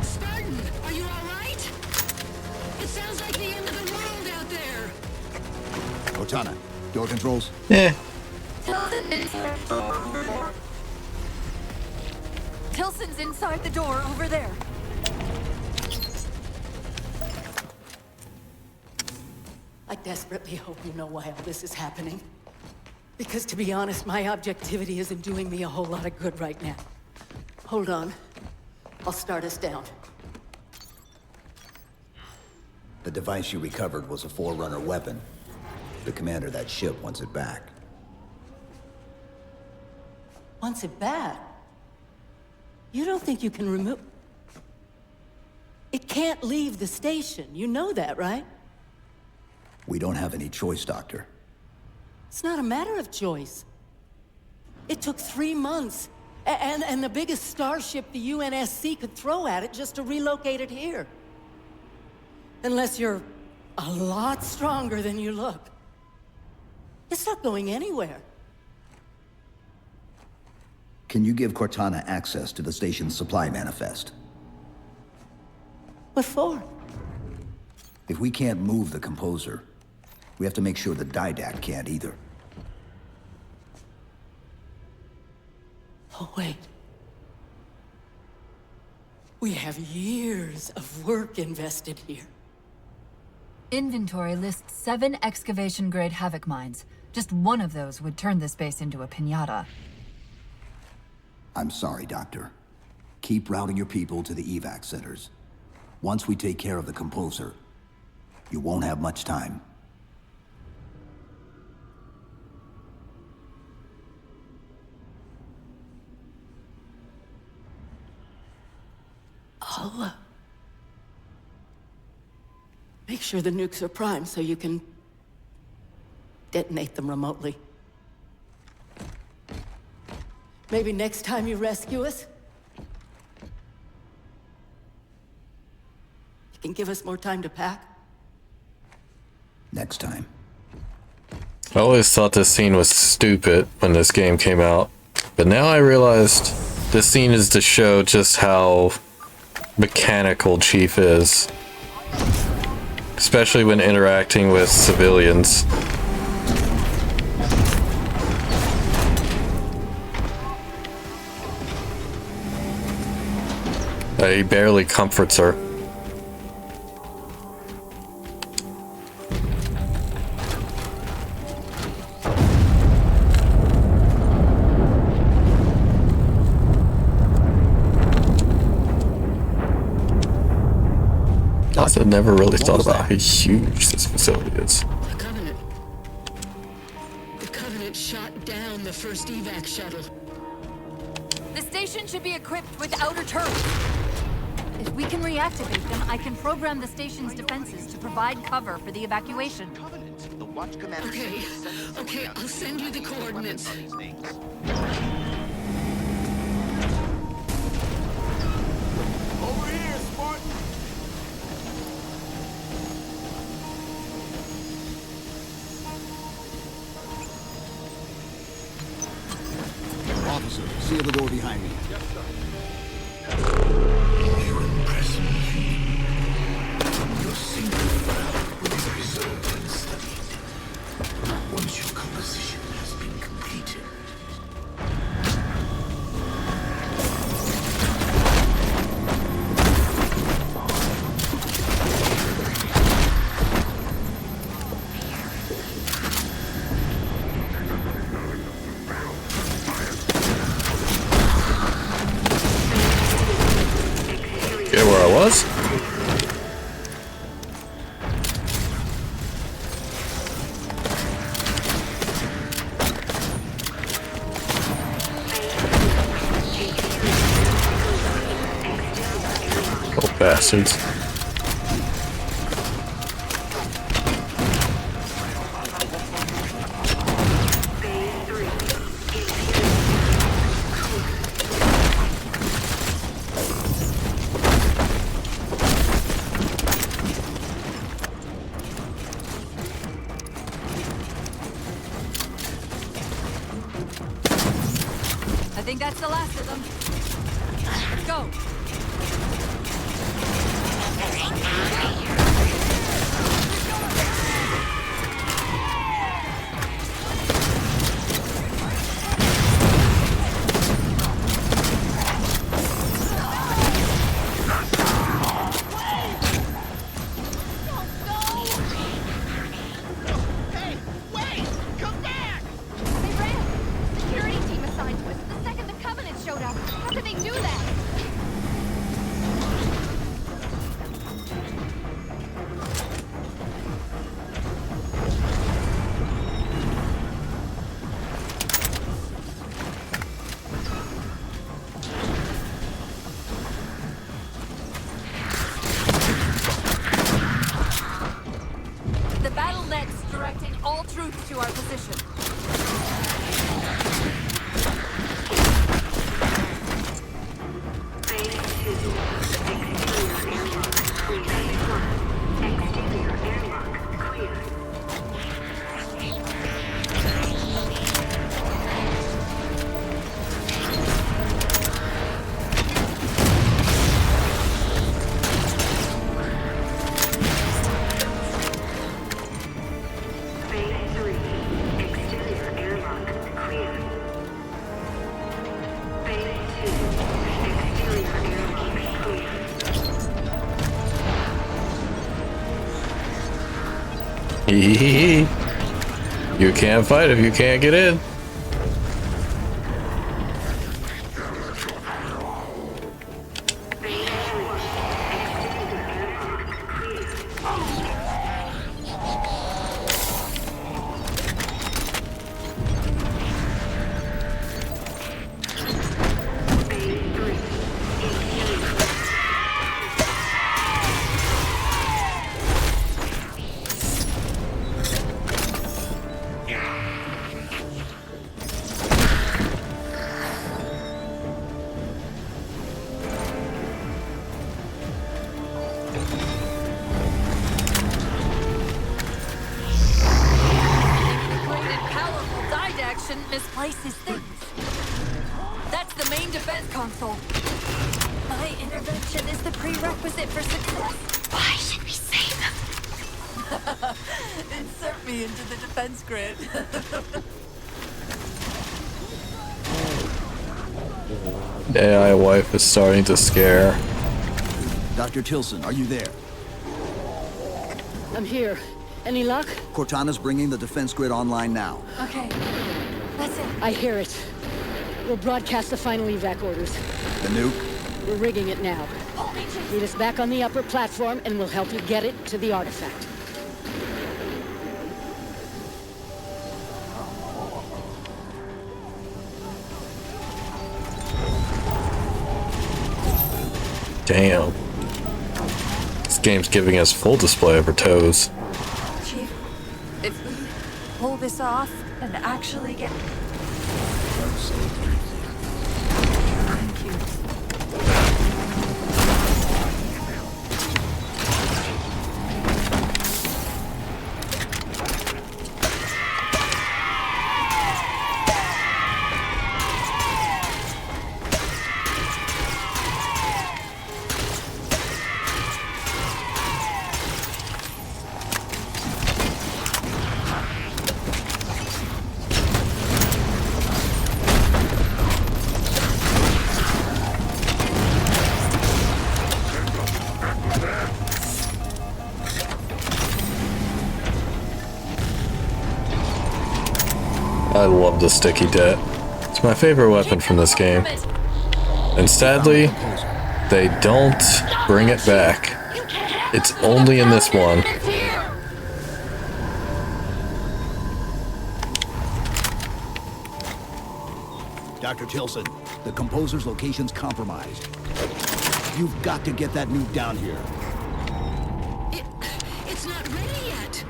Spartan, are you all right? It sounds like the end of the world out there. Cortana, door controls? Yeah. Tilson's inside the door over there. I desperately hope you know why all this is happening. Because to be honest, my objectivity isn't doing me a whole lot of good right now. Hold on. I'll start us down. The device you recovered was a Forerunner weapon. The commander of that ship wants it back. Wants it back? You don't think you can remove... It can't leave the station. You know that, right? We don't have any choice, Doctor. It's not a matter of choice. It took 3 months. And the biggest starship the UNSC could throw at it just to relocate it here. Unless you're a lot stronger than you look. It's not going anywhere. Can you give Cortana access to the station's supply manifest? What for? If we can't move the composer, we have to make sure the Didac can't either. Oh, wait. We have years of work invested here. Inventory lists 7 excavation-grade Havoc mines. Just one of those would turn this base into a piñata. I'm sorry, Doctor. Keep routing your people to the evac centers. Once we take care of the composer, you won't have much time. I'll, make sure the nukes are primed so you can detonate them remotely. Maybe next time you rescue us, you can give us more time to pack. Next time. I always thought this scene was stupid when this game came out, but now I realized this scene is to show just how mechanical Chief is. Especially when interacting with civilians. He barely comforts her. I never really thought about how huge this facility is. The Covenant shot down the first evac shuttle. The station should be equipped with outer turrets. If we can reactivate them, I can program the station's defenses to provide cover for the evacuation. Okay, I'll send you the coordinates. Over here, Spartan! Officer, seal the door behind me. Yes, sir. You impress me. Your single file is was? Oh, bastards. I think that's the last of them. Let's go. All troops to our position. You can't fight if you can't get in. Misplaces things. That's the main defense console. My intervention is the prerequisite for success. Why should we save them? Insert me into the defense grid. AI wife is starting to scare. Dr. Tilson, are you there? I'm here. Any luck? Cortana's bringing the defense grid online now. Okay. That's it. I hear it. We'll broadcast the final evac orders. The nuke? We're rigging it now. Meet us back on the upper platform and we'll help you get it to the artifact. Damn. This game's giving us full display of her toes. Chief, if we pull this off and actually get... Thank you. I love the sticky det. It's my favorite weapon from this game. And sadly, They don't bring it back. It's only in this one. Dr. Tilson, the composer's location's compromised. You've got to get that nuke down here. It's not ready yet.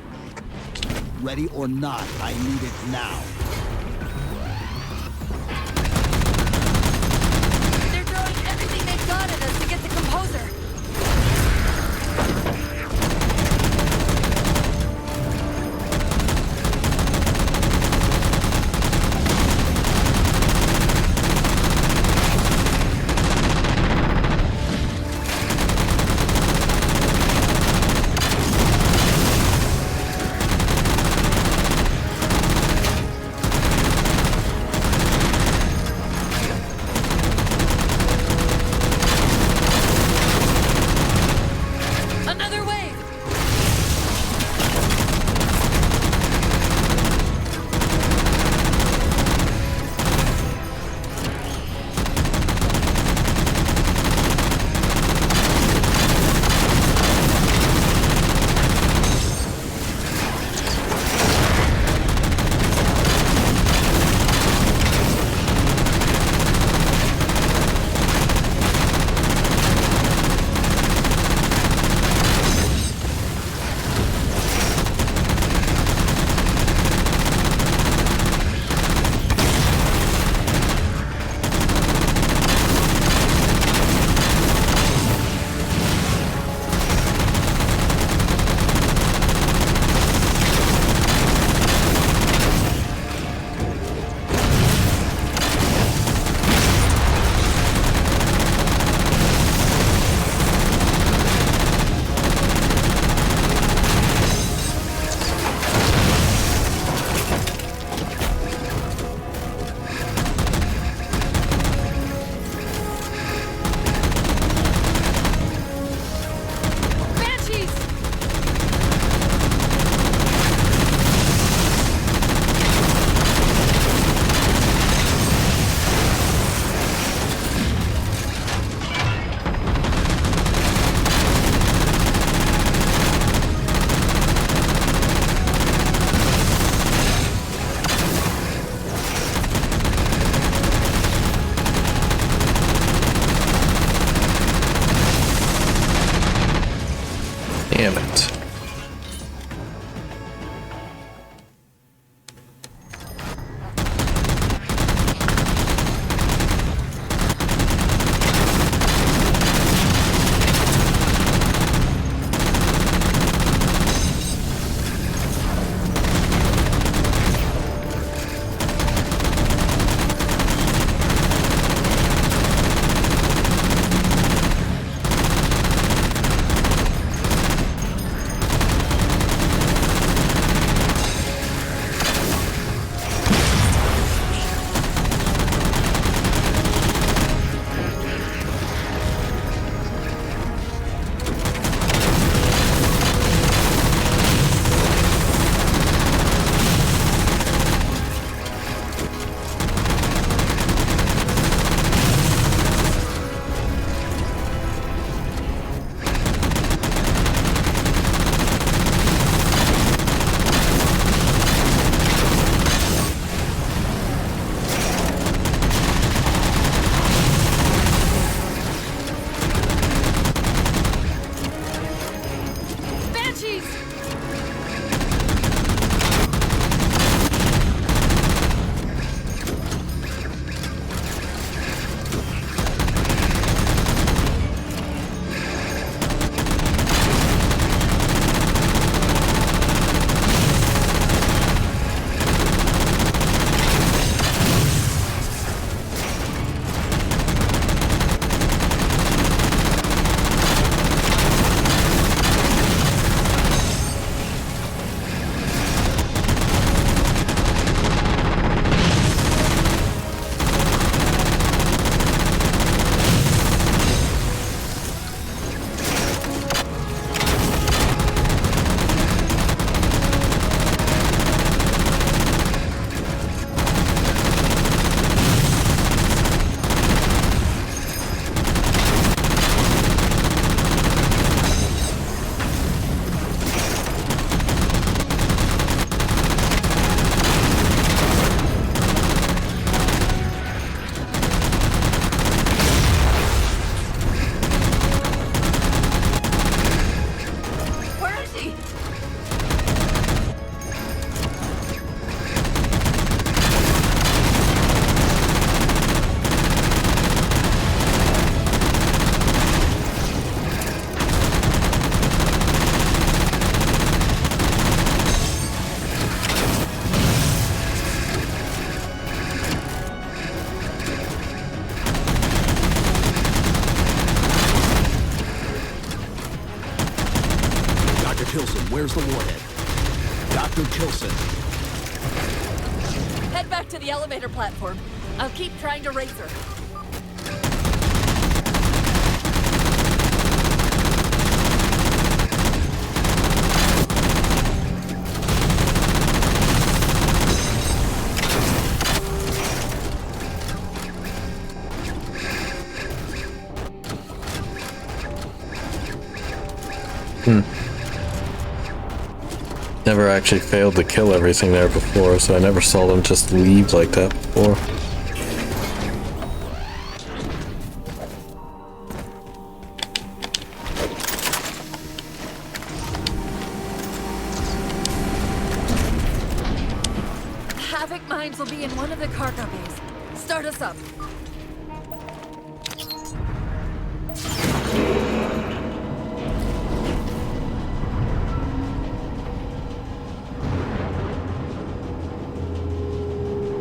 Ready or not, I need it now. They're throwing everything they've got at us to get the composer. Damn it. Tilson, where's the warhead? Dr. Tilson. Head back to the elevator platform. I'll keep trying to raise her. Never actually failed to kill everything there before, so I never saw them just leave like that before. Havoc mines will be in one of the cargo bays. Start us up.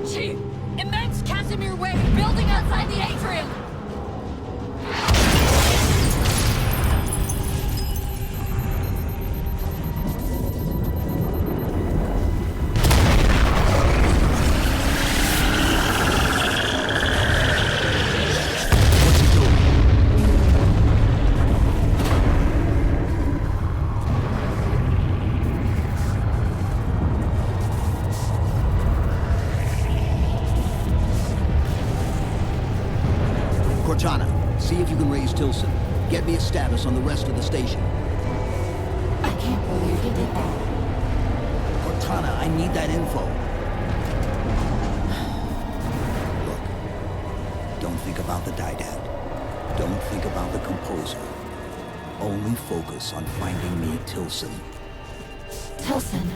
Chief! Immense Casimir wave building outside the atrium! Cortana, see if you can raise Tilson. Get me a status on the rest of the station. I can't believe you did that. Cortana, I need that info. Look, don't think about the Didact. Don't think about the composer. Only focus on finding me Tilson. Tilson.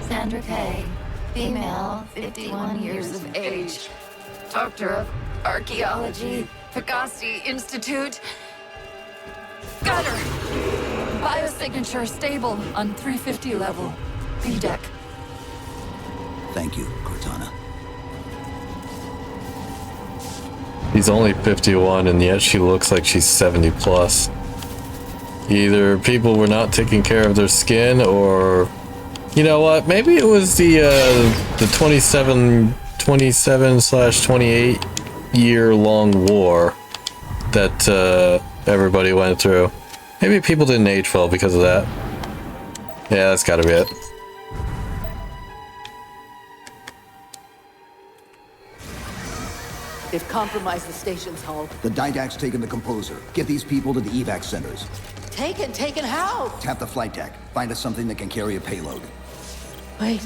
Sandra Kay. Female, 51 years of age. Doctor of Archaeology. Pegasi Institute. Got her! Biosignature stable on 350 level. B deck. Thank you, Cortana. She's only 51 and yet she looks like she's 70 plus. Either people were not taking care of their skin, or you know what, maybe it was the 27/28 year long war that everybody went through. Maybe people didn't age well because of that. Yeah, that's gotta be it. They've compromised the station's hull. The Didact's taken the composer. Get these people to the evac centers. Taken how? Tap the flight deck. Find us something that can carry a payload. Wait.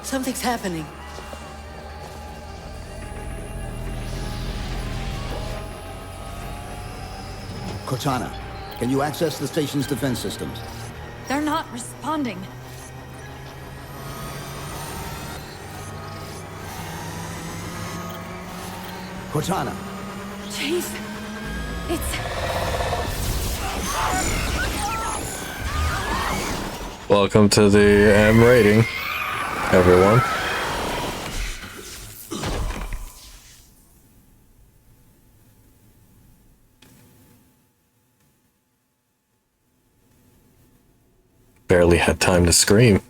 Something's happening. Cortana, can you access the station's defense systems? They're not responding. Cortana! Chief, it's... Welcome to the M rating, everyone. Barely had time to scream.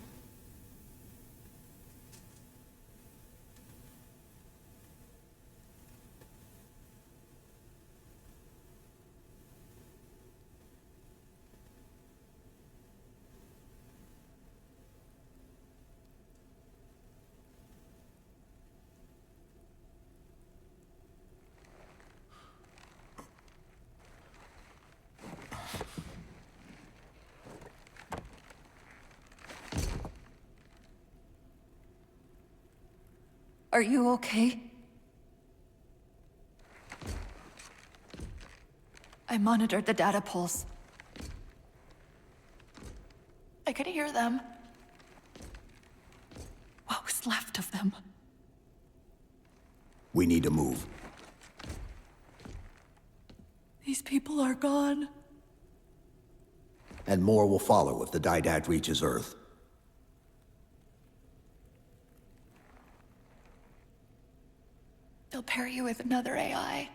Are you okay? I monitored the data pulse. I could hear them. What was left of them? We need to move. These people are gone. And more will follow if the Didact reaches Earth. They'll pair you with another AI.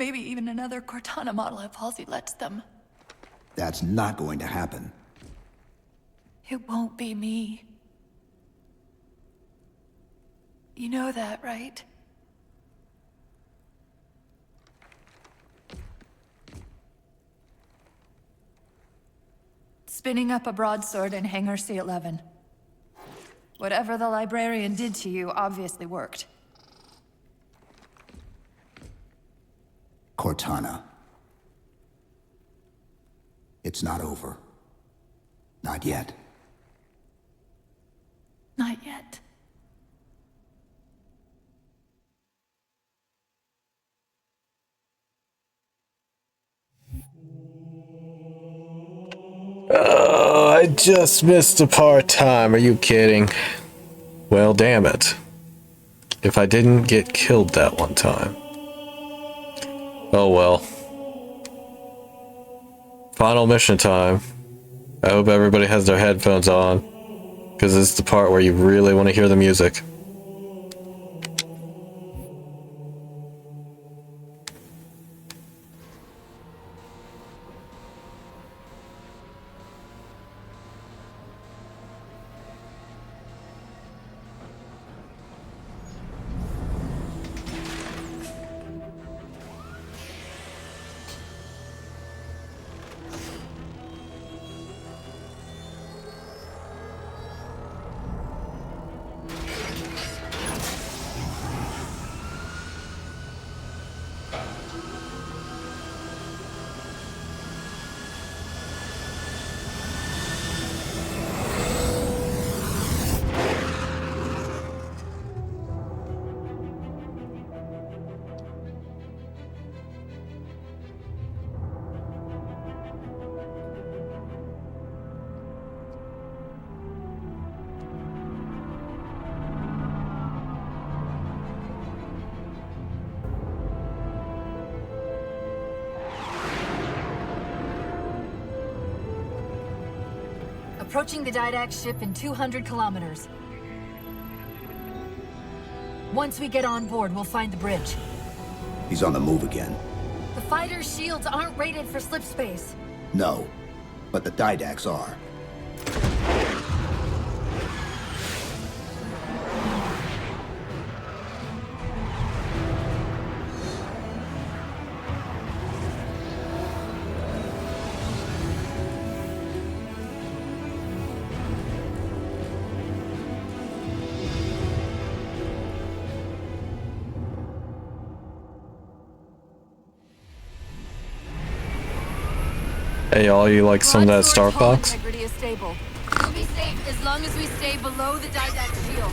Maybe even another Cortana model if Halsey lets them. That's not going to happen. It won't be me. You know that, right? Spinning up a broadsword in Hangar C-11. Whatever the librarian did to you obviously worked. Cortana. It's not over. Not yet. Not yet. Oh, I just missed the part-time. Are you kidding? Well, damn it. If I didn't get killed that one time. Oh well. Final mission time. I hope everybody has their headphones on, because it's the part where you really want to hear the music. Approaching the Didact ship in 200 kilometers. Once we get on board, we'll find the bridge. He's on the move again. The fighter's shields aren't rated for slip space. No, but the Didacts are. Hey y'all, you like some of that Star Fox? Integrity is stable. We'll be safe as long as we stay below the Didact shield.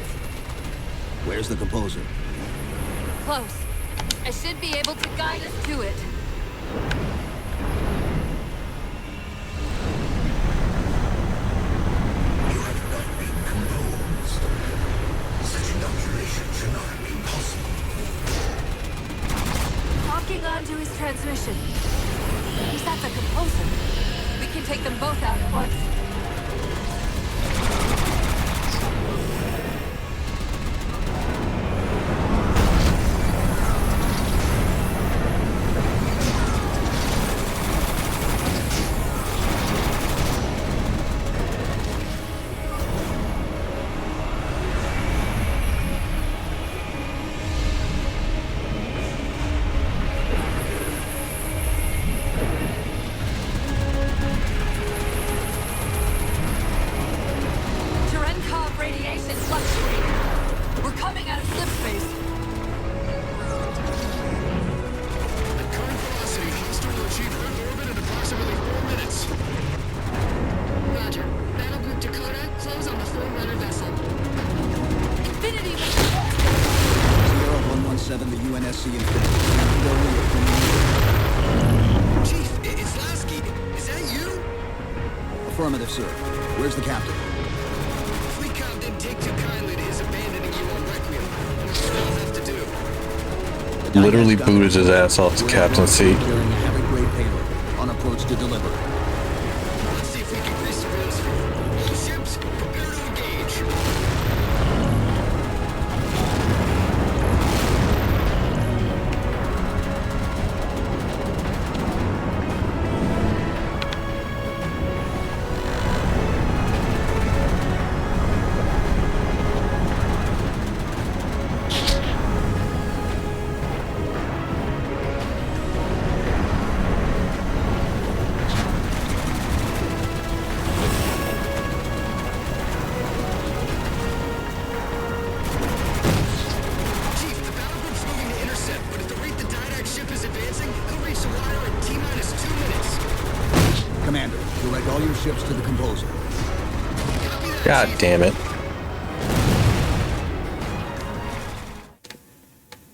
Where's the composer? Close. I should be able to guide us to it. You have not been composed. Such inoculation should not have been possible. Locking onto his transmission. He's at the composer. We can take them both out at once. Affirmative, sir. Where's the captain? Fleet Comm didn't take too kindly to his abandoning you on Requiem. What do you have to do? Literally booted his ass off the captain's seat. Carrying a heavy-grade payload on approach to deliver. Let's see if we can grease the wheels. All ships, prepare to engage. all your ships to the composer. God damn it.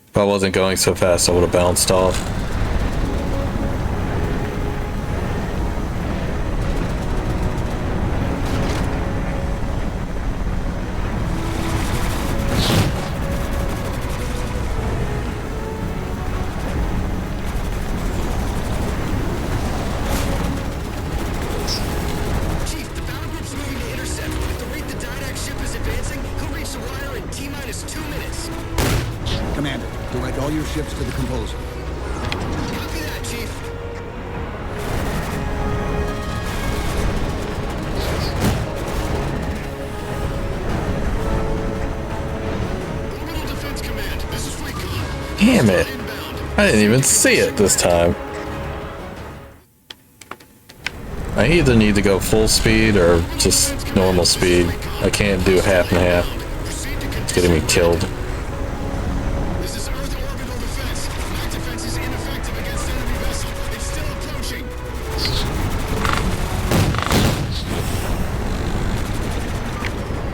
If I wasn't going so fast, I would have bounced off. Commander, direct all your ships to the composer. Copy that, Chief. Orbital Defense Command, this is Recon. Damn it. I didn't even see it this time. I either need to go full speed or just normal speed. I can't do half and half. It's getting me killed. This is Earth orbital defense. Night defense is ineffective against enemy vessel. It's still approaching.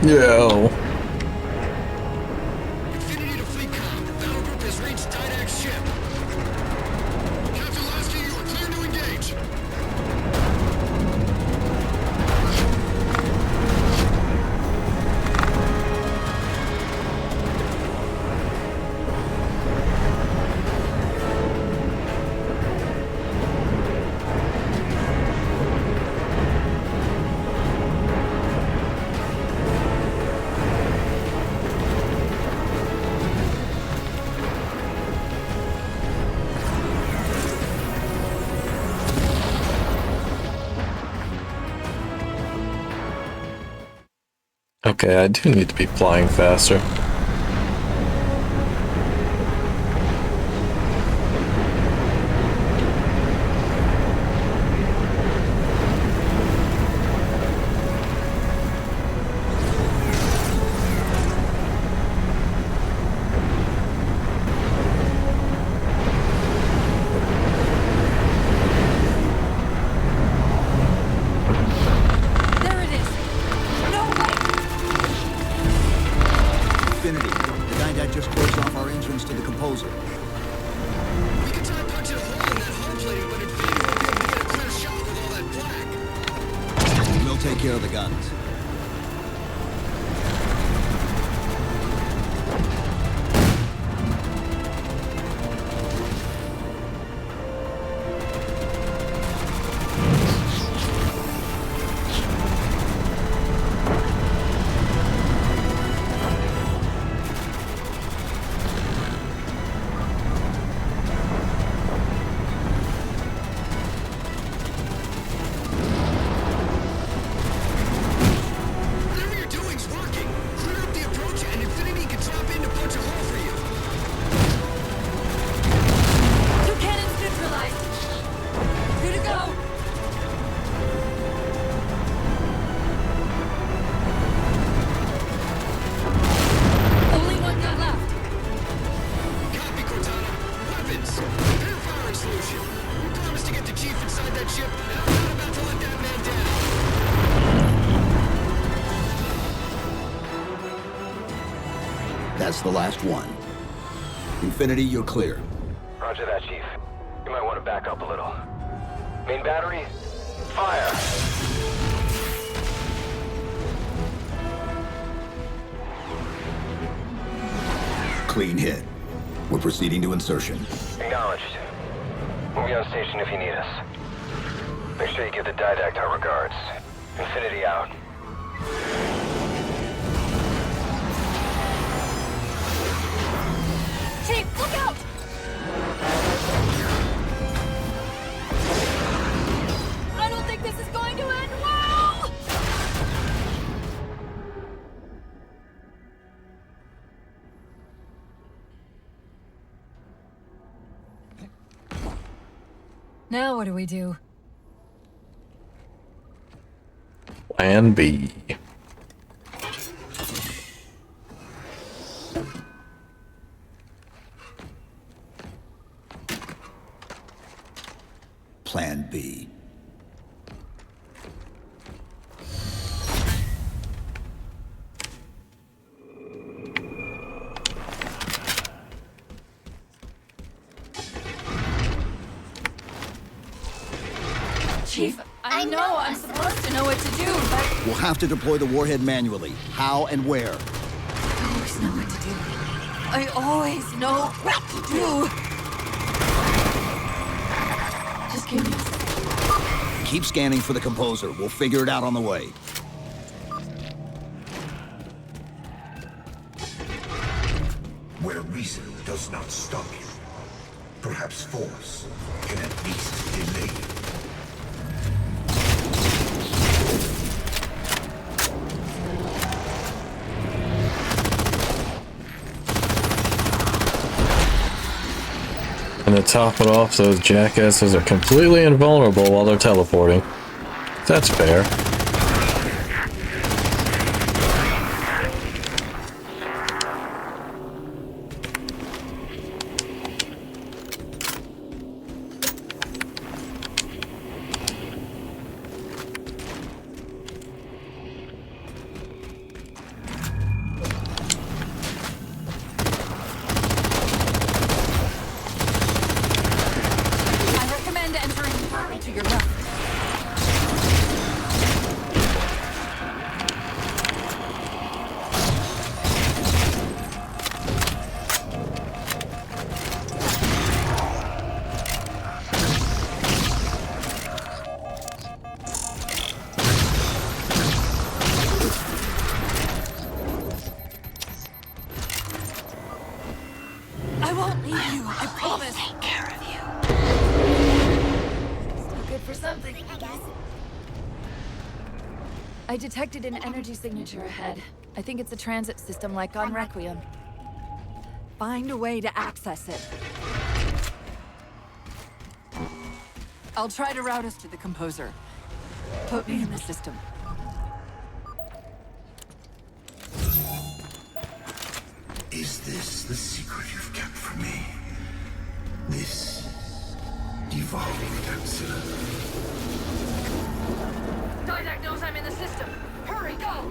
Yo. Infinity to fleet com. Battle group has reached Didac's ship. Captain Lasky, you are clear to engage. Okay, I do need to be flying faster. Take care of the guns. That's the last one. Infinity, you're clear. Roger that, Chief. You might want to back up a little. Main battery, fire! Clean hit. We're proceeding to insertion. Acknowledged. We'll be on station if you need us. Make sure you give the Didact our regards. Infinity out. Chief, look out! I don't think this is going to end well! Now what do we do? Plan B. Plan B. Chief, I know I'm supposed to know what to do, but... We'll have to deploy the warhead manually. How and where? I always know what to do. I always know what to do. Just give me a second. Keep scanning for the composer. We'll figure it out on the way. Where reason does not stop you, perhaps force can at least delay you. And to top it off, those jackasses are completely invulnerable while they're teleporting. That's fair. I detected an energy signature ahead. I think it's a transit system like on Requiem. Find a way to access it. I'll try to route us to the composer. Put me in the system. Is this the secret you've kept from me? This evolved capsule? Didac knows I'm in the system. Hurry, go!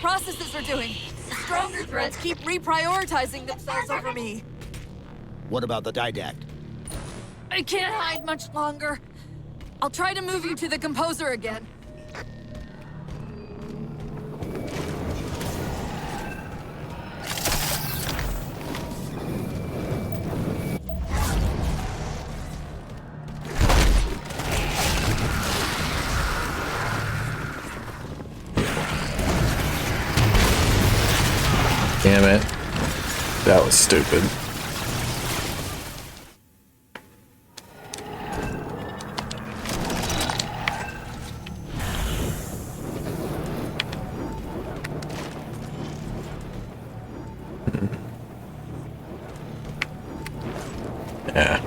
Processes are doing. The stronger threats keep reprioritizing themselves over me. What about the Didact? I can't hide much longer. I'll try to move you to the composer again. Damn it. That was stupid. Yeah.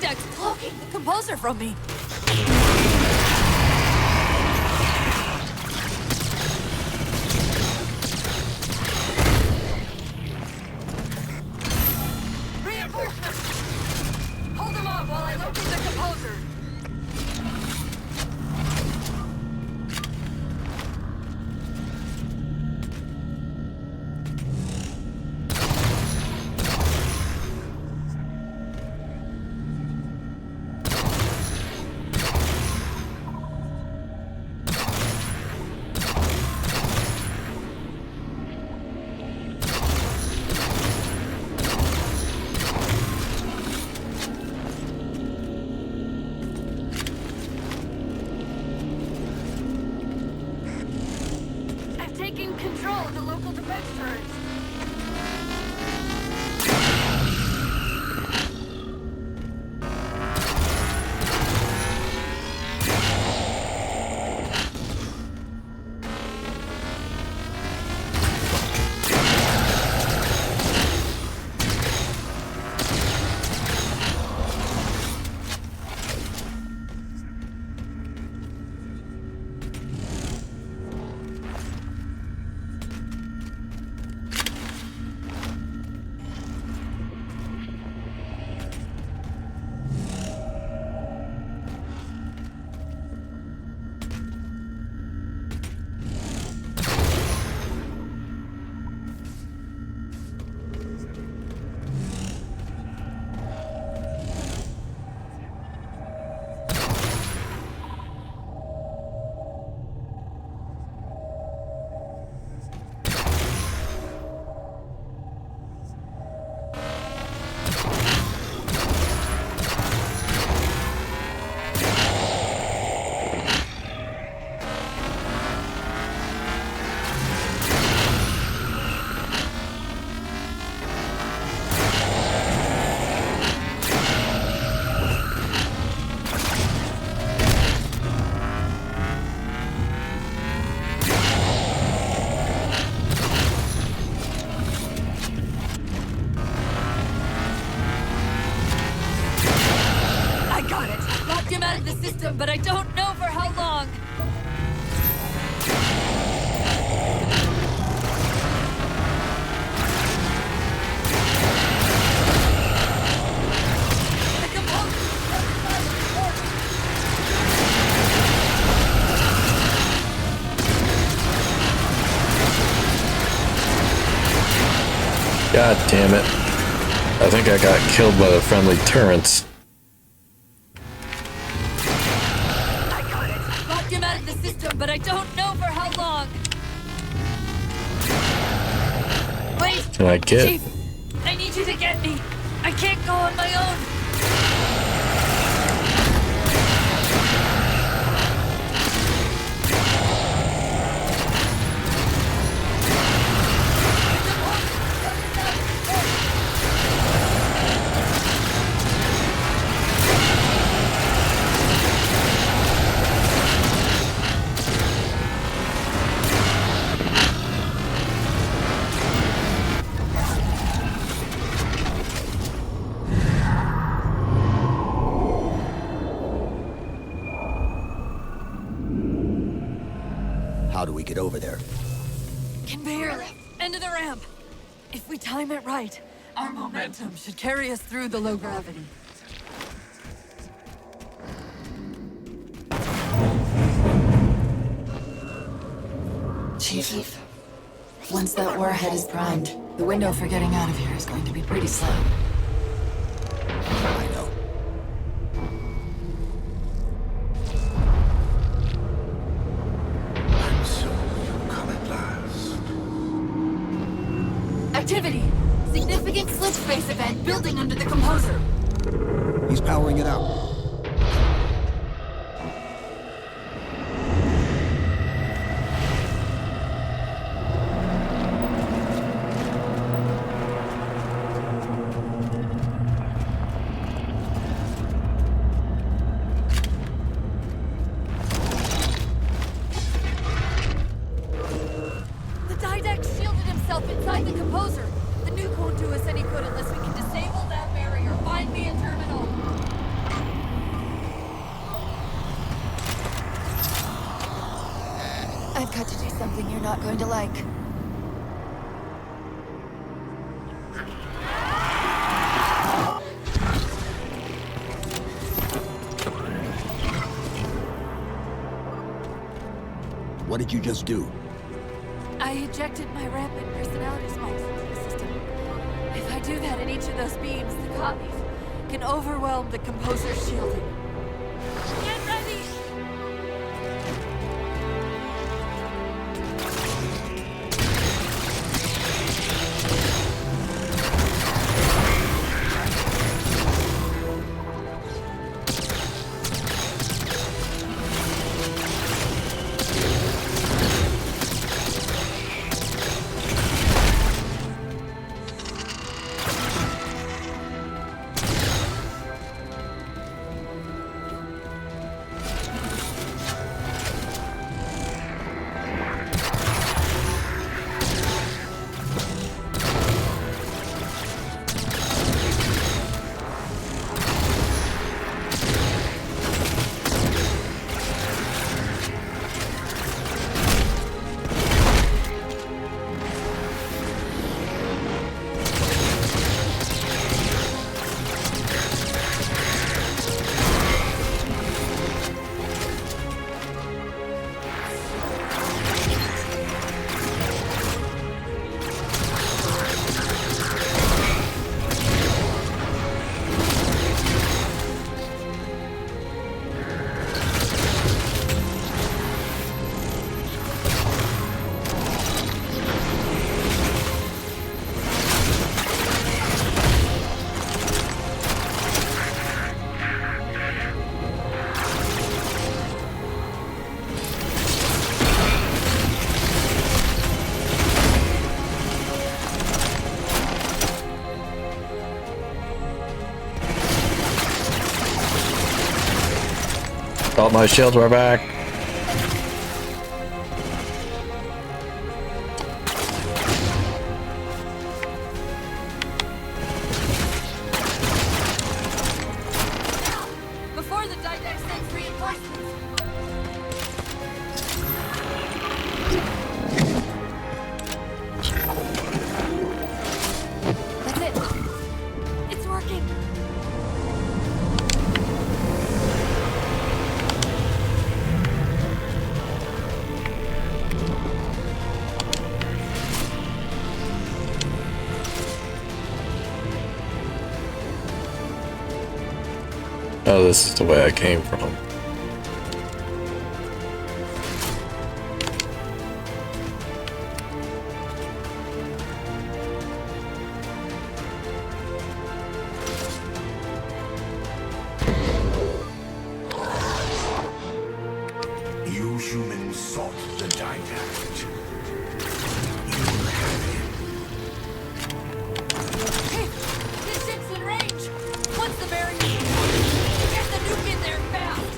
didact's cloaking the composer from me. Reinforcements! Hold them off while I locate the composer. Control of the local defense turrets. But I don't know for how long. God damn it. I think I got killed by the friendly turrets. But I don't know for how long. Wait! Can I get? Chief, I need you to get me. I can't go on my own. How do we get over there? Can barely. End of the ramp. If we time it right, our momentum should carry us through the low gravity. Chief, once that warhead is primed, the window for getting out of here is going to be pretty slow. I know. And so you come at last. Activity! Significant slip space event building under the composer. He's powering it out. Inside the composer. The nuke won't do us any good unless we can disable that barrier. Find me a terminal. shortcut to do something you're not going to like. What did you just do? I ejected my rampant personality spikes into the system. If I do that in each of those beams, the copies can overwhelm the composer's shielding. Get ready! Oh, my shields were back. Before the Didact sends reinforcements! That's it! It's working! Oh, this is the way I came from. You humans sought the Didact. You will have him. Hey! This ship's in range! What's the barrier? Get the nuke in there fast!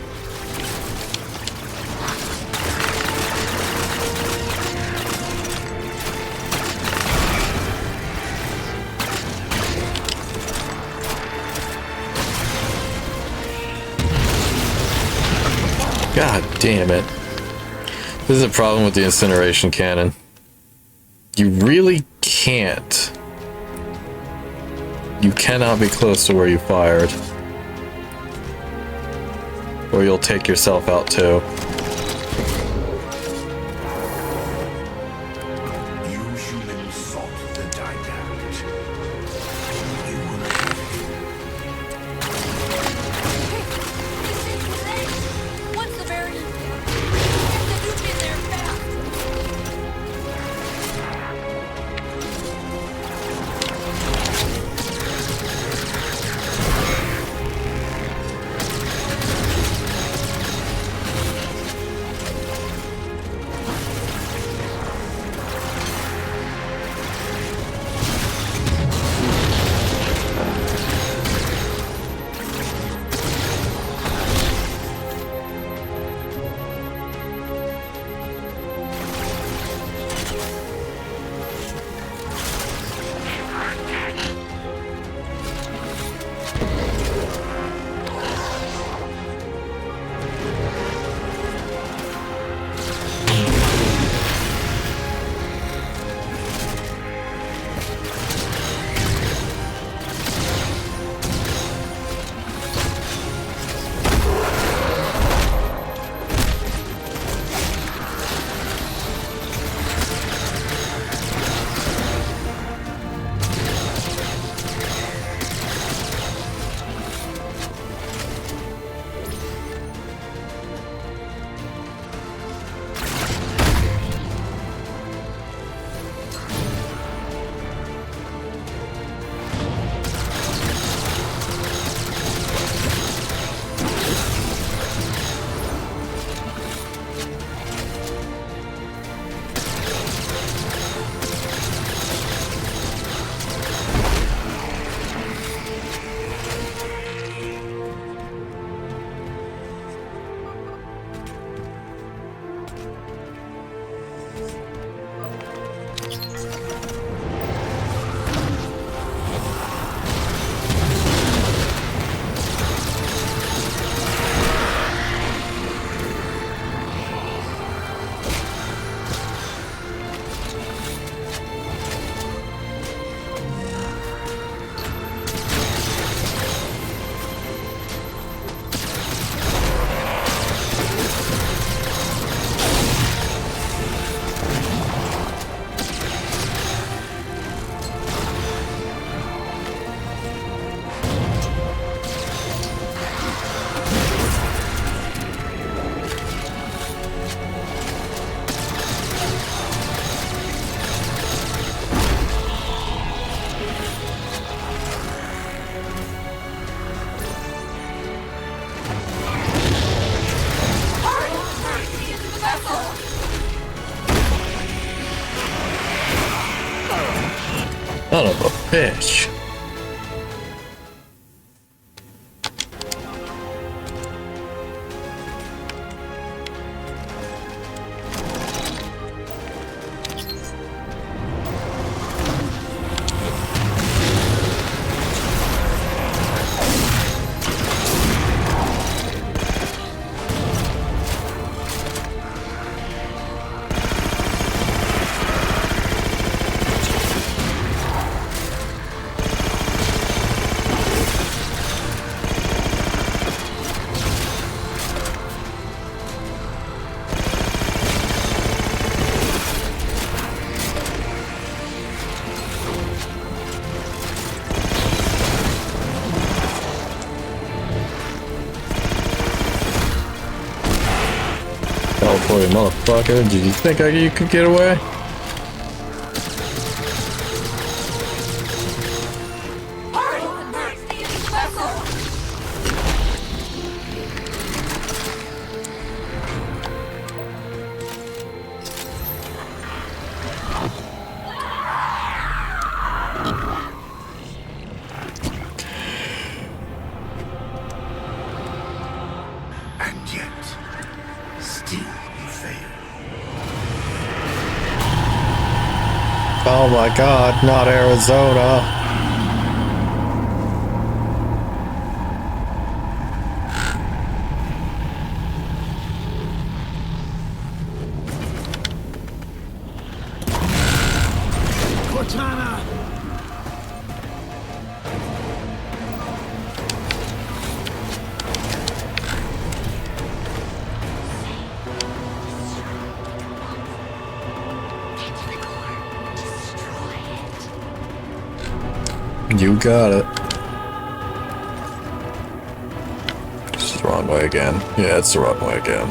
God damn it. This is a problem with the incineration cannon. You really can't. You cannot be close to where you fired. Or you'll take yourself out too. You humans sought the Didact. You will have This ship's in range! What's the barrier? Get the nuke in there fast! Son of a bitch. California motherfucker, did you think you could get away? And yet, still you fail. Oh my god, not Arizona. Cortana! You got it. It's the wrong way again. Yeah, it's the wrong way again.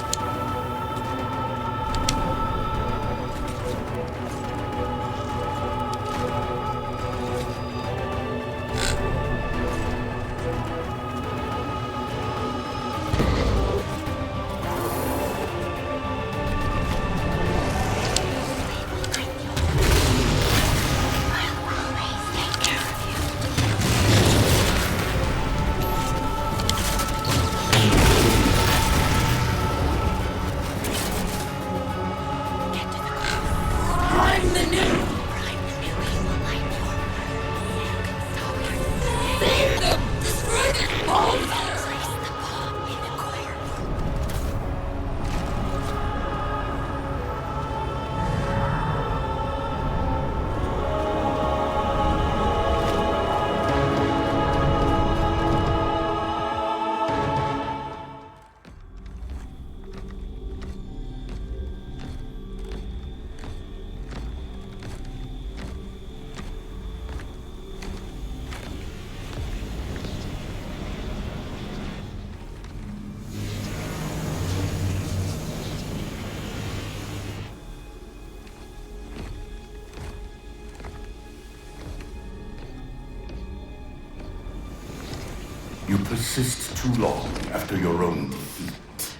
You persist too long after your own defeat.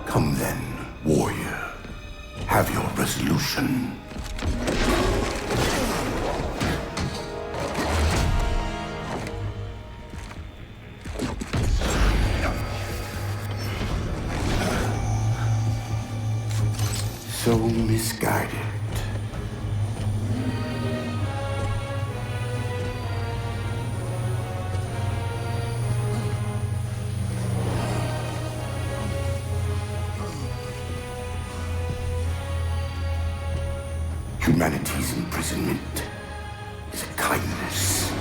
Come then, warrior. Have your resolution. So misguided. Humanity's imprisonment is a kindness.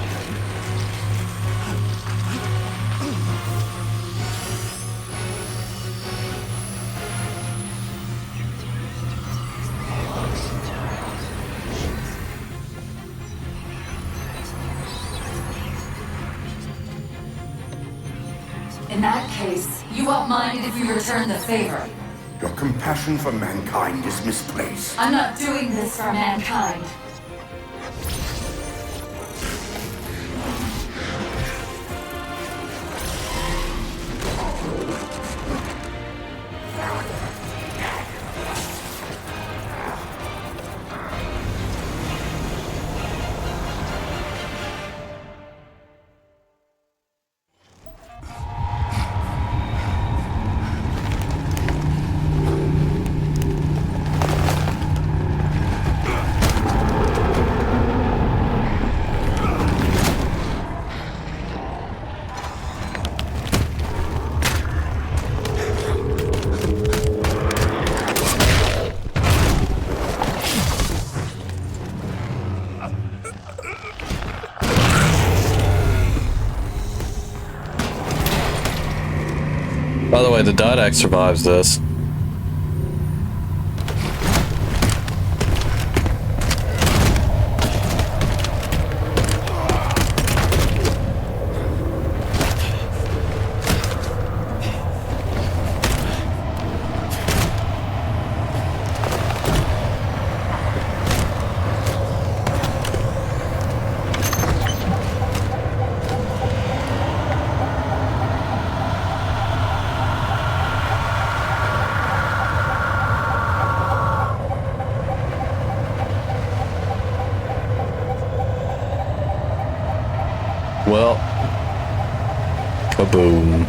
In that case, you won't mind if we return the favor. Your compassion for mankind is misplaced. I'm not doing this for mankind. By the way, the Didact survives this. Well, kaboom.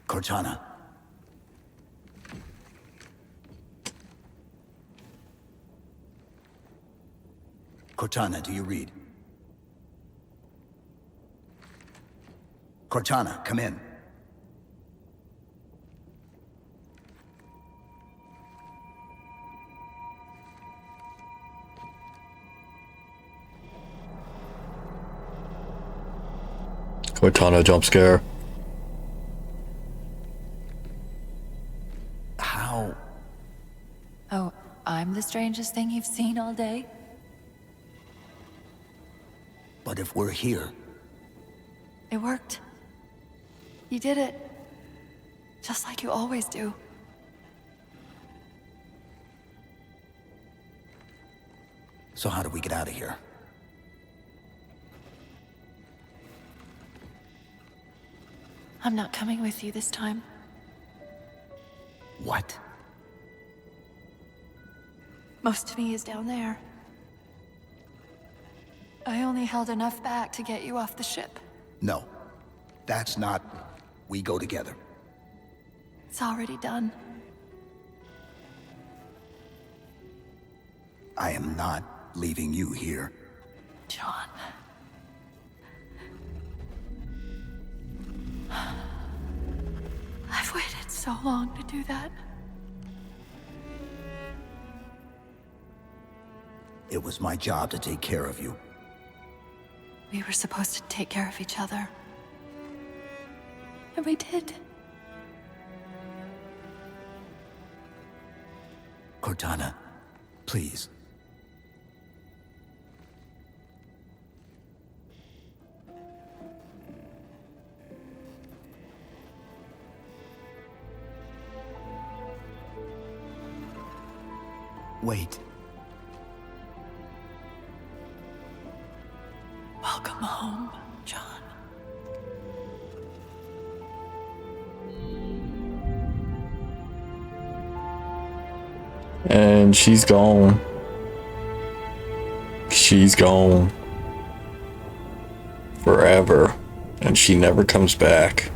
Cortana. Cortana, do you read? Cortana, come in. Cortana jump scare. How? Oh, I'm the strangest thing you've seen all day? But if we're here... It worked. You did it. Just like you always do. So how do we get out of here? I'm not coming with you this time. What? Most of me is down there. I only held enough back to get you off the ship. No. That's not... We go together. It's already done. I am not leaving you here. John. I've waited so long to do that. It was my job to take care of you. We were supposed to take care of each other. And we did. Cortana, please. Wait. Welcome home, John. And she's gone. She's gone. Forever. And she never comes back.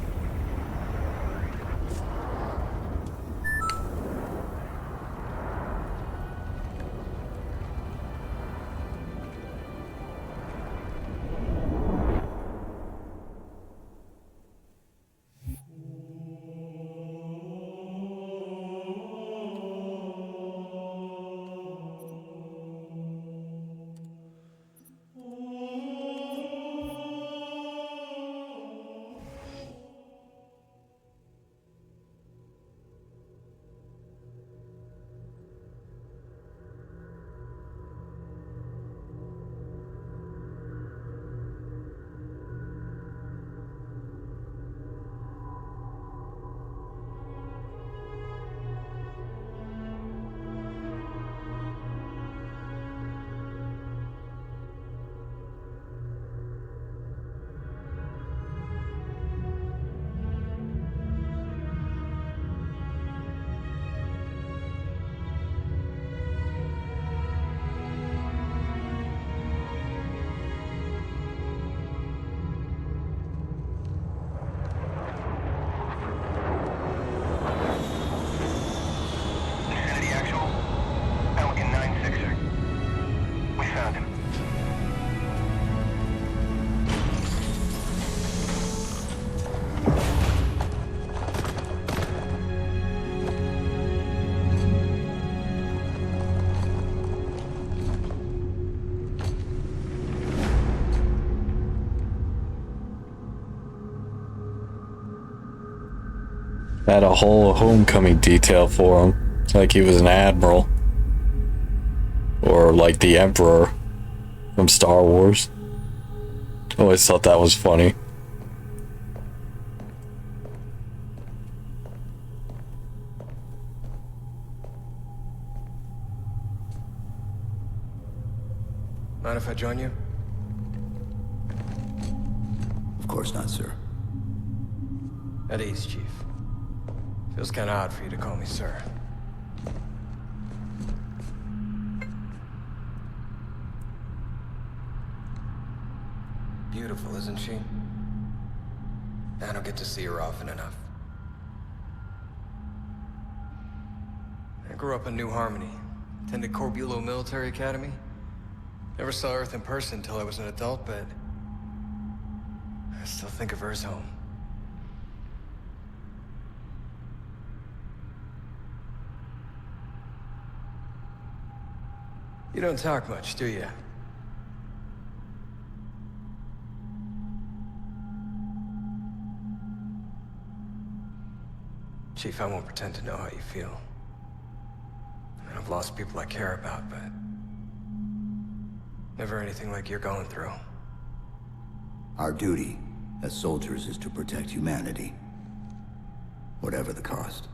Had a whole homecoming detail for him. Like he was an admiral. Or like the Emperor from Star Wars. Always thought that was funny. Mind if I join you? Of course not, sir. At ease, Chief. Feels kinda odd for you to call me sir. Beautiful, isn't she? I don't get to see her often enough. I grew up in New Harmony. Attended Corbulo Military Academy. Never saw Earth in person until I was an adult, but I still think of her as home. You don't talk much, do you? Chief, I won't pretend to know how you feel. I've lost people I care about, but never anything like you're going through. Our duty as soldiers is to protect humanity, whatever the cost.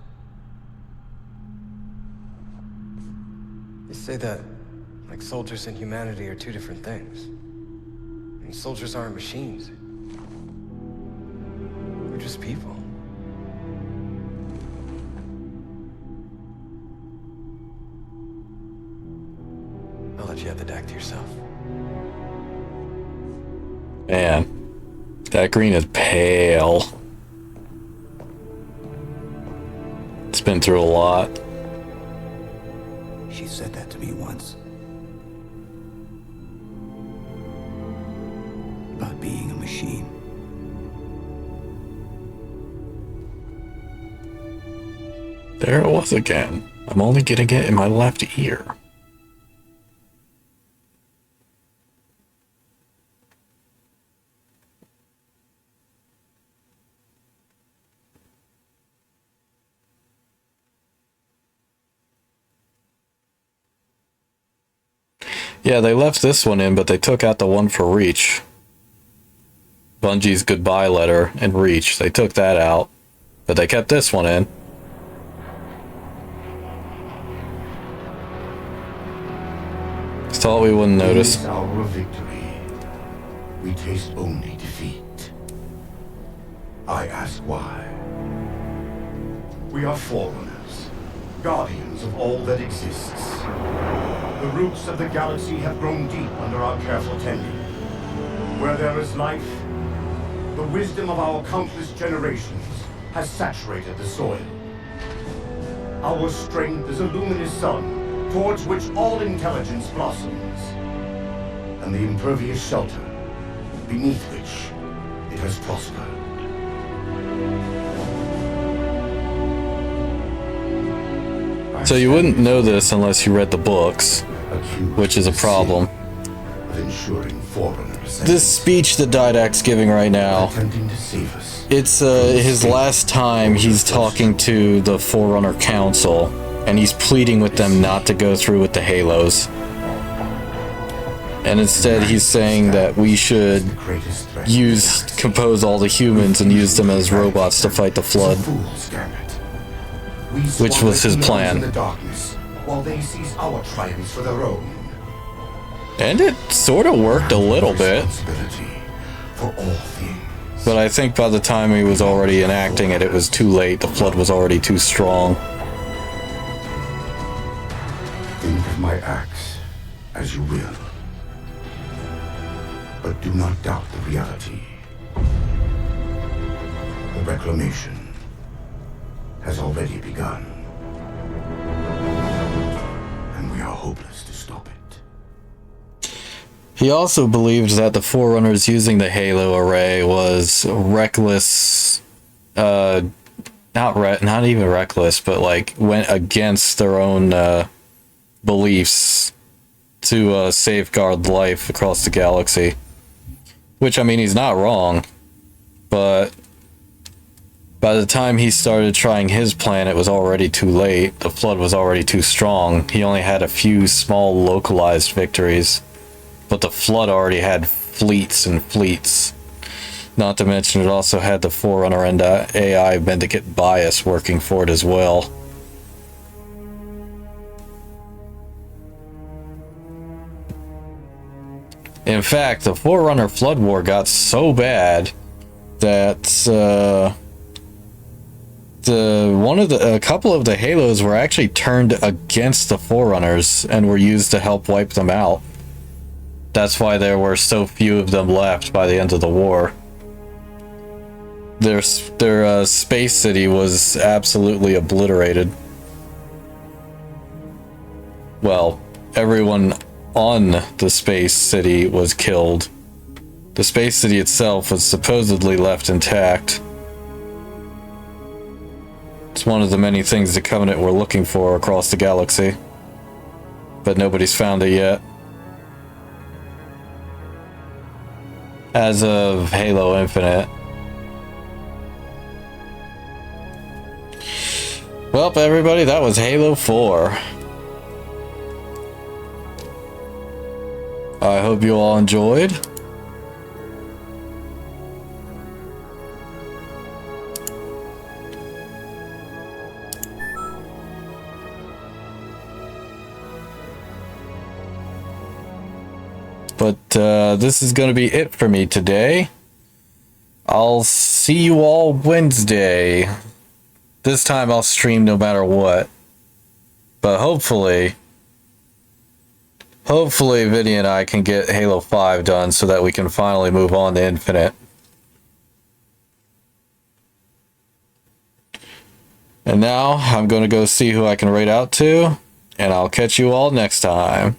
You say that like soldiers and humanity are two different things. I mean, soldiers aren't machines. We're just people. I'll let you have the deck to yourself. Man, that green is pale. It's been through a lot. She said that to me once. About being a machine. There it was again. I'm only getting it in my left ear. Yeah, they left this one in, but they took out the one for Reach. Bungie's goodbye letter and Reach. They took that out, but they kept this one in. Just thought we wouldn't notice. This is our victory. We taste only defeat. I ask why. We are forerunners, guardians of all that exists. The roots of the galaxy have grown deep under our careful tending. Where there is life, the wisdom of our countless generations has saturated the soil. Our strength is a luminous sun towards which all intelligence blossoms, and the impervious shelter beneath which it has prospered. So you wouldn't know this unless you read the books, which is a problem. This speech that Didact's giving right now, it's his last time he's talking to the Forerunner Council, and he's pleading with them not to go through with the Halos. And instead he's saying that we should compose all the humans and use them as robots to fight the Flood. Which was his plan. While they seize our triumphs for their own. And it sort of worked a little bit. For all things. But I think by the time he was already enacting it, it was too late. The Flood was already too strong. Think of my acts as you will. But do not doubt the reality. The reclamation has already begun. And we are hopeless to stop it. He also believed that the Forerunners using the Halo array was reckless, not even reckless, but like went against their own beliefs to safeguard life across the galaxy. Which, I mean, he's not wrong, but By the time he started trying his plan, it was already too late. The flood was already too strong. He only had a few small localized victories. But the flood already had fleets and fleets. Not to mention it also had the Forerunner and AI Mendicant bias working for it as well. In fact, the Forerunner Flood War got so bad that a couple of the Halos were actually turned against the Forerunners and were used to help wipe them out. That's why there were so few of them left by the end of the war. Their space city was absolutely obliterated. Well, everyone on the space city was killed. The space city itself was supposedly left intact. It's one of the many things the Covenant were looking for across the galaxy. But nobody's found it yet. As of Halo Infinite. Well, everybody, that was Halo 4. I hope you all enjoyed. But this is going to be it for me today. I'll see you all Wednesday. This time I'll stream no matter what. But hopefully Vinny and I can get Halo 5 done so that we can finally move on to Infinite. And now I'm going to go see who I can raid out to, and I'll catch you all next time.